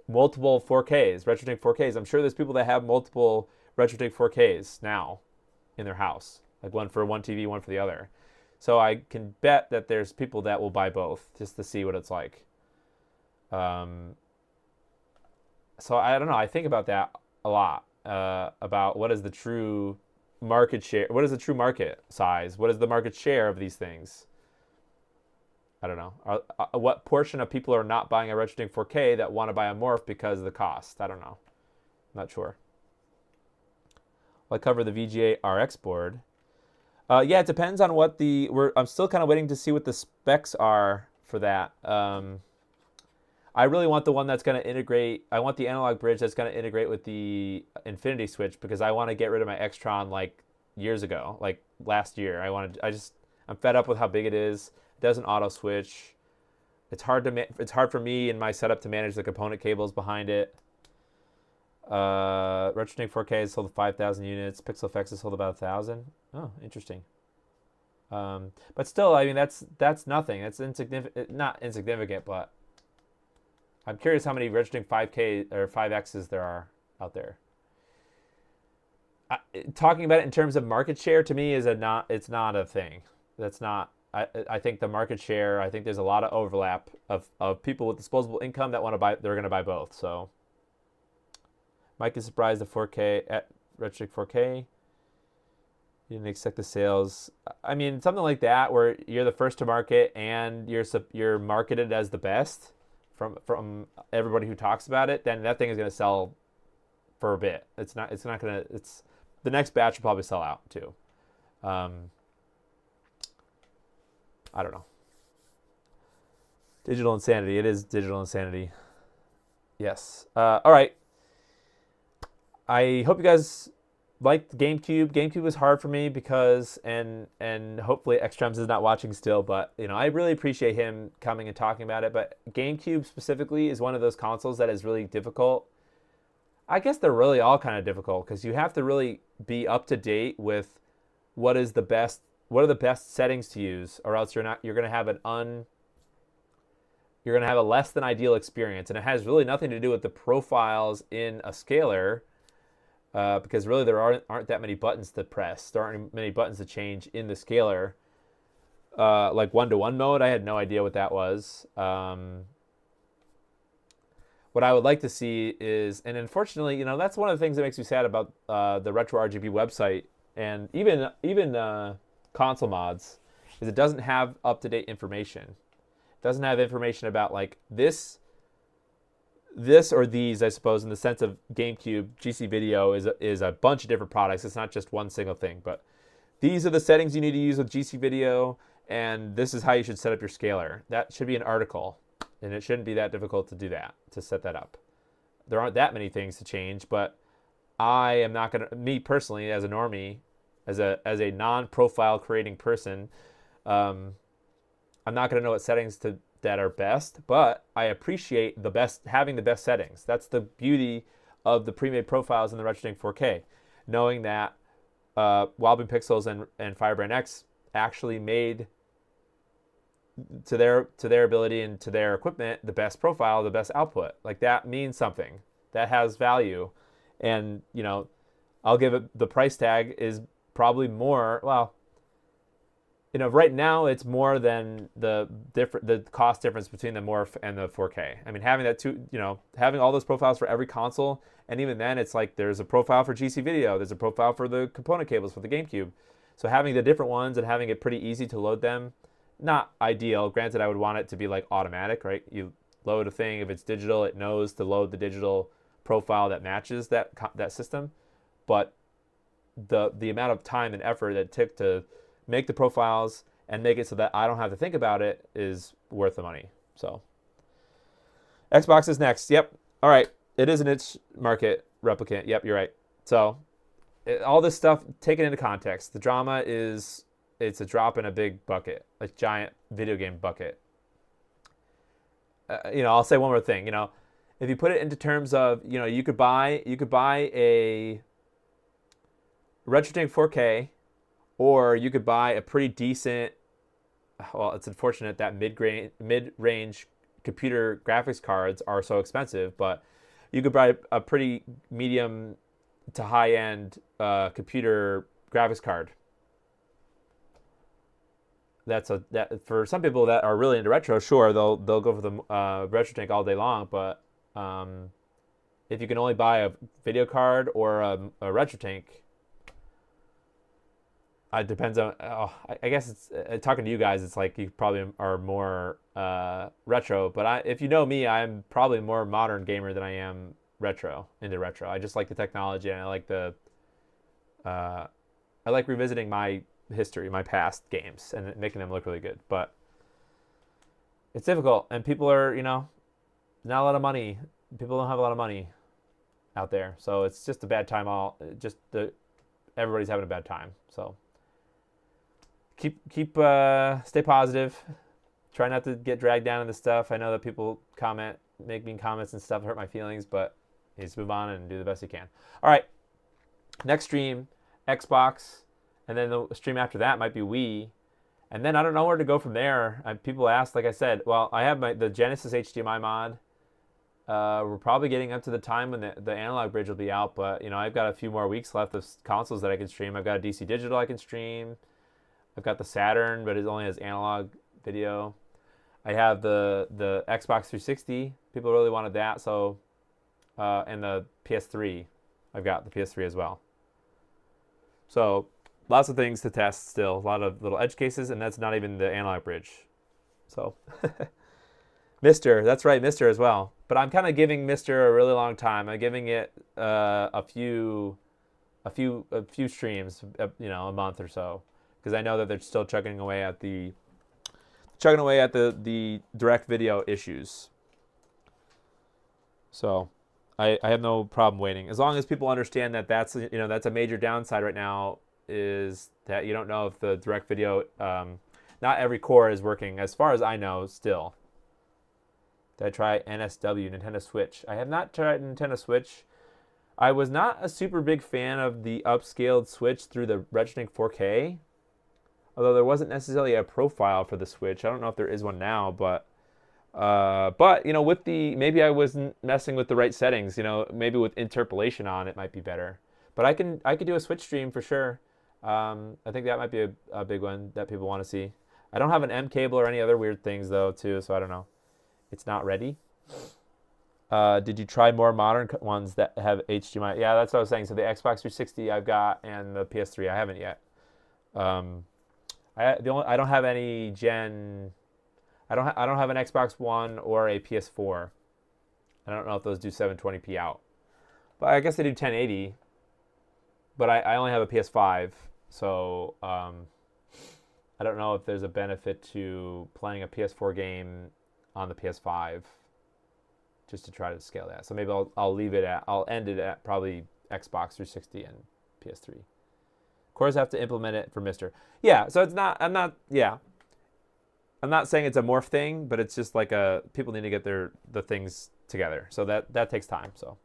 multiple 4Ks, RetroTink 4Ks. I'm sure there's people that have multiple RetroTink 4Ks now in their house. Like one for one TV, one for the other. So I can bet that there's people that will buy both just to see what it's like. So I don't know. I think about that a lot, about what is the true market share, what is the true market size, what is the market share of these things. I don't know. What portion of people are not buying a Retro 4K that want to buy a Morph because of the cost? I don't know. I'm not sure. Well, I cover the VGA RX board. Yeah, it depends on what I'm still kind of waiting to see what the specs are for that. I really want the one that's going to integrate. I want the analog bridge that's going to integrate with the Infinity Switch, because I want to get rid of my Extron like years ago, like last year. I'm fed up with how big it is. It doesn't auto switch. It's hard for me in my setup to manage the component cables behind it. Retro 4K has sold 5,000 units. Pixel Effects has sold about 1,000. Oh, interesting. But still, I mean, that's nothing. It's insignificant. Not insignificant, but I'm curious how many Retro 5K or 5Xs there are out there. Talking about it in terms of market share to me it's not a thing. That's not. I think the market share. I think there's a lot of overlap of people with disposable income that want to buy. They're going to buy both. So. Mike is surprised at 4K at Retro 4K. You didn't expect the sales. I mean, something like that where you're the first to market and you're marketed as the best from everybody who talks about it. Then that thing is going to sell for a bit. It's not going to. It's the next batch will probably sell out too. I don't know. Digital insanity. It is digital insanity. Yes. All right. I hope you guys liked GameCube. GameCube was hard for me because, and hopefully Xtrems is not watching still, but I really appreciate him coming and talking about it. But GameCube specifically is one of those consoles that is really difficult. I guess they're really all kind of difficult because you have to really be up to date with what are the best settings to use, or else you're going to have a less than ideal experience, and it has really nothing to do with the profiles in a scaler. Because really there aren't that many buttons to press. There aren't many buttons to change in the scaler. Like 1-to-1 mode, I had no idea what that was. What I would like to see is, and unfortunately, that's one of the things that makes me sad about the Retro RGB website and even console mods, is it doesn't have up-to-date information. It doesn't have information about like this or these, I suppose, in the sense of GameCube. GC Video is a bunch of different products. It's not just one single thing, but these are the settings you need to use with GC Video, and this is how you should set up your scaler. That should be an article, and it shouldn't be that difficult to set that up. There aren't that many things to change, but I am not going to, me personally, as a normie, as a non-profile creating person, I'm not going to know what settings that are best, but I appreciate having the best settings. That's the beauty of the pre-made profiles in the Retro 4K, knowing that Wildbeam Pixels and Firebrand X actually made to their ability and to their equipment the best profile, the best output. Like, that means something. That has value, and I'll give it, the price tag is probably more. Well, right now it's more than the cost difference between the Morph and the 4K. I mean, having having all those profiles for every console, and even then it's like there's a profile for GC Video, there's a profile for the component cables for the GameCube. So having the different ones and having it pretty easy to load them, not ideal. Granted, I would want it to be like automatic, right? You load a thing, if it's digital, it knows to load the digital profile that matches that system. But the amount of time and effort that it took to make the profiles and make it so that I don't have to think about it is worth the money. So Xbox is next. Yep. All right. It is a niche market replicant. Yep, you're right. So all this stuff taken into context, the drama it's a drop in a big bucket, a giant video game bucket. I'll say one more thing. If you put it into terms of, you could buy a Retro 4K, or you could buy a pretty decent, well, it's unfortunate that mid-range computer graphics cards are so expensive, but you could buy a pretty medium to high-end computer graphics card. that for some people that are really into retro, sure, they'll go for the retro tank all day long. But if you can only buy a video card or a retro tank, it depends on. I guess it's talking to you guys. It's like you probably are more retro. But if you know me, I'm probably more modern gamer than I am into retro. I just like the technology, and I like revisiting my history, my past games, and making them look really good. But it's difficult, and people are, not a lot of money. People don't have a lot of money out there, so it's just a bad time. Everybody's having a bad time. So stay positive. Try not to get dragged down into stuff. I know that people make mean comments and stuff, hurt my feelings, but you just move on and do the best you can. All right, next stream, Xbox. And then the stream after that might be Wii. And then I don't know where to go from there. People asked, like I said, well, I have the Genesis HDMI mod. We're probably getting up to the time when the analog bridge will be out. But, I've got a few more weeks left of consoles that I can stream. I've got a GCDual I can stream. I've got the Saturn, but it only has analog video. I have the Xbox 360. People really wanted that. So, and the PS3. I've got the PS3 as well. So lots of things to test still. A lot of little edge cases, and that's not even the analog bridge. So, Mister, that's right, Mister as well. But I'm kind of giving Mister a really long time. I'm giving it a few streams, a month or so, because I know that they're still chugging away at the direct video issues. So, I have no problem waiting, as long as people understand that that's a major downside right now. Is that you don't know if the direct video, not every core is working, as far as I know still. Did I try NSW, Nintendo Switch? I have not tried Nintendo Switch. I was not a super big fan of the upscaled Switch through the RetroTink 4K, although there wasn't necessarily a profile for the Switch. I don't know if there is one now, but maybe I wasn't messing with the right settings. Maybe with interpolation on, it might be better. But I could do a Switch stream for sure. I think that might be a big one that people want to see. I don't have an M cable or any other weird things though too, so I don't know. It's not ready. Did you try more modern ones that have HDMI? Yeah, that's what I was saying. So the Xbox 360 I've got, and the PS3 I haven't yet. I don't have any Gen. I don't have an Xbox One or a PS4. I don't know if those do 720p out, but I guess they do 1080. But I only have a PS5, so I don't know if there's a benefit to playing a PS4 game on the PS5 just to try to scale that. So maybe I'll end it at probably Xbox 360 and PS3. Of course, I have to implement it for Mister. Yeah, so I'm not saying it's a morph thing, but it's just like people need to get the things together. So that takes time. So.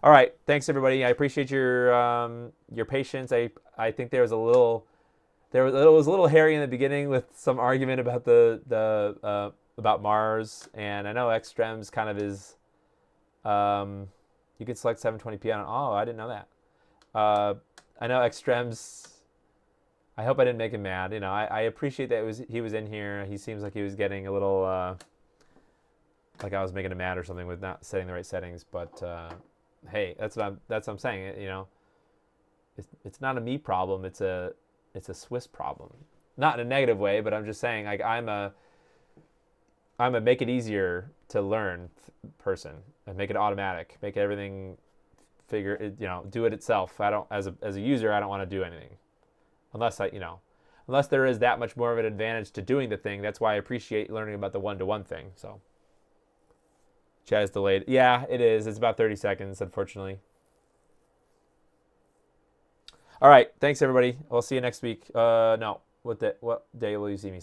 All right, thanks everybody. I appreciate your patience. I think it was a little hairy in the beginning with some argument about about Mars, and I know Xtrems kind of is. You can select 720p on. Oh, I didn't know that. I know Xtrems. I hope I didn't make him mad. I appreciate that he was in here. He seems like he was getting a little like I was making him mad or something with not setting the right settings, but. Hey, that's what I'm saying. It's not a me problem. It's a Swiss problem. Not in a negative way, but I'm just saying I'm a make it easier to learn person and make it automatic. Make everything do it itself. I don't as a user I don't want to do anything unless there is that much more of an advantage to doing the thing. That's why I appreciate learning about the one-to-one thing. So. Chat is delayed. Yeah, it is. It's about 30 seconds, unfortunately. All right. Thanks, everybody. We'll see you next week. No. What day will you see me?